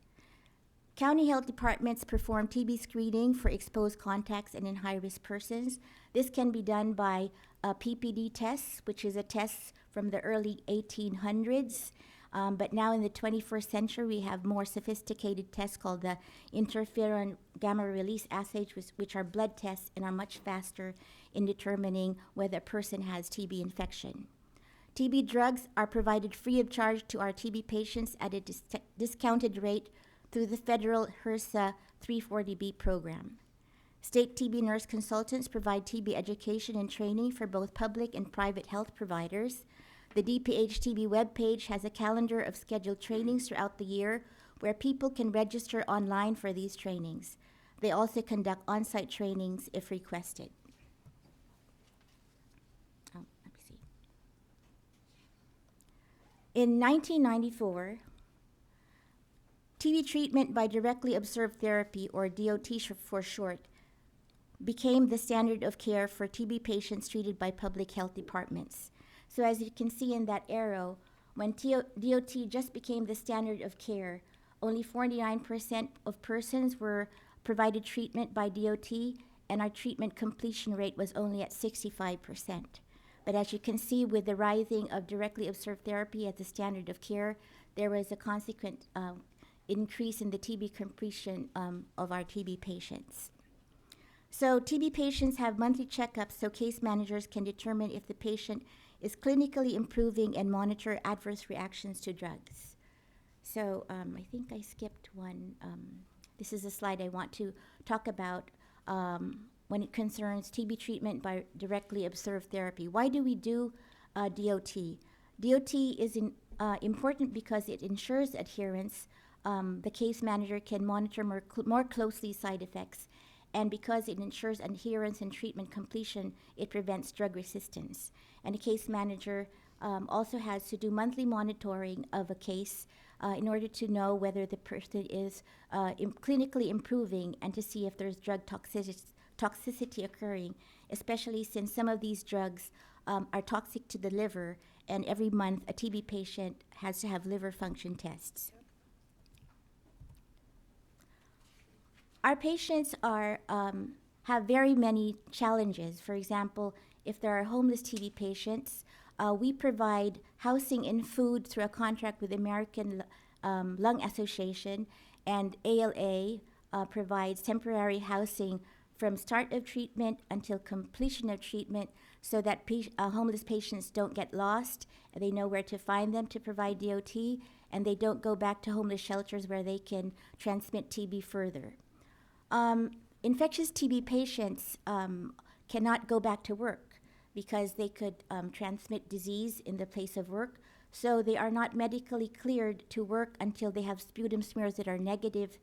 County health departments perform TB screening for exposed contacts and in high-risk persons. This can be done by PPD tests, which is a test from the early 1800s. But now in the 21st century, we have more sophisticated tests called the interferon gamma release assays, which are blood tests and are much faster in determining whether a person has TB infection. TB drugs are provided free of charge to our TB patients at a discounted rate through the federal HRSA 340B program. State TB nurse consultants provide TB education and training for both public and private health providers. The DPH-TB webpage has a calendar of scheduled trainings throughout the year where people can register online for these trainings. They also conduct on-site trainings if requested. Let me see. In 1994, TB treatment by directly observed therapy, or DOT for short, became the standard of care for TB patients treated by public health departments. So as you can see in that arrow, when DOT just became the standard of care, only 49% of persons were provided treatment by DOT, and our treatment completion rate was only at 65%. But as you can see, with the rising of directly observed therapy as the standard of care, there was a consequent increase in the TB completion of our TB patients. So TB patients have monthly checkups so case managers can determine if the patient is clinically improving and monitor adverse reactions to drugs. So I think I skipped one. This is a slide I want to talk about when it concerns TB treatment by directly observed therapy. Why do we do DOT? DOT is important because it ensures adherence. The case manager can monitor more closely side effects, and because it ensures adherence and treatment completion, it prevents drug resistance. And the case manager also has to do monthly monitoring of a case in order to know whether the person is clinically improving and to see if there's drug toxicity occurring, especially since some of these drugs are toxic to the liver, and every month a TB patient has to have liver function tests. Our patients have very many challenges. For example, if there are homeless TB patients, we provide housing and food through a contract with the American Lung Association, and ALA provides temporary housing from start of treatment until completion of treatment so that homeless patients don't get lost, and they know where to find them to provide DOT, and they don't go back to homeless shelters where they can transmit TB further. Infectious TB patients cannot go back to work because they could transmit disease in the place of work. So they are not medically cleared to work until they have sputum smears that are negative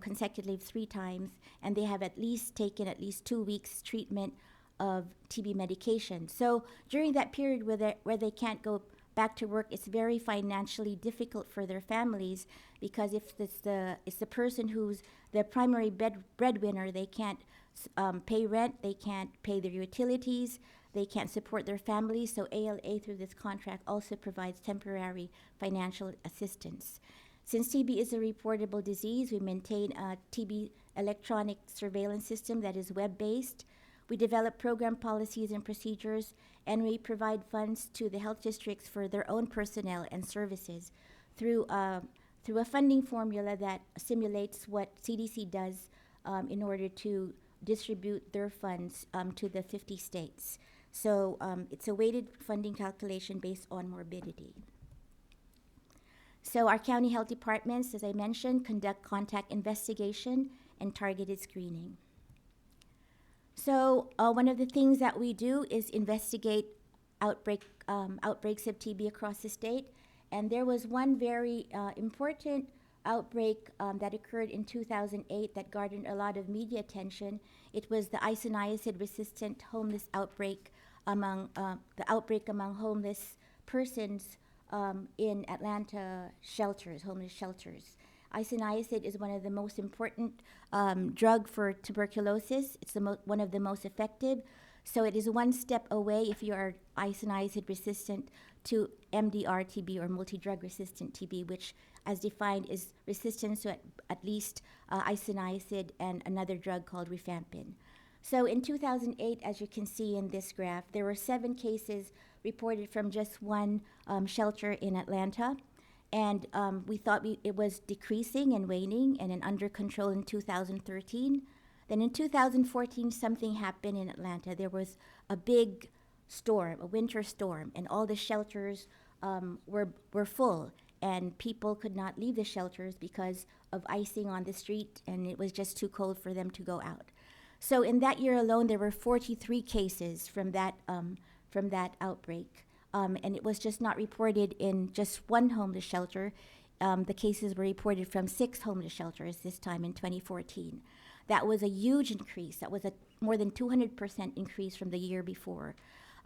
consecutively 3 times, and they have at least taken at least 2 weeks treatment of TB medication. So during that period where they can't go back to work, it's very financially difficult for their families, because if it's the person who's the primary breadwinner, they can't pay rent, they can't pay their utilities, they can't support their families. So ALA through this contract also provides temporary financial assistance. Since TB is a reportable disease, we maintain a TB electronic surveillance system that is web-based. We develop program policies and procedures, and we provide funds to the health districts for their own personnel and services through a funding formula that simulates what CDC does in order to distribute their funds to the 50 states. So it's a weighted funding calculation based on morbidity. So our county health departments, as I mentioned, conduct contact investigation and targeted screening. So one of the things that we do is investigate outbreaks of TB across the state. And there was one very important outbreak that occurred in 2008 that garnered a lot of media attention. It was the isoniazid-resistant homeless outbreak among homeless persons in Atlanta shelters, homeless shelters. Isoniazid is one of the most important drug for tuberculosis. It's one of the most effective. So it is one step away if you are isoniazid resistant to MDR TB or multi-drug resistant TB, which as defined is resistance to at least isoniazid and another drug called rifampin. So in 2008, as you can see in this graph, there were 7 cases reported from just one shelter in Atlanta. And we thought it was decreasing and waning and under control in 2013. Then in 2014, something happened in Atlanta. There was a big storm, a winter storm, and all the shelters were full, and people could not leave the shelters because of icing on the street, and it was just too cold for them to go out. So in that year alone, there were 43 cases from that outbreak, and it was just not reported in just one homeless shelter. The cases were reported from 6 homeless shelters this time in 2014. That was a huge increase. That was a more than 200% increase from the year before.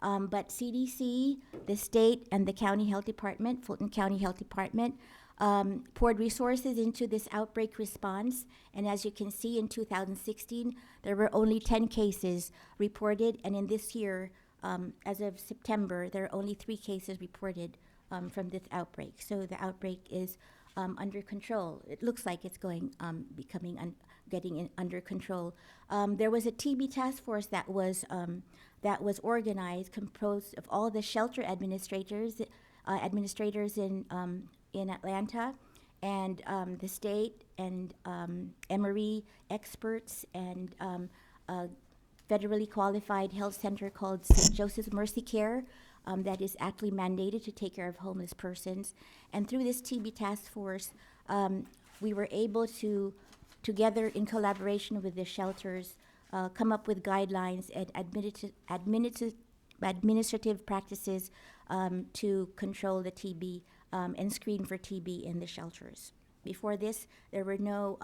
But CDC, the state, and the county health department, Fulton County Health Department, poured resources into this outbreak response. And as you can see, in 2016, there were only 10 cases reported. And in this year, as of September, there are only 3 cases reported from this outbreak. So the outbreak is under control. It looks like it's getting under control. There was a TB task force that was organized, composed of all the shelter administrators in Atlanta, and the state, and Emory experts, and a federally qualified health center called St. Joseph's Mercy Care that is actually mandated to take care of homeless persons. And through this TB task force, we were able to, together in collaboration with the shelters, come up with guidelines and administrative practices to control the TB and screen for TB in the shelters. Before this, there were no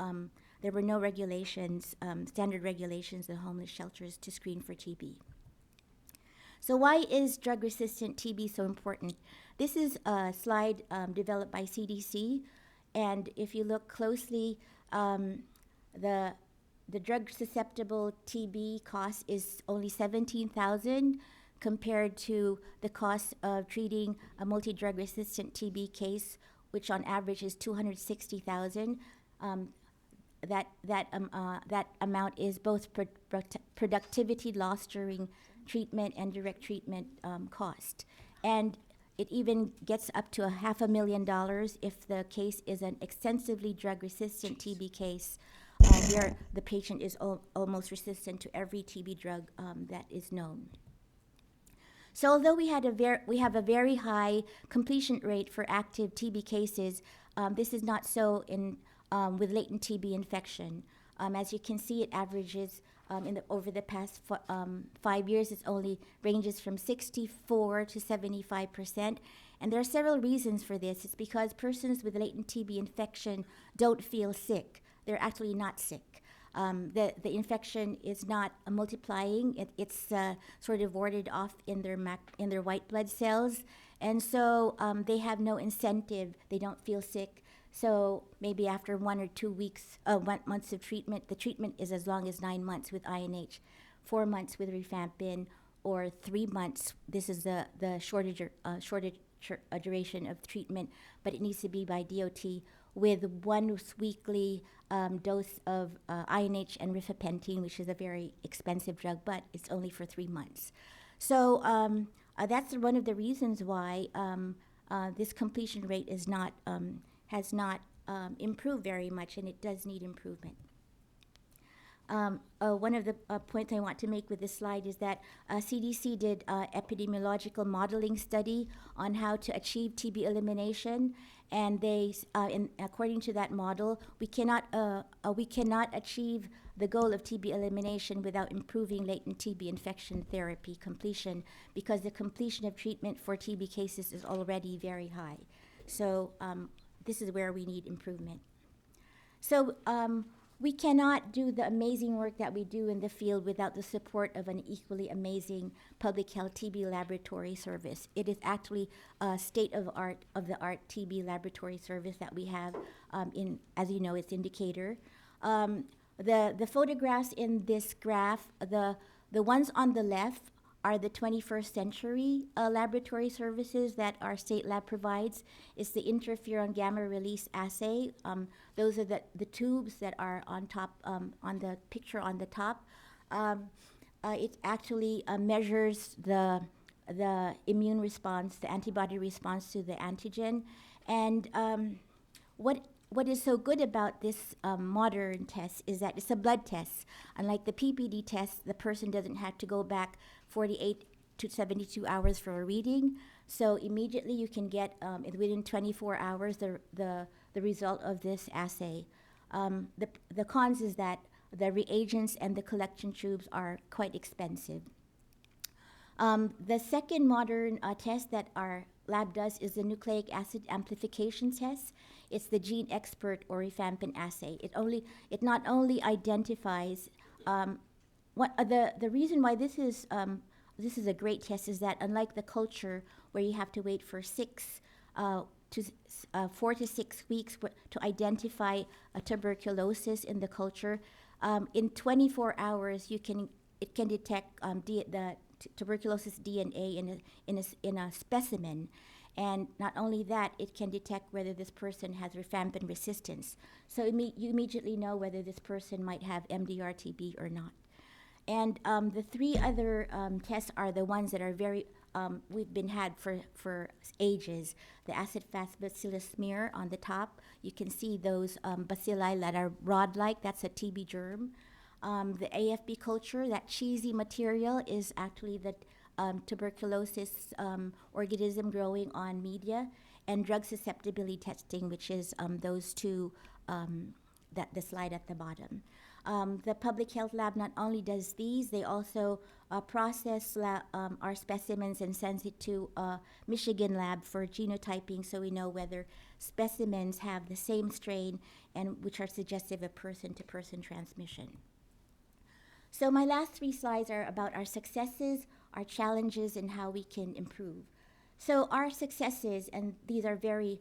regulations, standard regulations in homeless shelters to screen for TB. So why is drug-resistant TB so important? This is a slide developed by CDC, and if you look closely, the drug-susceptible TB cost is only $17,000 compared to the cost of treating a multi-drug resistant TB case, which on average is $260,000. That amount is both productivity loss during treatment and direct treatment cost. And it even gets up to $500,000 if the case is an extensively drug-resistant TB case, where the patient is almost resistant to every TB drug that is known. So although we have a very high completion rate for active TB cases, this is not so with latent TB infection. As you can see, it averages over the past 5 years, it only ranges from 64 to 75%. And there are several reasons for this. It's because persons with latent TB infection don't feel sick. They're actually not sick. The infection is not multiplying. It's sort of warded off in their white blood cells. And so they have no incentive. They don't feel sick. So maybe after 1 or 2 weeks, months of treatment, the treatment is as long as 9 months with INH, 4 months with rifampin, or 3 months. This is the shorter duration of treatment, but it needs to be by DOT with 1 weekly dose of INH and rifapentine, which is a very expensive drug, but it's only for 3 months. So that's one of the reasons why this completion rate is has not improved very much, and it does need improvement. One of the points I want to make with this slide is that CDC did epidemiological modeling study on how to achieve TB elimination, and according to that model, we cannot achieve the goal of TB elimination without improving latent TB infection therapy completion, because the completion of treatment for TB cases is already very high. So this is where we need improvement. So we cannot do the amazing work that we do in the field without the support of an equally amazing public health TB laboratory service. It is actually a state-of-the-art TB laboratory service that we have as you know, it's Indicator. The photographs in this graph, the ones on the left are the 21st century laboratory services that our state lab provides. It's the interferon gamma release assay. Those are the tubes that are on top, on the picture on the top. It actually measures the immune response, the antibody response to the antigen. And what is so good about this modern test is that it's a blood test. Unlike the PPD test, the person doesn't have to go back 48 to 72 hours for a reading. So immediately you can get, within 24 hours, the result of this assay. The cons is that the reagents and the collection tubes are quite expensive. The second modern test that our lab does is the nucleic acid amplification test. It's the Gene Expert or rifampin assay. It not only identifies the reason why this is a great test is that unlike the culture where you have to wait for 4 to 6 weeks to identify a tuberculosis in the culture, in 24 hours it can detect the tuberculosis DNA in a specimen. And not only that, it can detect whether this person has rifampin resistance. So you immediately know whether this person might have MDR-TB or not. And the three other tests are the ones that are very, we've been had for ages. The acid-fast bacillus smear on the top. You can see those bacilli that are rod-like, that's a TB germ. The AFB culture, that cheesy material, is actually the tuberculosis organism growing on media, and drug susceptibility testing, which is those two, the slide at the bottom. The public health lab not only does these, they also process our specimens and sends it to a Michigan lab for genotyping, so we know whether specimens have the same strain and which are suggestive of person-to-person transmission. So my last 3 slides are about our successes, our challenges, and how we can improve. So our successes, and these are very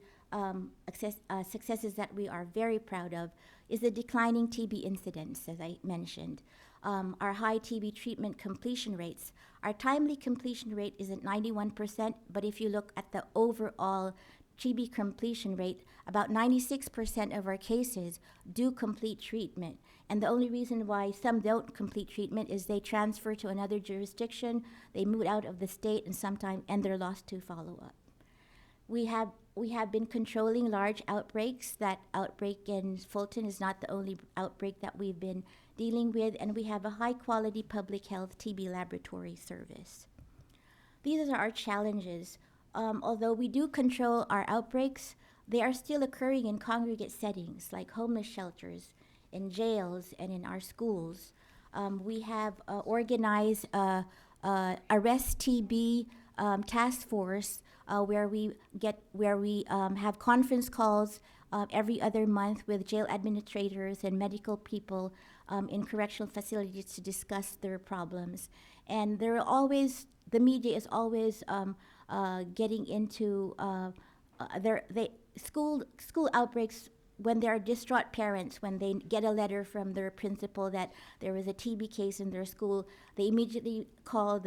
successes that we are very proud of, is the declining TB incidence, as I mentioned. Our high TB treatment completion rates. Our timely completion rate is at 91%, but if you look at the overall TB completion rate, about 96% of our cases do complete treatment. And the only reason why some don't complete treatment is they transfer to another jurisdiction, they move out of the state, and they're lost to follow-up. We have been controlling large outbreaks. That outbreak in Fulton is not the only outbreak that we've been dealing with, and we have a high-quality public health TB laboratory service. These are our challenges. Although we do control our outbreaks, they are still occurring in congregate settings like homeless shelters, in jails, and in our schools. We have organized Arrest TB task force where we have conference calls every other month with jail administrators and medical people in correctional facilities to discuss their problems. And the media is always getting into school outbreaks. When there are distraught parents, when they get a letter from their principal that there was a TB case in their school, they immediately call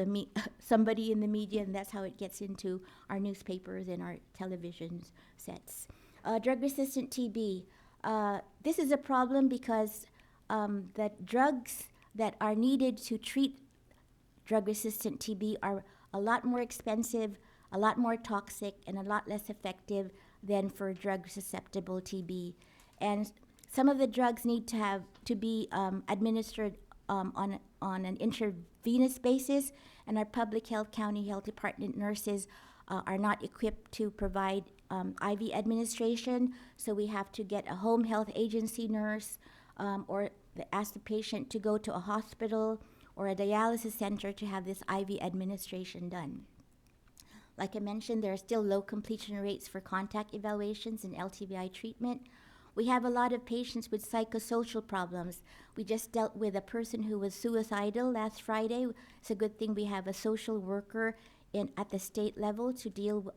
somebody in the media, and that's how it gets into our newspapers and our television sets. Drug-resistant TB. This is a problem because the drugs that are needed to treat drug-resistant TB are a lot more expensive, a lot more toxic, and a lot less effective than for drug-susceptible TB. And Some of the drugs need to be administered on an intravenous basis, and our public health county health department nurses are not equipped to provide IV administration, so we have to get a home health agency nurse or ask the patient to go to a hospital or a dialysis center to have this IV administration done. Like I mentioned, there are still low completion rates for contact evaluations and LTBI treatment. We have a lot of patients with psychosocial problems. We just dealt with a person who was suicidal last Friday. It's a good thing we have a social worker at the state level to deal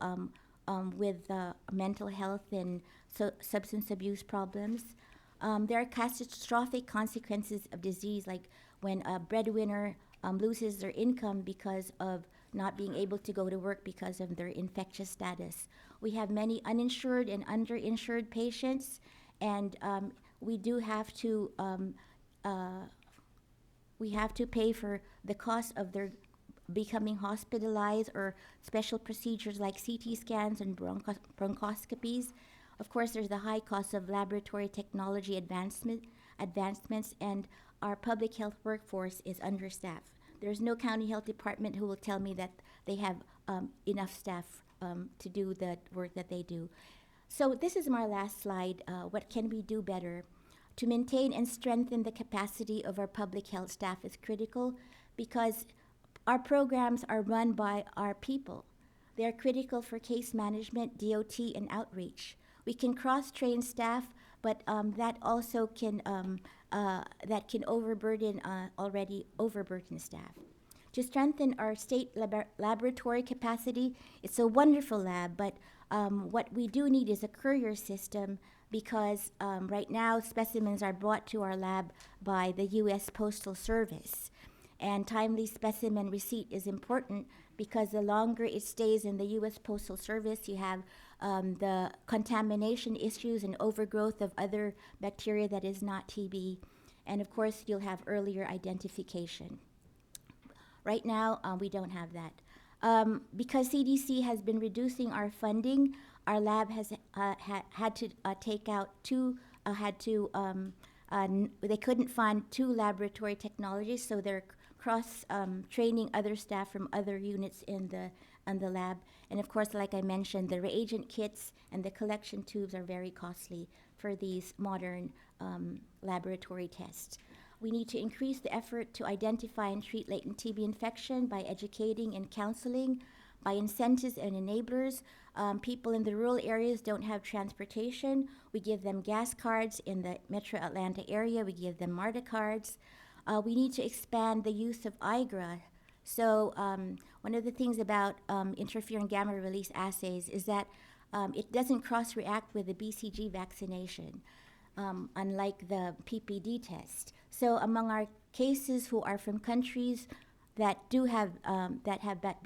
with mental health and substance abuse problems. There are catastrophic consequences of disease, like when a breadwinner loses their income because of not being able to go to work because of their infectious status. We have many uninsured and underinsured patients, and we do have to pay for the cost of their becoming hospitalized or special procedures like CT scans and bronchoscopies. Of course, there's the high cost of laboratory technology advancements, and our public health workforce is understaffed. There's no county health department who will tell me that they have enough staff to do the work that they do. So this is my last slide. What can we do better? To maintain and strengthen the capacity of our public health staff is critical, because our programs are run by our people. They are critical for case management, DOT, and outreach. We can cross-train staff, but that also can overburden already overburdened staff. To strengthen our state laboratory capacity, it's a wonderful lab, but what we do need is a courier system, because right now specimens are brought to our lab by the U.S. Postal Service. And timely specimen receipt is important, because the longer it stays in the U.S. Postal Service, you have the contamination issues and overgrowth of other bacteria that is not TB. And of course, you'll have earlier identification. Right now, we don't have that. Because CDC has been reducing our funding, our lab has had to take out they couldn't fund 2 laboratory technologies, so they're training other staff from other units in the lab. And of course, like I mentioned, the reagent kits and the collection tubes are very costly for these modern laboratory tests. We need to increase the effort to identify and treat latent TB infection by educating and counseling, by incentives and enablers. People in the rural areas don't have transportation. We give them gas cards. In the Metro Atlanta area, we give them MARTA cards. We need to expand the use of IGRA. So one of the things about interferon gamma release assays is that it doesn't cross-react with the BCG vaccination, unlike the PPD test. So among our cases who are from countries that do have that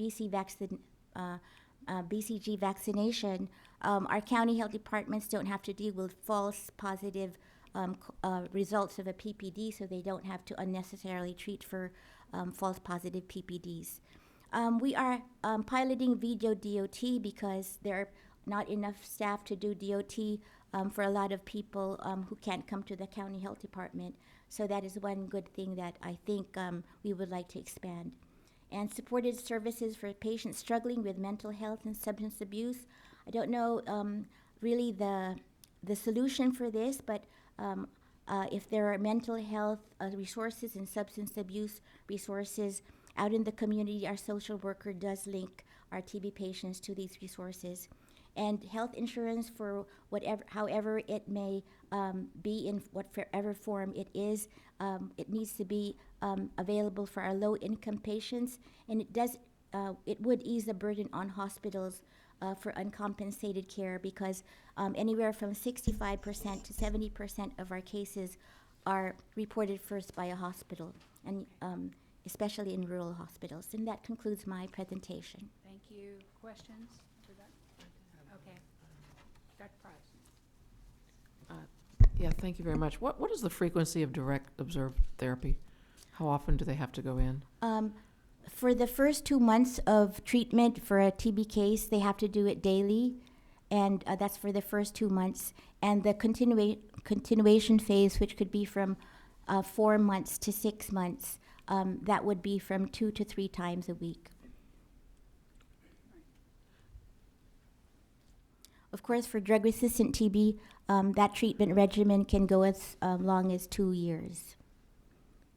BCG vaccination, our county health departments don't have to deal with false positive results of a PPD, so they don't have to unnecessarily treat for false positive PPDs. We are piloting video DOT because there are not enough staff to do DOT for a lot of people who can't come to the county health department. So that is one good thing that I think we would like to expand. And supported services for patients struggling with mental health and substance abuse. I don't know really the solution for this, but if there are mental health resources and substance abuse resources out in the community, our social worker does link our TB patients to these resources. And health insurance for however it may be, in whatever form it is, it needs to be available for our low-income patients, and it would ease the burden on hospitals for uncompensated care, because anywhere from 65% to 70% of our cases are reported first by a hospital, and especially in rural hospitals. And that concludes my presentation. Thank you. Questions for that? Okay. Dr. Price. Yeah, thank you very much. What is the frequency of direct observed therapy? How often do they have to go in? For the first 2 months of treatment for a TB case, they have to do it daily. and that's for the first 2 months. And the continuation phase, which could be from 4 months to 6 months, that would be from 2 to 3 times a week. Of course, for drug-resistant TB, that treatment regimen can go as long as 2 years.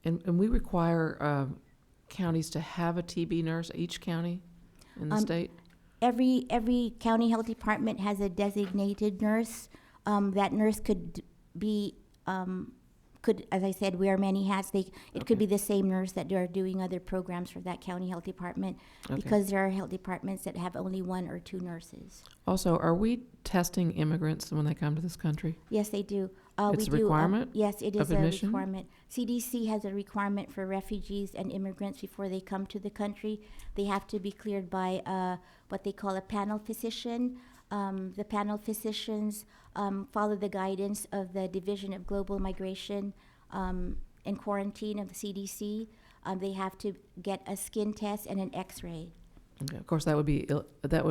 And we require counties to have a TB nurse, each county in the state? Every county health department has a designated nurse. That nurse could be, as I said, wear many hats. It could be the same nurse that are doing other programs for that county health department, because there are health departments that have only 1 or 2 nurses. Also, are we testing immigrants when they come to this country? Yes, they do. It's a requirement Yes, it is of a admission? requirement. CDC has a requirement for refugees and immigrants before they come to the country. They have to be cleared by what they call a panel physician. The panel physicians follow the guidance of the Division of Global Migration and Quarantine of the CDC. They have to get a skin test and an X-ray. Okay. Of course, that would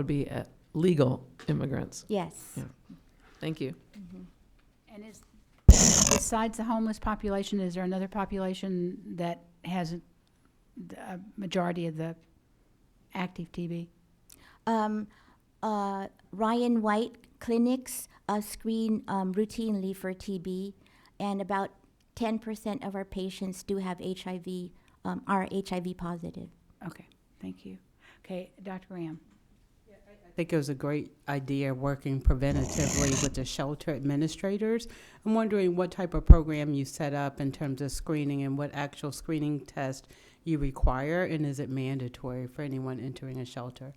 be legal immigrants. Yes. Yeah. Thank you. Mm-hmm. And besides the homeless population, is there another population that has a majority of the active TB? Ryan White clinics screen routinely for TB, and about 10% of our patients do have HIV, are HIV positive. Okay, thank you. Okay, Dr. Graham. I think it was a great idea working preventatively with the shelter administrators. I'm wondering what type of program you set up in terms of screening and what actual screening test you require, and is it mandatory for anyone entering a shelter?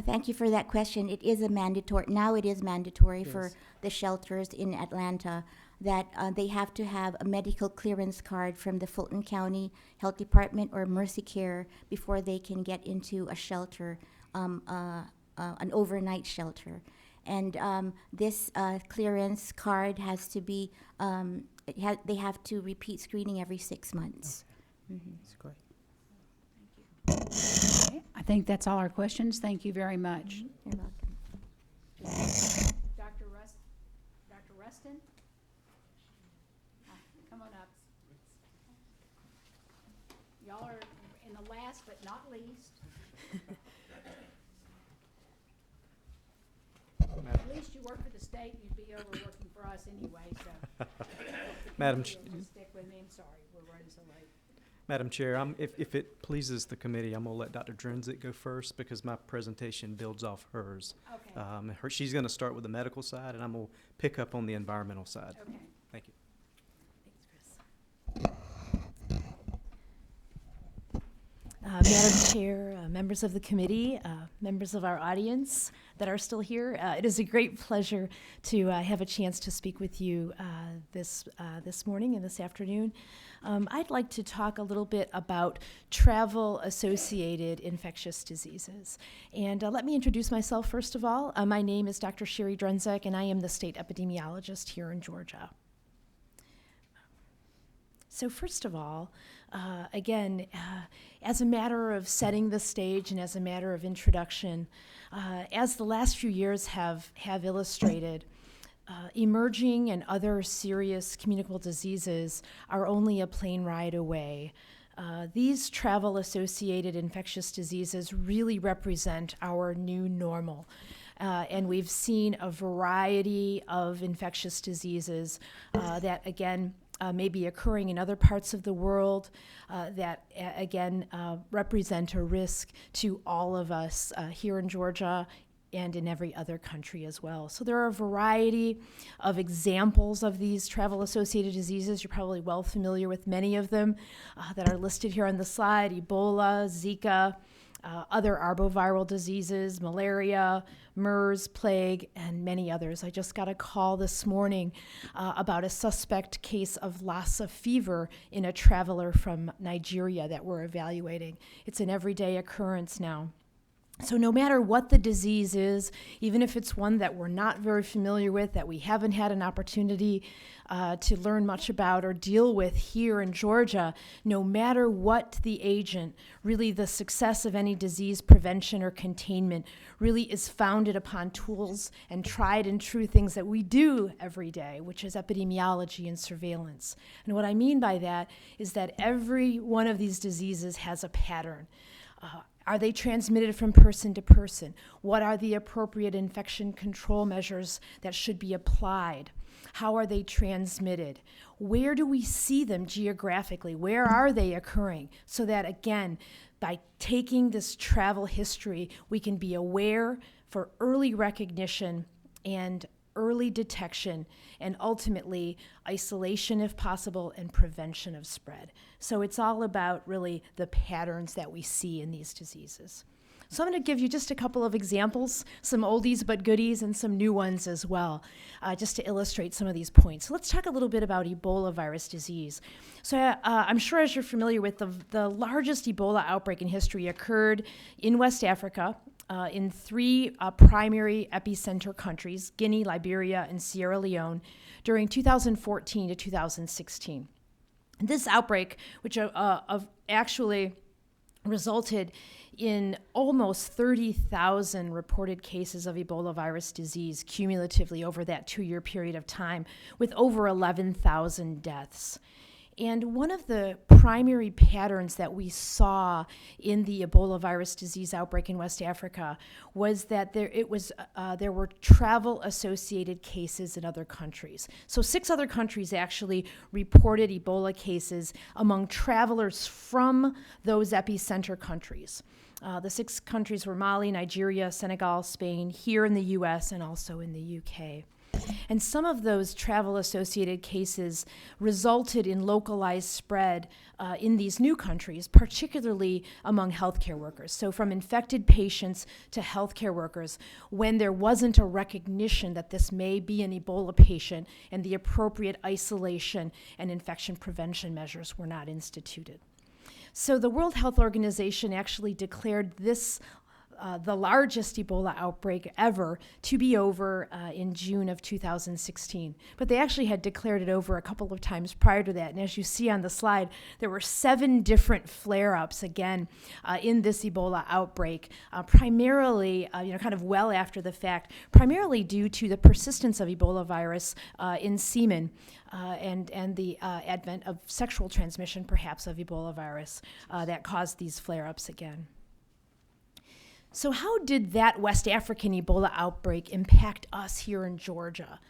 Thank you for that question. It is now it is mandatory Yes. for the shelters in Atlanta that they have to have a medical clearance card from the Fulton County Health Department or Mercy Care before they can get into a shelter, an overnight shelter. And this clearance card has to be, they have to repeat screening every 6 months. Okay. That's great. Okay, I think that's all our questions. Thank you very much. You're welcome. Dr. Rustin? Come on up. Y'all are in the last but not least. At least you work for the state, you'd be over working for us anyway, so. Madam Stick with me, I'm sorry, we're running so late. Madam Chair, if it pleases the committee, I'm going to let Dr. Drenzik go first because my presentation builds off hers. Okay. She's going to start with the medical side, and I'm going to pick up on the environmental side. Okay. Thank you. Madam Chair, members of the committee, members of our audience that are still here, it is a great pleasure to have a chance to speak with you this morning and this afternoon. I'd like to talk a little bit about travel-associated infectious diseases. And let me introduce myself first of all. My name is Dr. Sherry Drunzek, and I am the state epidemiologist here in Georgia. So first of all, again, as a matter of setting the stage and as a matter of introduction, as the last few years have illustrated, emerging and other serious communicable diseases are only a plane ride away. These travel-associated infectious diseases really represent our new normal. And we've seen a variety of infectious diseases that, again, may be occurring in other parts of the world that, again, represent a risk to all of us here in Georgia and in every other country as well. So there are a variety of examples of these travel-associated diseases. You're probably well familiar with many of them that are listed here on the slide: Ebola, Zika, other arboviral diseases, malaria, MERS, plague, and many others. I just got a call this morning about a suspect case of Lassa fever in a traveler from Nigeria that we're evaluating. It's an everyday occurrence now. So no matter what the disease is, even if it's one that we're not very familiar with, that we haven't had an opportunity to learn much about or deal with here in Georgia, no matter what the agent, really the success of any disease prevention or containment really is founded upon tools and tried and true things that we do every day, which is epidemiology and surveillance. And what I mean by that is that every one of these diseases has a pattern. Are they transmitted from person to person? What are the appropriate infection control measures that should be applied? How are they transmitted? Where do we see them geographically? Where are they occurring? So that, again, by taking this travel history, we can be aware for early recognition and early detection, and ultimately isolation if possible and prevention of spread. So it's all about really the patterns that we see in these diseases. So I'm going to give you just a couple of examples, some oldies but goodies and some new ones as well, just to illustrate some of these points. So let's talk a little bit about Ebola virus disease. So I'm sure as you're familiar with, the largest Ebola outbreak in history occurred in West Africa, in three primary epicenter countries, Guinea, Liberia, and Sierra Leone, during 2014 to 2016. And this outbreak, which actually resulted in almost 30,000 reported cases of Ebola virus disease cumulatively over that 2-year period of time, with over 11,000 deaths. And one of the primary patterns that we saw in the Ebola virus disease outbreak in West Africa was that there were travel-associated cases in other countries. So 6 other countries actually reported Ebola cases among travelers from those epicenter countries. The 6 countries were Mali, Nigeria, Senegal, Spain, here in the U.S., and also in the U.K. And some of those travel-associated cases resulted in localized spread in these new countries, particularly among healthcare workers. So from infected patients to healthcare workers, when there wasn't a recognition that this may be an Ebola patient and the appropriate isolation and infection prevention measures were not instituted. So the World Health Organization actually declared this the largest Ebola outbreak ever to be over in June of 2016. But they actually had declared it over a couple of times prior to that. And as you see on the slide, there were 7 different flare-ups, again, in this Ebola outbreak, primarily, kind of well after the fact, primarily due to the persistence of Ebola virus in semen and the advent of sexual transmission, perhaps, of Ebola virus that caused these flare-ups again. So how did that West African Ebola outbreak impact us here in Georgia?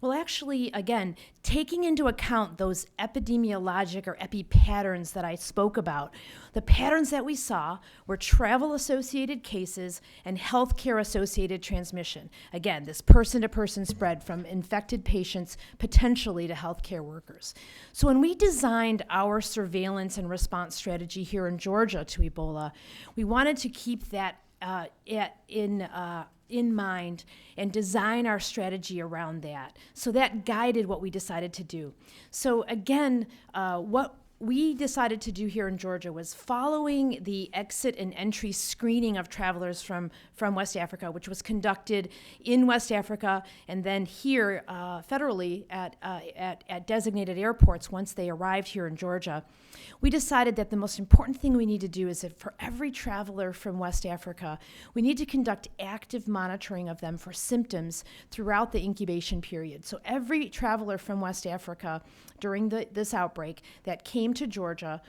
Well, actually, again, taking into account those epidemiologic or epi-patterns that I spoke about, the patterns that we saw were travel-associated cases and healthcare-associated transmission. Again, this person-to-person spread from infected patients potentially to healthcare workers. So when we designed our surveillance and response strategy here in Georgia to Ebola, we wanted to keep that in mind and design our strategy around that. So that guided what we decided to do. So again, what we decided to do here in Georgia was following the exit and entry screening of travelers from West Africa, which was conducted in West Africa and then here federally at designated airports once they arrived here in Georgia. We decided that the most important thing we need to do is that for every traveler from West Africa, we need to conduct active monitoring of them for symptoms throughout the incubation period. So every traveler from West Africa during this outbreak that came to Georgia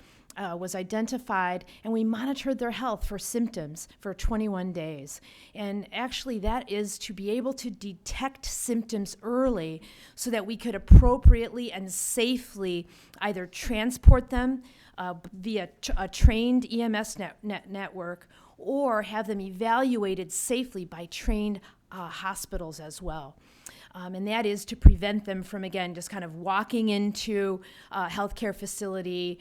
was identified, and we monitored their health for symptoms for 21 days. And actually that is to be able to detect symptoms early so that we could appropriately and safely either transport them via a trained EMS network or have them evaluated safely by trained hospitals as well. And that is to prevent them from, again, just kind of walking into a healthcare facility,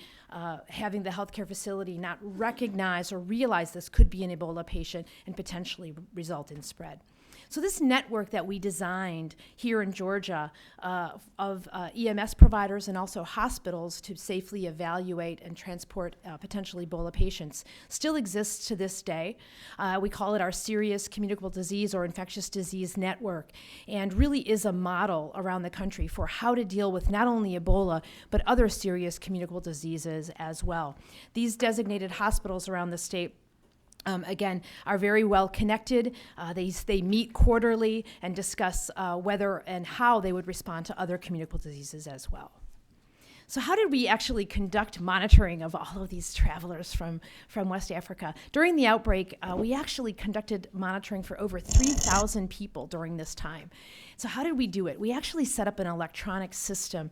having the healthcare facility not recognize or realize this could be an Ebola patient and potentially result in spread. So this network that we designed here in Georgia of EMS providers and also hospitals to safely evaluate and transport potential Ebola patients still exists to this day. We call it our Serious Communicable Disease or Infectious Disease Network, and really is a model around the country for how to deal with not only Ebola, but other serious communicable diseases as well. These designated hospitals around the state again, are very well connected. They meet quarterly and discuss whether and how they would respond to other communicable diseases as well. So how did we actually conduct monitoring of all of these travelers from West Africa? During the outbreak, we actually conducted monitoring for over 3,000 people during this time. So how did we do it? We actually set up an electronic system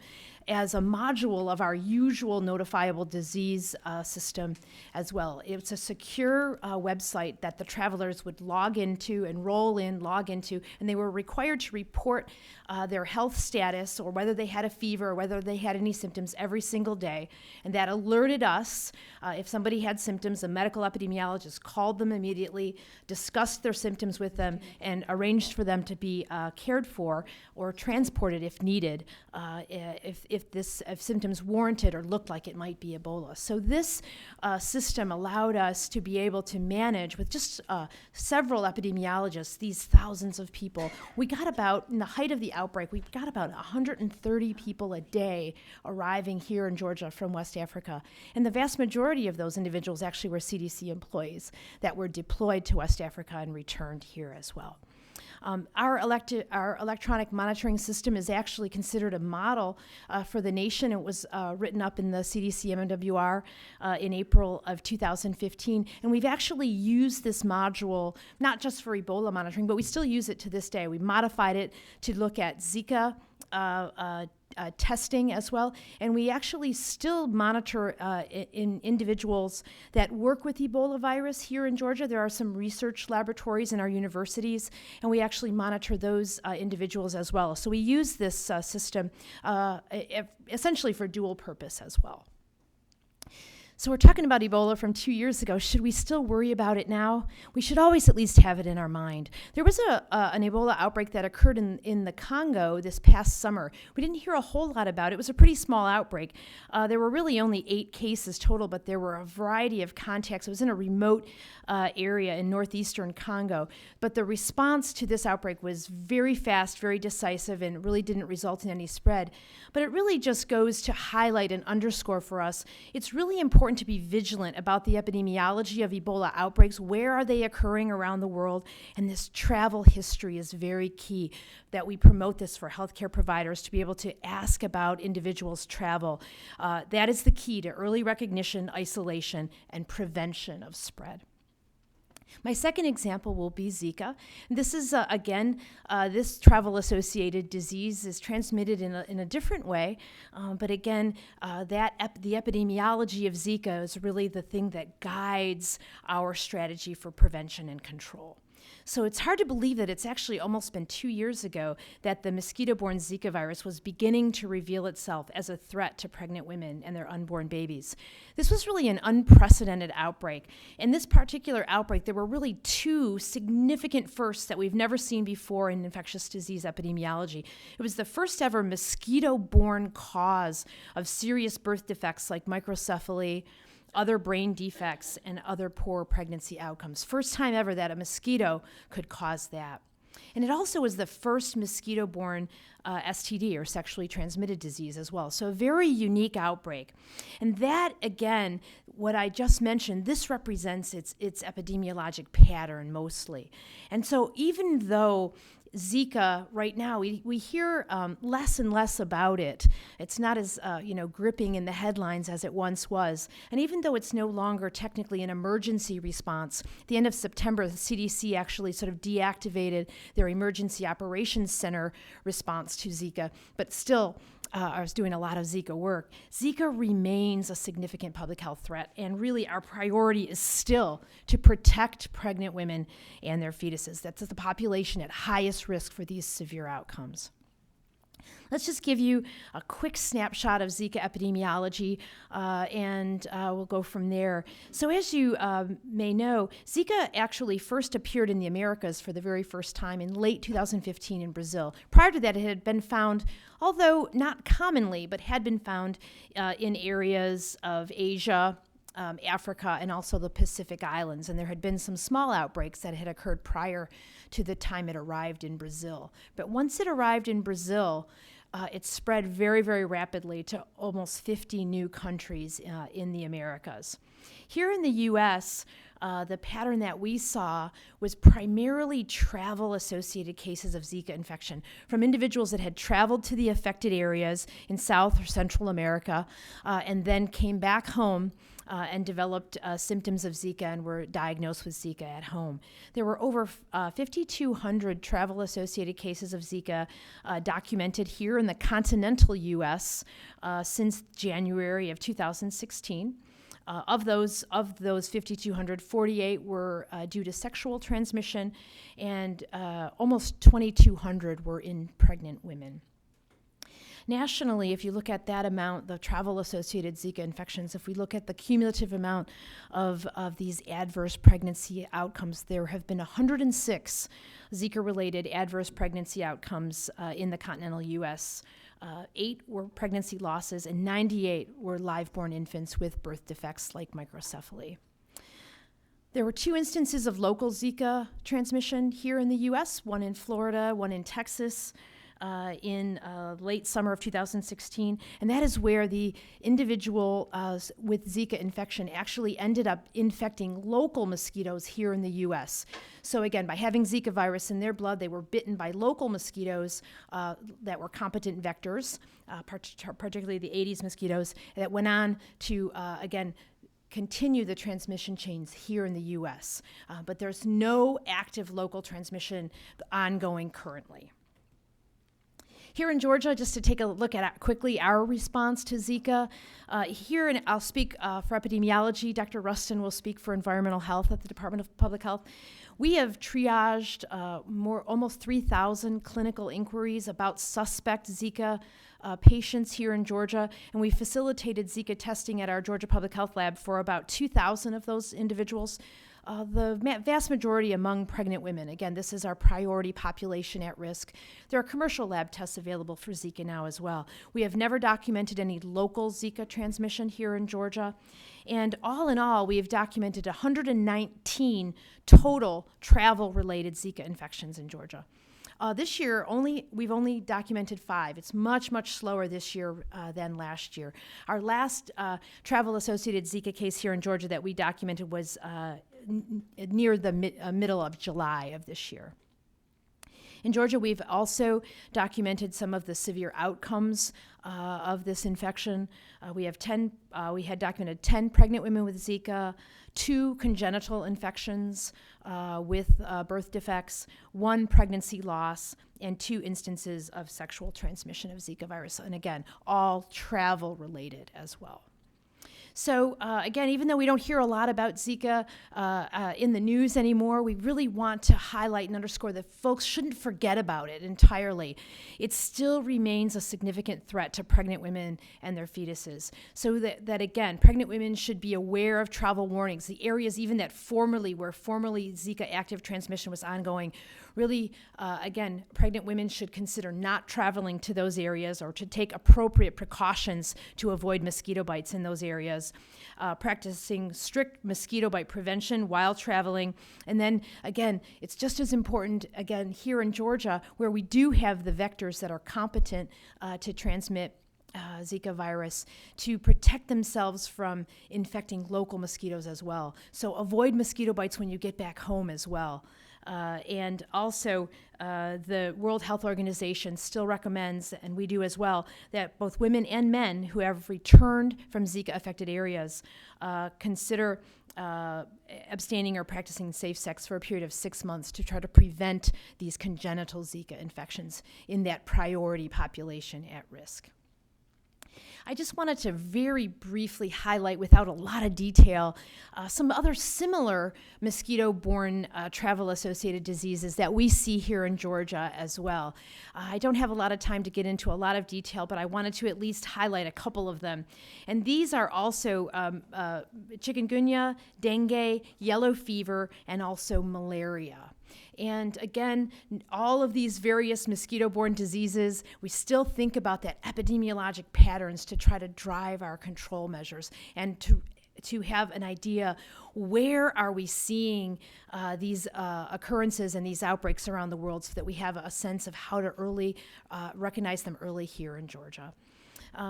as a module of our usual notifiable disease system as well. It's a secure website that the travelers would log into, log into, and they were required to report their health status or whether they had a fever or whether they had any symptoms every single day. And that alerted us if somebody had symptoms. A medical epidemiologist called them immediately, discussed their symptoms with them, and arranged for them to be cared for or transported if needed, if symptoms warranted or looked like it might be Ebola. So this system allowed us to be able to manage with just several epidemiologists these thousands of people. We got about, in the height of the outbreak, we got about 130 people a day arriving here in Georgia from West Africa. And the vast majority of those individuals actually were CDC employees that were deployed to West Africa and returned here as well. Our electronic monitoring system is actually considered a model for the nation. It was written up in the CDC MMWR in April of 2015. And we've actually used this module, not just for Ebola monitoring, but we still use it to this day. We modified it to look at Zika testing as well, and we actually still monitor in individuals that work with Ebola virus here in Georgia. There are some research laboratories in our universities, and we actually monitor those individuals as well. So we use this system essentially for dual purpose as well. So we're talking about Ebola from 2 years ago. Should we still worry about it now? We should always at least have it in our mind. There was an Ebola outbreak that occurred in the Congo this past summer. We didn't hear a whole lot about it. It was a pretty small outbreak. There were really only 8 cases total, but there were a variety of contacts. It was in a remote area in northeastern Congo. But the response to this outbreak was very fast, very decisive, and really didn't result in any spread. But it really just goes to highlight and underscore for us, it's really important to be vigilant about the epidemiology of Ebola outbreaks. Where are they occurring around the world? And this travel history is very key, that we promote this for healthcare providers to be able to ask about individuals' travel. That is the key to early recognition, isolation, and prevention of spread. My second example will be Zika. This is, again, this travel-associated disease is transmitted in a different way, but again, the epidemiology of Zika is really the thing that guides our strategy for prevention and control. So it's hard to believe that it's actually almost been 2 years ago that the mosquito-borne Zika virus was beginning to reveal itself as a threat to pregnant women and their unborn babies. This was really an unprecedented outbreak. In this particular outbreak, there were really 2 significant firsts that we've never seen before in infectious disease epidemiology. It was the first ever mosquito-borne cause of serious birth defects like microcephaly, other brain defects, and other poor pregnancy outcomes. First time ever that a mosquito could cause that. And it also was the first mosquito-borne STD, or sexually transmitted disease, as well. So a very unique outbreak. And that, again, what I just mentioned, this represents its epidemiologic pattern mostly. And so even though Zika, right now, we hear less and less about it. It's not as gripping in the headlines as it once was. And even though it's no longer technically an emergency response, at the end of September, the CDC actually sort of deactivated their Emergency Operations Center response to Zika, but still I was doing a lot of Zika work. Zika remains a significant public health threat, and really our priority is still to protect pregnant women and their fetuses. That's the population at highest risk for these severe outcomes. Let's just give you a quick snapshot of Zika epidemiology, and we'll go from there. So as you may know, Zika actually first appeared in the Americas for the very first time in late 2015 in Brazil. Prior to that, it had been found, although not commonly, but had been found in areas of Asia, Africa, and also the Pacific Islands. And there had been some small outbreaks that had occurred prior to the time it arrived in Brazil. But once it arrived in Brazil, it spread very, very rapidly to almost 50 new countries in the Americas. Here in the U.S., the pattern that we saw was primarily travel-associated cases of Zika infection from individuals that had traveled to the affected areas in South or Central America and then came back home and developed symptoms of Zika and were diagnosed with Zika at home. There were over 5,200 travel-associated cases of Zika documented here in the continental U.S. Since January of 2016. Of those 5,200, 48 were due to sexual transmission, and almost 2,200 were in pregnant women. Nationally, if you look at that amount, the travel-associated Zika infections, if we look at the cumulative amount of these adverse pregnancy outcomes, there have been 106 Zika-related adverse pregnancy outcomes in the continental U.S. 8 were pregnancy losses, and 98 were live-born infants with birth defects like microcephaly. There were 2 instances of local Zika transmission here in the U.S., one in Florida, one in Texas, in late summer of 2016, and that is where the individual with Zika infection actually ended up infecting local mosquitoes here in the U.S. So again, by having Zika virus in their blood, they were bitten by local mosquitoes that were competent vectors, particularly the Aedes mosquitoes, that went on to, again, continue the transmission chains here in the U.S. But there's no active local transmission ongoing currently. Here in Georgia, just to take a look at quickly our response to Zika. Here, and I'll speak for epidemiology. Dr. Rustin will speak for environmental health at the Department of Public Health. We have triaged almost 3,000 clinical inquiries about suspect Zika patients here in Georgia, and we facilitated Zika testing at our Georgia Public Health Lab for about 2,000 of those individuals. The vast majority among pregnant women. Again, this is our priority population at risk. There are commercial lab tests available for Zika now as well. We have never documented any local Zika transmission here in Georgia. And all in all, we have documented 119 total travel-related Zika infections in Georgia. This year, we've only documented 5. It's much, much slower this year than last year. Our last travel-associated Zika case here in Georgia that we documented was near the middle of July of this year. In Georgia, we've also documented some of the severe outcomes of this infection. We had documented 10 pregnant women with Zika, 2 congenital infections with birth defects, 1 pregnancy loss, and 2 instances of sexual transmission of Zika virus. And again, all travel related as well. So again, even though we don't hear a lot about Zika in the news anymore, we really want to highlight and underscore that folks shouldn't forget about it entirely. It still remains a significant threat to pregnant women and their fetuses. So that again, pregnant women should be aware of travel warnings. The areas even that where formerly Zika active transmission was ongoing, really, again, pregnant women should consider not traveling to those areas or to take appropriate precautions to avoid mosquito bites in those areas. Practicing strict mosquito bite prevention while traveling. And then, again, it's just as important, again, here in Georgia, where we do have the vectors that are competent to transmit Zika virus, to protect themselves from infecting local mosquitoes as well. So avoid mosquito bites when you get back home as well. And also, the World Health Organization still recommends, and we do as well, that both women and men who have returned from Zika-affected areas consider abstaining or practicing safe sex for a period of 6 months to try to prevent these congenital Zika infections in that priority population at risk. I just wanted to very briefly highlight, without a lot of detail, some other similar mosquito-borne travel-associated diseases that we see here in Georgia as well. I don't have a lot of time to get into a lot of detail, but I wanted to at least highlight a couple of them. And these are also chikungunya, dengue, yellow fever, and also malaria. And again, all of these various mosquito-borne diseases, we still think about that epidemiologic patterns to try to drive our control measures and to have an idea, where are we seeing these occurrences and these outbreaks around the world, so that we have a sense of how to recognize them early here in Georgia.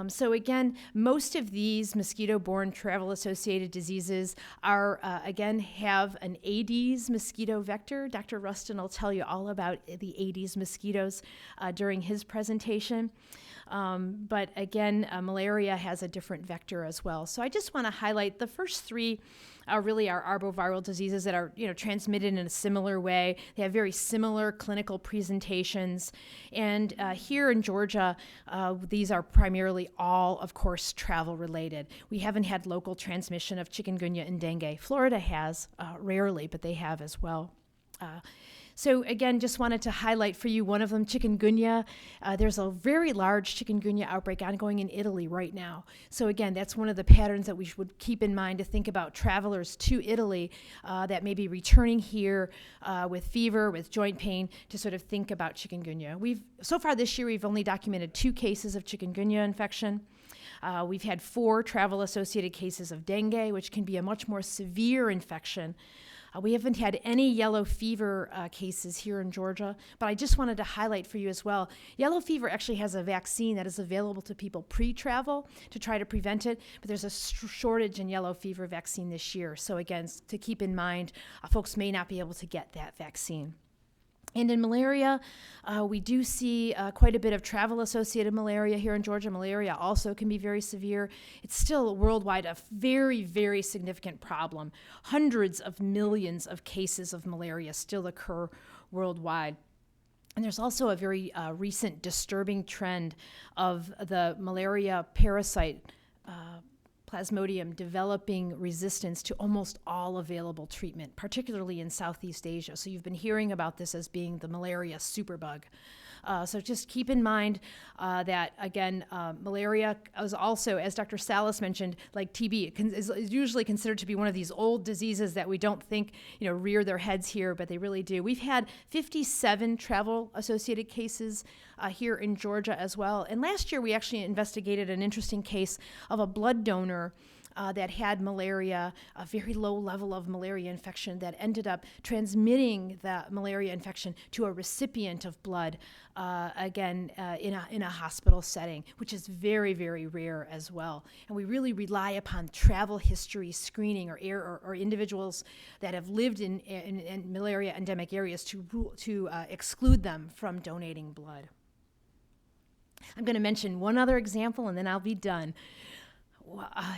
So again, most of these mosquito-borne travel-associated diseases are, again, have an Aedes mosquito vector. Dr. Rustin will tell you all about the Aedes mosquitoes during his presentation. But again, malaria has a different vector as well. So I just want to highlight the first three really are arboviral diseases that are transmitted in a similar way. They have very similar clinical presentations. And here in Georgia, these are primarily all, of course, travel related. We haven't had local transmission of chikungunya and dengue. Florida has, rarely, but they have as well. So again, just wanted to highlight for you one of them, chikungunya. There's a very large chikungunya outbreak ongoing in Italy right now. So again, that's one of the patterns that we should keep in mind to think about travelers to Italy that may be returning here with fever, with joint pain, to sort of think about chikungunya. So far this year, we've only documented 2 cases of chikungunya infection. We've had 4 travel-associated cases of dengue, which can be a much more severe infection. We haven't had any yellow fever cases here in Georgia, but I just wanted to highlight for you as well. Yellow fever actually has a vaccine that is available to people pre-travel to try to prevent it, but there's a shortage in yellow fever vaccine this year. So again, to keep in mind, folks may not be able to get that vaccine. And in malaria, we do see quite a bit of travel-associated malaria here in Georgia. Malaria also can be very severe. It's still worldwide a very, very significant problem. Hundreds of millions of cases of malaria still occur worldwide. And there's also a very recent disturbing trend of the malaria parasite Plasmodium developing resistance to almost all available treatment, particularly in Southeast Asia. So you've been hearing about this as being the malaria superbug. So just keep in mind that, again, malaria is also, as Dr. Salas mentioned, like TB, is usually considered to be one of these old diseases that we don't think, rear their heads here, but they really do. We've had 57 travel-associated cases here in Georgia as well. And last year, we actually investigated an interesting case of a blood donor that had malaria, a very low level of malaria infection that ended up transmitting the malaria infection to a recipient of blood, in a hospital setting, which is very, very rare as well. And we really rely upon travel history screening or individuals that have lived in malaria endemic areas to exclude them from donating blood. I'm going to mention one other example, and then I'll be done.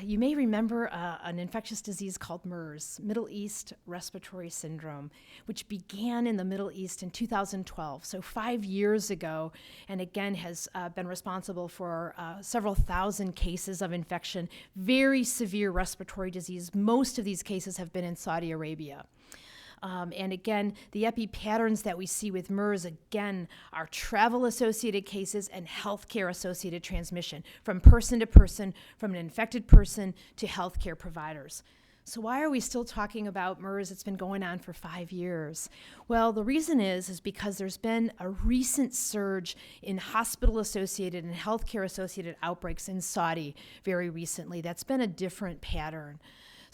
You may remember an infectious disease called MERS, Middle East Respiratory Syndrome, which began in the Middle East in 2012, so 5 years ago, and again has been responsible for several thousand cases of infection, very severe respiratory disease. Most of these cases have been in Saudi Arabia. And again, the epi patterns that we see with MERS, again, are travel-associated cases and healthcare-associated transmission from person to person, from an infected person to healthcare providers. So why are we still talking about MERS? It's been going on for 5 years. Well, the reason is because there's been a recent surge in hospital-associated and healthcare-associated outbreaks in Saudi very recently. That's been a different pattern.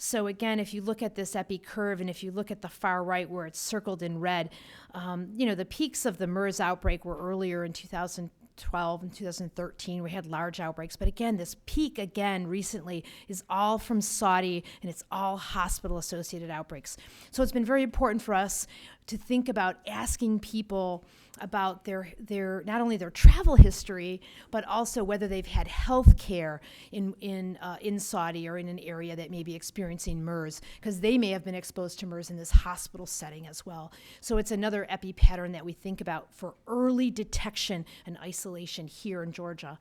So again, if you look at this epi curve and if you look at the far right where it's circled in red, the peaks of the MERS outbreak were earlier in 2012 and 2013. We had large outbreaks. But again, this peak again recently is all from Saudi, and it's all hospital-associated outbreaks. So it's been very important for us to think about asking people about their not only their travel history, but also whether they've had health care in Saudi or in an area that may be experiencing MERS, because they may have been exposed to MERS in this hospital setting as well. So it's another epi pattern that we think about for early detection and isolation here in Georgia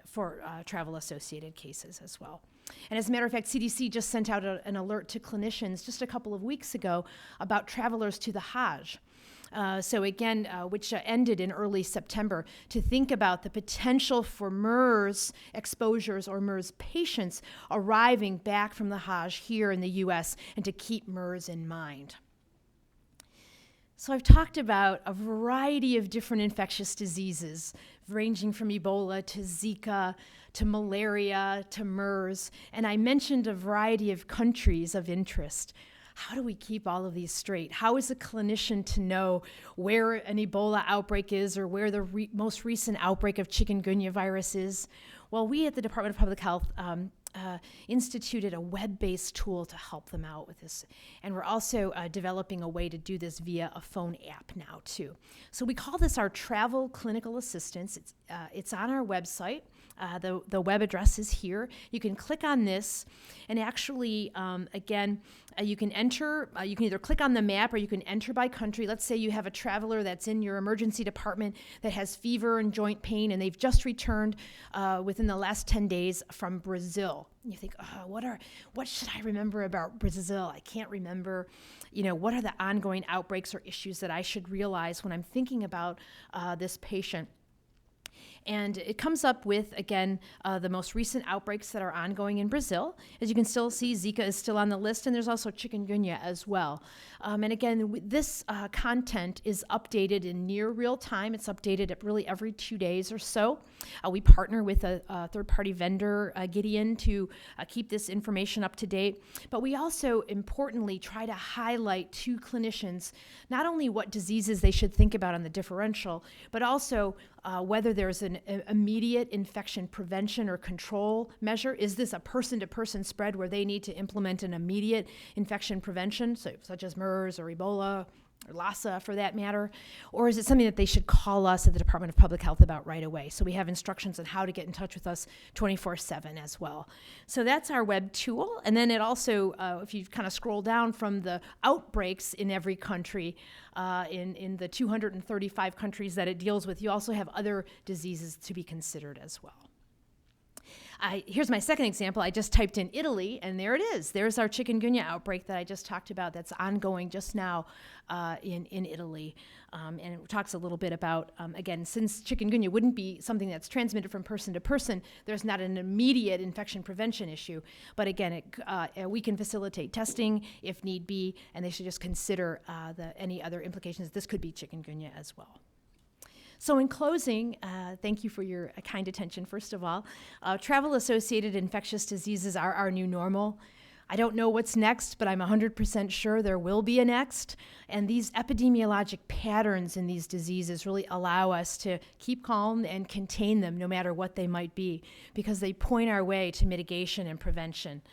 for travel-associated cases as well. And as a matter of fact, CDC just sent out an alert to clinicians just a couple of weeks ago about travelers to the Hajj. So again, which ended in early September, to think about the potential for MERS exposures or MERS patients arriving back from the Hajj here in the U.S. and to keep MERS in mind. So I've talked about a variety of different infectious diseases, ranging from Ebola to Zika to malaria to MERS, and I mentioned a variety of countries of interest. How do we keep all of these straight? How is a clinician to know where an Ebola outbreak is or where the most recent outbreak of chikungunya virus is? Well, we at the Department of Public Health instituted a web-based tool to help them out with this. And we're also developing a way to do this via a phone app now, too. So we call this our Travel Clinical Assistance. It's on our website. The web address is here. You can click on this, and actually, again, you can enter, you can either click on the map or you can enter by country. Let's say you have a traveler that's in your emergency department that has fever and joint pain, and they've just returned within the last 10 days from Brazil. And you think, what should I remember about Brazil? I can't remember. What are the ongoing outbreaks or issues that I should realize when I'm thinking about this patient? And it comes up with, again, the most recent outbreaks that are ongoing in Brazil. As you can still see, Zika is still on the list, and there's also chikungunya as well. And again, this content is updated in near real time. It's updated at really every 2 days or so. We partner with a third-party vendor, Gideon, to keep this information up to date. But we also, importantly, try to highlight to clinicians not only what diseases they should think about on the differential, but also whether there's an immediate infection prevention or control measure. Is this a person-to-person spread where they need to implement an immediate infection prevention, such as MERS or Ebola or Lassa for that matter? Or is it something that they should call us at the Department of Public Health about right away? So we have instructions on how to get in touch with us 24/7 as well. So that's our web tool. And then it also, if you kind of scroll down from the outbreaks in every country, in the 235 countries that it deals with, you also have other diseases to be considered as well. Here's my second example. I just typed in Italy, and there it is. There's our chikungunya outbreak that I just talked about that's ongoing just now in Italy. And it talks a little bit about, again, since chikungunya wouldn't be something that's transmitted from person to person, there's not an immediate infection prevention issue. But again, we can facilitate testing if need be, and they should just consider any other implications. This could be chikungunya as well. So in closing, thank you for your kind attention, first of all. Travel-associated infectious diseases are our new normal. I don't know what's next, but I'm 100% sure there will be a next. And these epidemiologic patterns in these diseases really allow us to keep calm and contain them no matter what they might be, because they point our way to mitigation and prevention.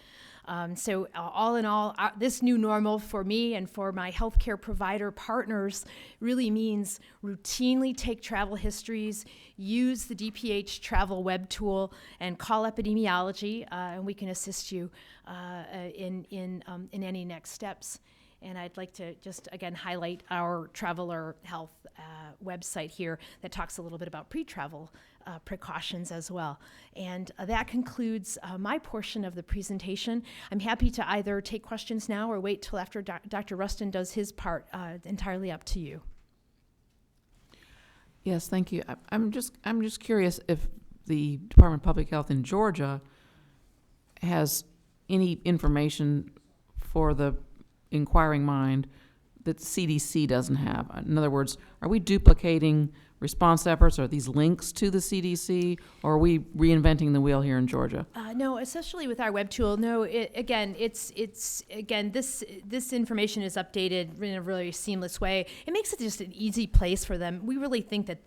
So all in all, this new normal for me and for my healthcare provider partners really means routinely take travel histories, use the DPH travel web tool, and call epidemiology, and we can assist you in any next steps. And I'd like to just, again, highlight our Traveler Health website here that talks a little bit about pre-travel precautions as well. And that concludes my portion of the presentation. I'm happy to either take questions now or wait till after Dr. Rustin does his part. Entirely up to you. Yes, thank you. I'm just curious if the Department of Public Health in Georgia has any information for the inquiring mind that CDC doesn't have. In other words, are we duplicating response efforts? Are these links to the CDC, or are we reinventing the wheel here in Georgia? No, especially with our web tool. No, this information is updated in a really seamless way. It makes it just an easy place for them. We really think that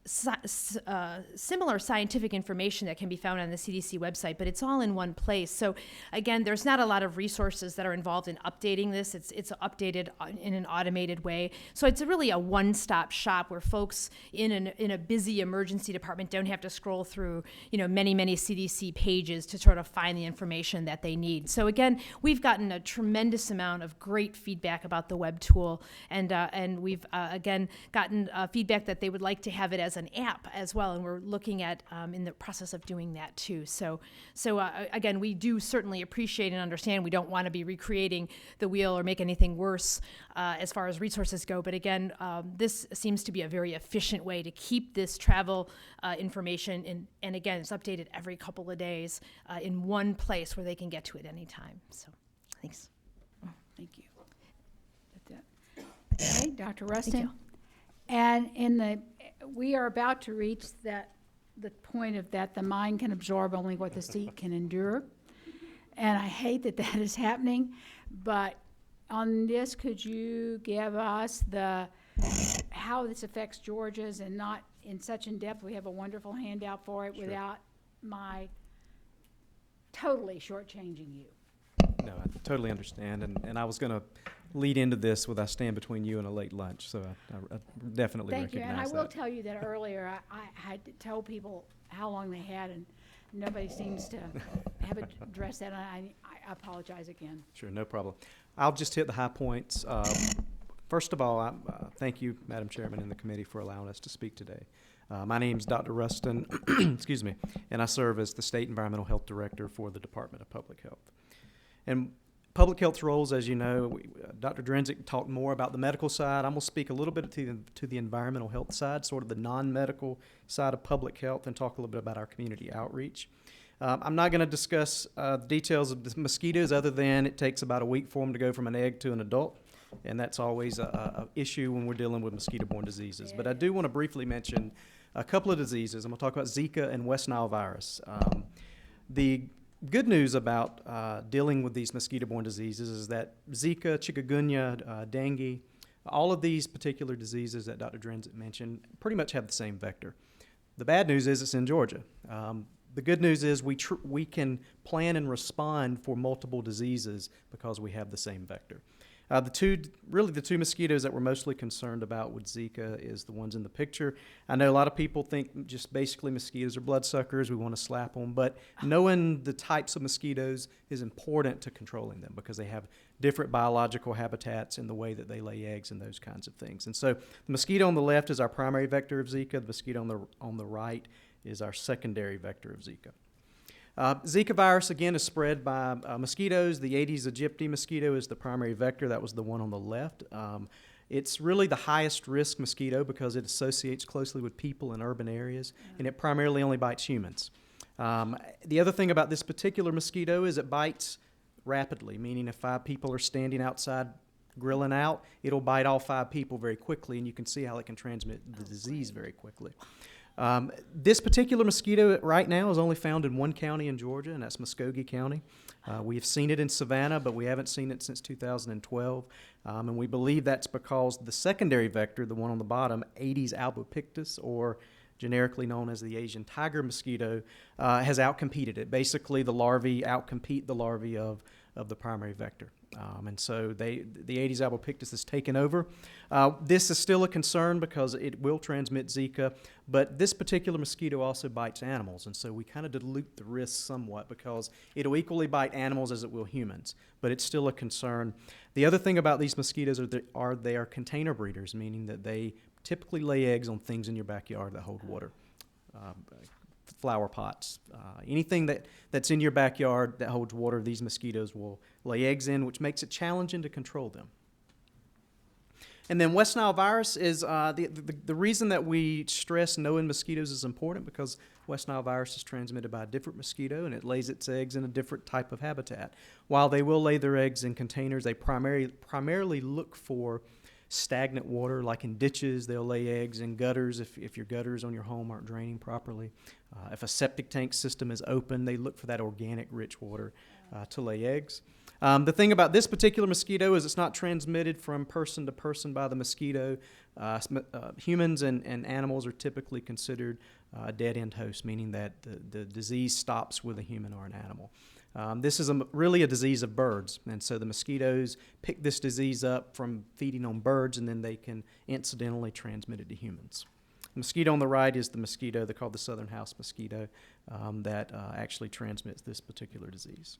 similar scientific information that can be found on the CDC website, but it's all in one place. So again, there's not a lot of resources that are involved in updating this. It's updated in an automated way. So it's really a one-stop shop where folks in a busy emergency department don't have to scroll through, many CDC pages to sort of find the information that they need. So again, we've gotten a tremendous amount of great feedback about the web tool, and we've again gotten feedback that they would like to have it as an app as well, and we're looking at in the process of doing that too. So again, we do certainly appreciate and understand we don't want to be recreating the wheel or make anything worse as far as resources go, but again, this seems to be a very efficient way to keep this travel information in, and again, it's updated every couple of days in one place where they can get to it anytime. So thanks. Thank you. Okay, Dr. Rustin. And we are about to reach the point of that the mind can absorb only what the seat can endure. And I hate that is happening, but on this, could you give us how this affects Georgia's, and not in such in depth? We have a wonderful handout for it. Sure. Without my totally shortchanging you. No, I totally understand, and I was going to lead into this with I stand between you and a late lunch, so I definitely Thank you, recognize and I that. will tell you that earlier I had to tell people how long they had, and nobody seems to have addressed that, and I apologize again. Sure, no problem. I'll just hit the high points. First of all, thank you, Madam Chairman, and the committee for allowing us to speak today. My name is Dr. Rustin, excuse me, and I serve as the State Environmental Health Director for the Department of Public Health. And public health roles, as you know, Dr. Drenzik talked more about the medical side. I'm going to speak a little bit to the environmental health side, sort of the non-medical side of public health, and talk a little bit about our community outreach. I'm not going to discuss the details of the mosquitoes, other than it takes about a week for them to go from an egg to an adult, and that's always an issue when we're dealing with mosquito-borne diseases. But I do want to briefly mention a couple of diseases. I'm going to talk about Zika and West Nile virus. The good news about dealing with these mosquito-borne diseases is that Zika, chikungunya, dengue, all of these particular diseases that Dr. Drenzik mentioned pretty much have the same vector. The bad news is it's in Georgia. The good news is we can plan and respond for multiple diseases because we have the same vector. The two mosquitoes that we're mostly concerned about with Zika is the ones in the picture. I know a lot of people think just basically mosquitoes are bloodsuckers, we want to slap them, but knowing the types of mosquitoes is important to controlling them because they have different biological habitats in the way that they lay eggs and those kinds of things. And so the mosquito on the left is our primary vector of Zika. The mosquito on the right is our secondary vector of Zika. Zika virus, again, is spread by mosquitoes. The Aedes aegypti mosquito is the primary vector. That was the one on the left. It's really the highest risk mosquito because it associates closely with people in urban areas, and it primarily only bites humans. The other thing about this particular mosquito is it bites rapidly, meaning if 5 people are standing outside grilling out, it'll bite all 5 people very quickly, and you can see how it can transmit the disease very quickly. This particular mosquito right now is only found in one county in Georgia, and that's Muskogee County. We have seen it in Savannah, but we haven't seen it since 2012. And we believe that's because the secondary vector, the one on the bottom, Aedes albopictus, or generically known as the Asian tiger mosquito, has outcompeted it. Basically, the larvae outcompete the larvae of the primary vector. And so the Aedes albopictus has taken over. This is still a concern because it will transmit Zika, but this particular mosquito also bites animals, and so we kind of dilute the risk somewhat because it'll equally bite animals as it will humans, but it's still a concern. The other thing about these mosquitoes are they are container breeders, meaning that they typically lay eggs on things in your backyard that hold water. Flower pots, anything that's in your backyard that holds water, these mosquitoes will lay eggs in, which makes it challenging to control them. And then West Nile virus is the reason that we stress knowing mosquitoes is important because West Nile virus is transmitted by a different mosquito and it lays its eggs in a different type of habitat. While they will lay their eggs in containers, they primarily look for stagnant water, like in ditches. They'll lay eggs in gutters if your gutters on your home aren't draining properly. If a septic tank system is open, they look for that organic rich water to lay eggs. The thing about this particular mosquito is it's not transmitted from person to person by the mosquito. Humans and animals are typically considered dead-end hosts, meaning that the disease stops with a human or an animal. This is really a disease of birds, and so the mosquitoes pick this disease up from feeding on birds, and then they can incidentally transmit it to humans. The mosquito on the right is the mosquito they call the southern house mosquito that actually transmits this particular disease.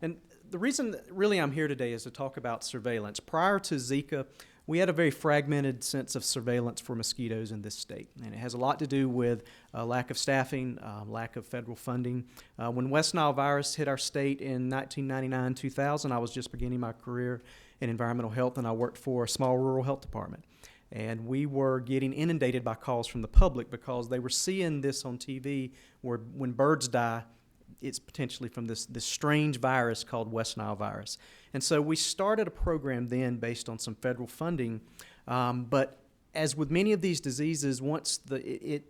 And the reason that really I'm here today is to talk about surveillance. Prior to Zika, we had a very fragmented sense of surveillance for mosquitoes in this state, and it has a lot to do with lack of staffing, lack of federal funding. When West Nile virus hit our state in 1999-2000, I was just beginning my career in environmental health, and I worked for a small rural health department. And we were getting inundated by calls from the public because they were seeing this on TV where when birds die, it's potentially from this strange virus called West Nile virus. And so we started a program then based on some federal funding. But as with many of these diseases, once the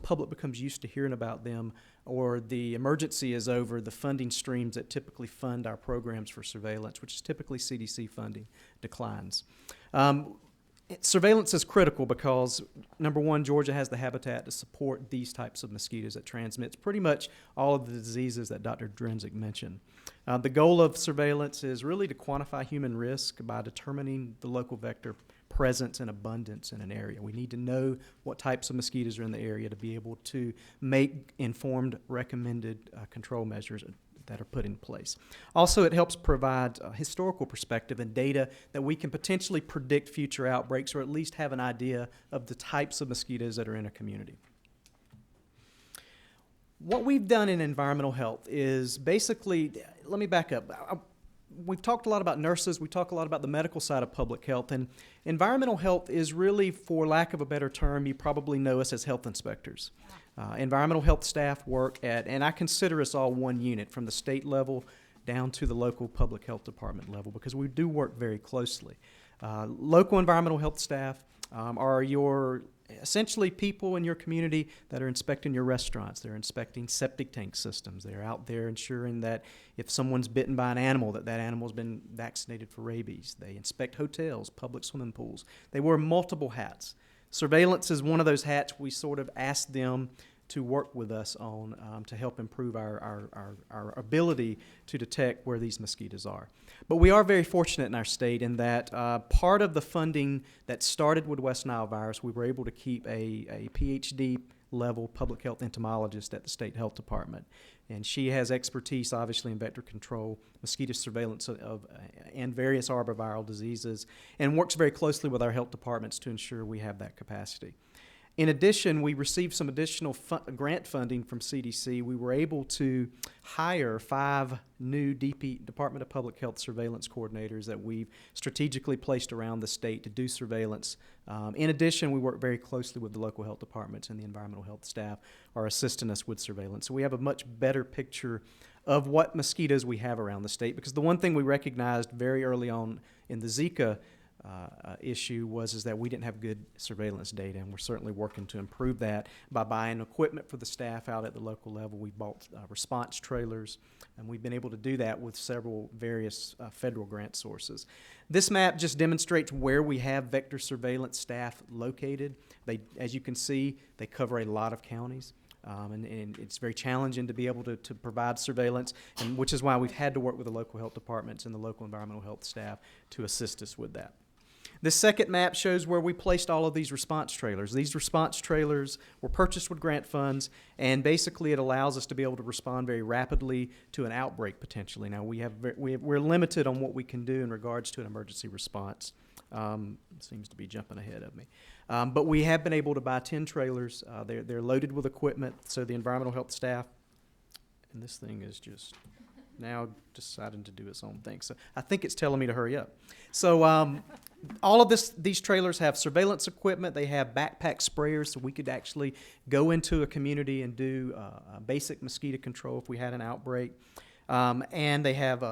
public becomes used to hearing about them or the emergency is over, the funding streams that typically fund our programs for surveillance, which is typically CDC funding, declines. Surveillance is critical because, number one, Georgia has the habitat to support these types of mosquitoes that transmits pretty much all of the diseases that Dr. Drenzik mentioned. The goal of surveillance is really to quantify human risk by determining the local vector presence and abundance in an area. We need to know what types of mosquitoes are in the area to be able to make informed, recommended control measures that are put in place. Also, it helps provide a historical perspective and data that we can potentially predict future outbreaks or at least have an idea of the types of mosquitoes that are in a community. What we've done in environmental health is basically, let me back up. We've talked a lot about nurses, we talk a lot about the medical side of public health, and environmental health is really, for lack of a better term, you probably know us as health inspectors. Environmental health staff work at, and I consider us all one unit from the state level down to the local public health department level because we do work very closely. Local environmental health staff are your essentially people in your community that are inspecting your restaurants. They're inspecting septic tank systems. They're out there ensuring that if someone's bitten by an animal, that animal's been vaccinated for rabies. They inspect hotels, public swimming pools. They wear multiple hats. Surveillance is one of those hats we sort of ask them to work with us on to help improve our ability to detect where these mosquitoes are. But we are very fortunate in our state in that part of the funding that started with West Nile virus, we were able to keep a PhD level public health entomologist at the state health department. And she has expertise, obviously, in vector control, mosquito surveillance and various arboviral diseases, and works very closely with our health departments to ensure we have that capacity. In addition, we received some additional grant funding from CDC. We were able to hire 5 new Department of Public Health surveillance coordinators that we've strategically placed around the state to do surveillance. In addition, we work very closely with the local health departments, and the environmental health staff are assisting us with surveillance. So we have a much better picture of what mosquitoes we have around the state, because the one thing we recognized very early on in the Zika issue was that we didn't have good surveillance data, and we're certainly working to improve that by buying equipment for the staff out at the local level. We bought response trailers, and we've been able to do that with several various federal grant sources. This map just demonstrates where we have vector surveillance staff located. As you can see, they cover a lot of counties. And it's very challenging to be able to provide surveillance, and which is why we've had to work with the local health departments and the local environmental health staff to assist us with that. This second map shows where we placed all of these response trailers. These response trailers were purchased with grant funds, and basically it allows us to be able to respond very rapidly to an outbreak potentially. Now we're limited on what we can do in regards to an emergency response. Seems to be jumping ahead of me. But we have been able to buy 10 trailers. They're loaded with equipment, so the environmental health staff, and this thing is just now deciding to do its own thing. So I think it's telling me to hurry up. So all of these trailers have surveillance equipment. They have backpack sprayers, so we could actually go into a community and do basic mosquito control if we had an outbreak. And they have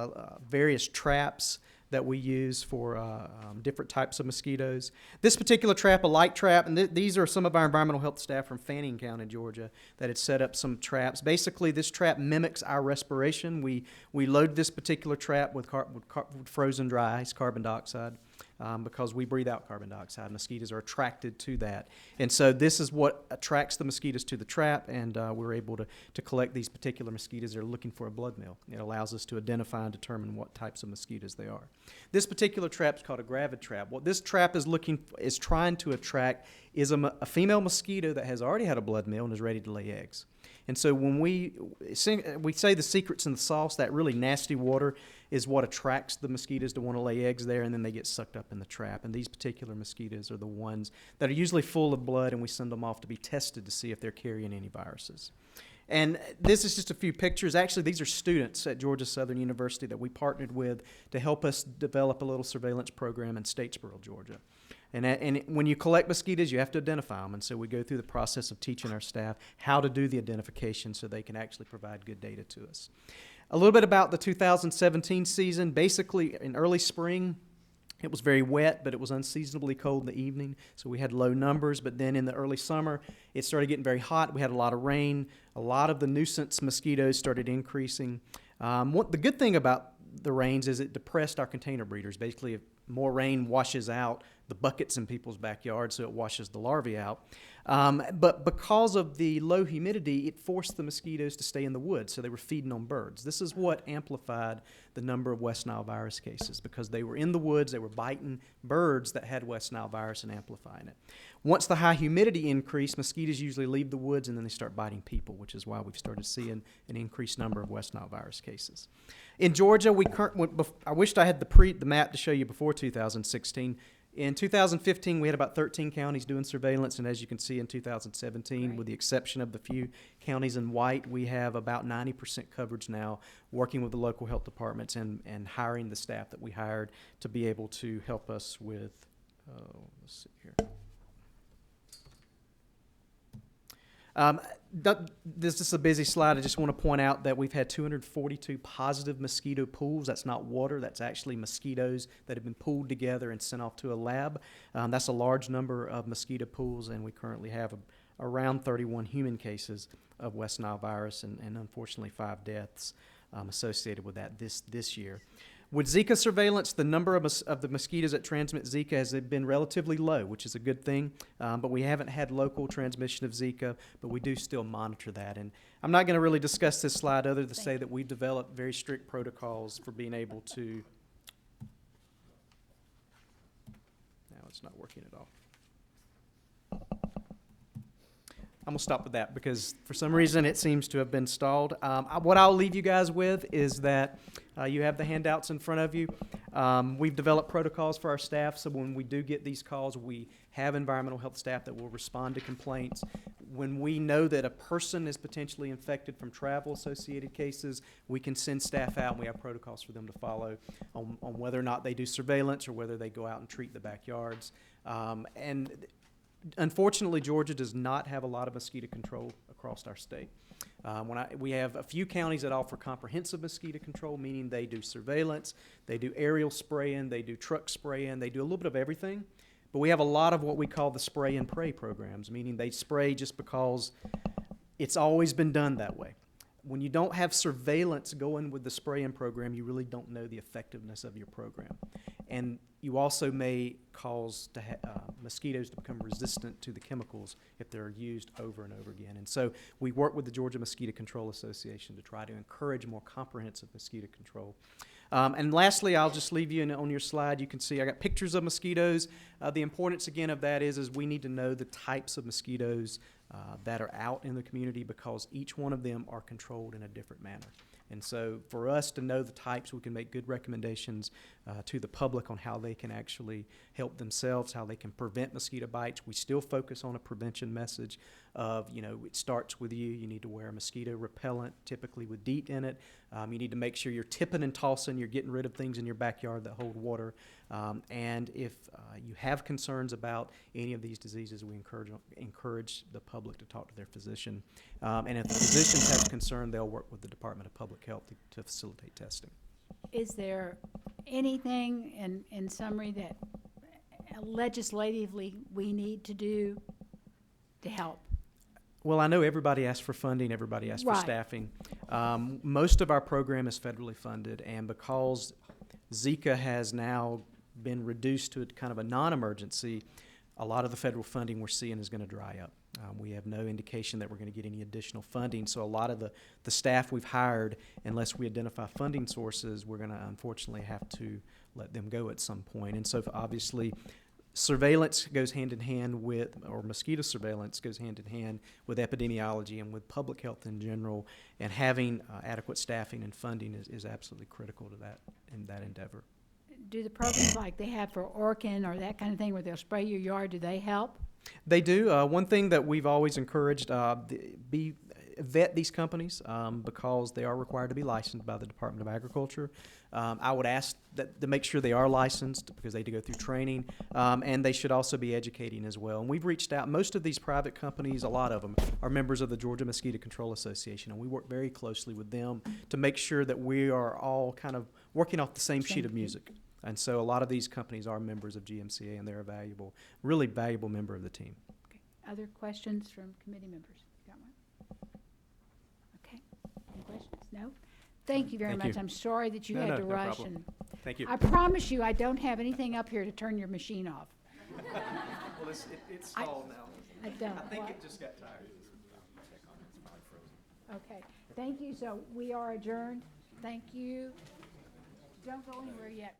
various traps that we use for different types of mosquitoes. This particular trap, a light trap, and these are some of our environmental health staff from Fanning County, Georgia, that had set up some traps. Basically, this trap mimics our respiration. We load this particular trap with frozen dry ice, carbon dioxide, because we breathe out carbon dioxide. Mosquitoes are attracted to that. And so this is what attracts the mosquitoes to the trap, and we're able to collect these particular mosquitoes that are looking for a blood meal. It allows us to identify and determine what types of mosquitoes they are. This particular trap is called a gravid trap. What this trap is trying to attract is a female mosquito that has already had a blood meal and is ready to lay eggs. And so when we say the secret's in the sauce, that really nasty water is what attracts the mosquitoes to want to lay eggs there, and then they get sucked up in the trap. And these particular mosquitoes are the ones that are usually full of blood, and we send them off to be tested to see if they're carrying any viruses. And this is just a few pictures. Actually, these are students at Georgia Southern University that we partnered with to help us develop a little surveillance program in Statesboro, Georgia. And when you collect mosquitoes, you have to identify them. And so we go through the process of teaching our staff how to do the identification so they can actually provide good data to us. A little bit about the 2017 season. Basically, in early spring, it was very wet, but it was unseasonably cold in the evening, so we had low numbers. But then in the early summer, it started getting very hot. We had a lot of rain. A lot of the nuisance mosquitoes started increasing. The good thing about the rains is it depressed our container breeders. Basically, if more rain washes out the buckets in people's backyards, so it washes the larvae out. But because of the low humidity, it forced the mosquitoes to stay in the woods, so they were feeding on birds. This is what amplified the number of West Nile virus cases, because they were in the woods, they were biting birds that had West Nile virus and amplifying it. Once the high humidity increased, mosquitoes usually leave the woods and then they start biting people, which is why we've started seeing an increased number of West Nile virus cases. In Georgia, I wished I had the map to show you before 2016. In 2015, we had about 13 counties doing surveillance, and as you can see in 2017, with the exception of the few counties in white, we have about 90% coverage now, working with the local health departments and hiring the staff that we hired to be able to help us with, let's see here. This is a busy slide. I just want to point out that we've had 242 positive mosquito pools. That's not water. That's actually mosquitoes that have been pooled together and sent off to a lab. That's a large number of mosquito pools, and we currently have around 31 human cases of West Nile virus and unfortunately 5 deaths associated with that this year. With Zika surveillance, the number of the mosquitoes that transmit Zika has been relatively low, which is a good thing, but we haven't had local transmission of Zika, but we do still monitor that. And I'm not going to really discuss this slide other than to say that we developed very strict protocols for being able to... Now it's not working at all. I'm going to stop with that because for some reason it seems to have been stalled. What I'll leave you guys with is that you have the handouts in front of you. We've developed protocols for our staff, so when we do get these calls, we have environmental health staff that will respond to complaints. When we know that a person is potentially infected from travel-associated cases, we can send staff out, and we have protocols for them to follow on whether or not they do surveillance or whether they go out and treat the backyards. And unfortunately, Georgia does not have a lot of mosquito control across our state. We have a few counties that offer comprehensive mosquito control, meaning they do surveillance, they do aerial spraying, they do truck spraying, they do a little bit of everything. But we have a lot of what we call the spray and pray programs, meaning they spray just because it's always been done that way. When you don't have surveillance going with the spraying program, you really don't know the effectiveness of your program. And you also may cause mosquitoes to become resistant to the chemicals if they're used over and over again. And so we work with the Georgia Mosquito Control Association to try to encourage more comprehensive mosquito control. And lastly, I'll just leave you on your slide. You can see I got pictures of mosquitoes. The importance, again, of that is we need to know the types of mosquitoes that are out in the community because each one of them are controlled in a different manner. And so for us to know the types, we can make good recommendations to the public on how they can actually help themselves, how they can prevent mosquito bites. We still focus on a prevention message of, it starts with you. You need to wear a mosquito repellent, typically with DEET in it. You need to make sure you're tipping and tossing, you're getting rid of things in your backyard that hold water. And if you have concerns about any of these diseases, we encourage the public to talk to their physician. And if the physicians have concern, they'll work with the Department of Public Health to facilitate testing. Is there anything in summary that legislatively we need to do to help? Well, I know everybody asks for funding, everybody asks for Right. staffing. Most of our program is federally funded, and because Zika has now been reduced to a kind of a non-emergency, a lot of the federal funding we're seeing is going to dry up. We have no indication that we're going to get any additional funding, so a lot of the staff we've hired, unless we identify funding sources, we're going to unfortunately have to let them go at some point. And so obviously, surveillance goes hand in hand with, or mosquito surveillance goes hand in hand with epidemiology and with public health in general, and having adequate staffing and funding is absolutely critical to that in that endeavor. Do the programs like they have for Orkin or that kind of thing where they'll spray your yard, do they help? They do. One thing that we've always encouraged, vet these companies because they are required to be licensed by the Department of Agriculture. I would ask that to make sure they are licensed because they do go through training, and they should also be educating as well. And we've reached out. Most of these private companies, a lot of them, are members of the Georgia Mosquito Control Association, and we work very closely with them to make sure that we are all kind of working off the same sheet of music. And so a lot of these companies are members of GMCA, and they're a valuable, really valuable member of the team. Okay. Other questions from committee members? Got one? Okay. Any questions? No? Thank you very Thank much. you. I'm sorry that you No, had no, to no rush. problem. And Thank you. I promise you I don't have anything up here to turn your machine off. Well, it's stalled now. I don't. I think What? it just got tired. Okay. Thank you. So we are adjourned. Thank you. Don't go anywhere yet.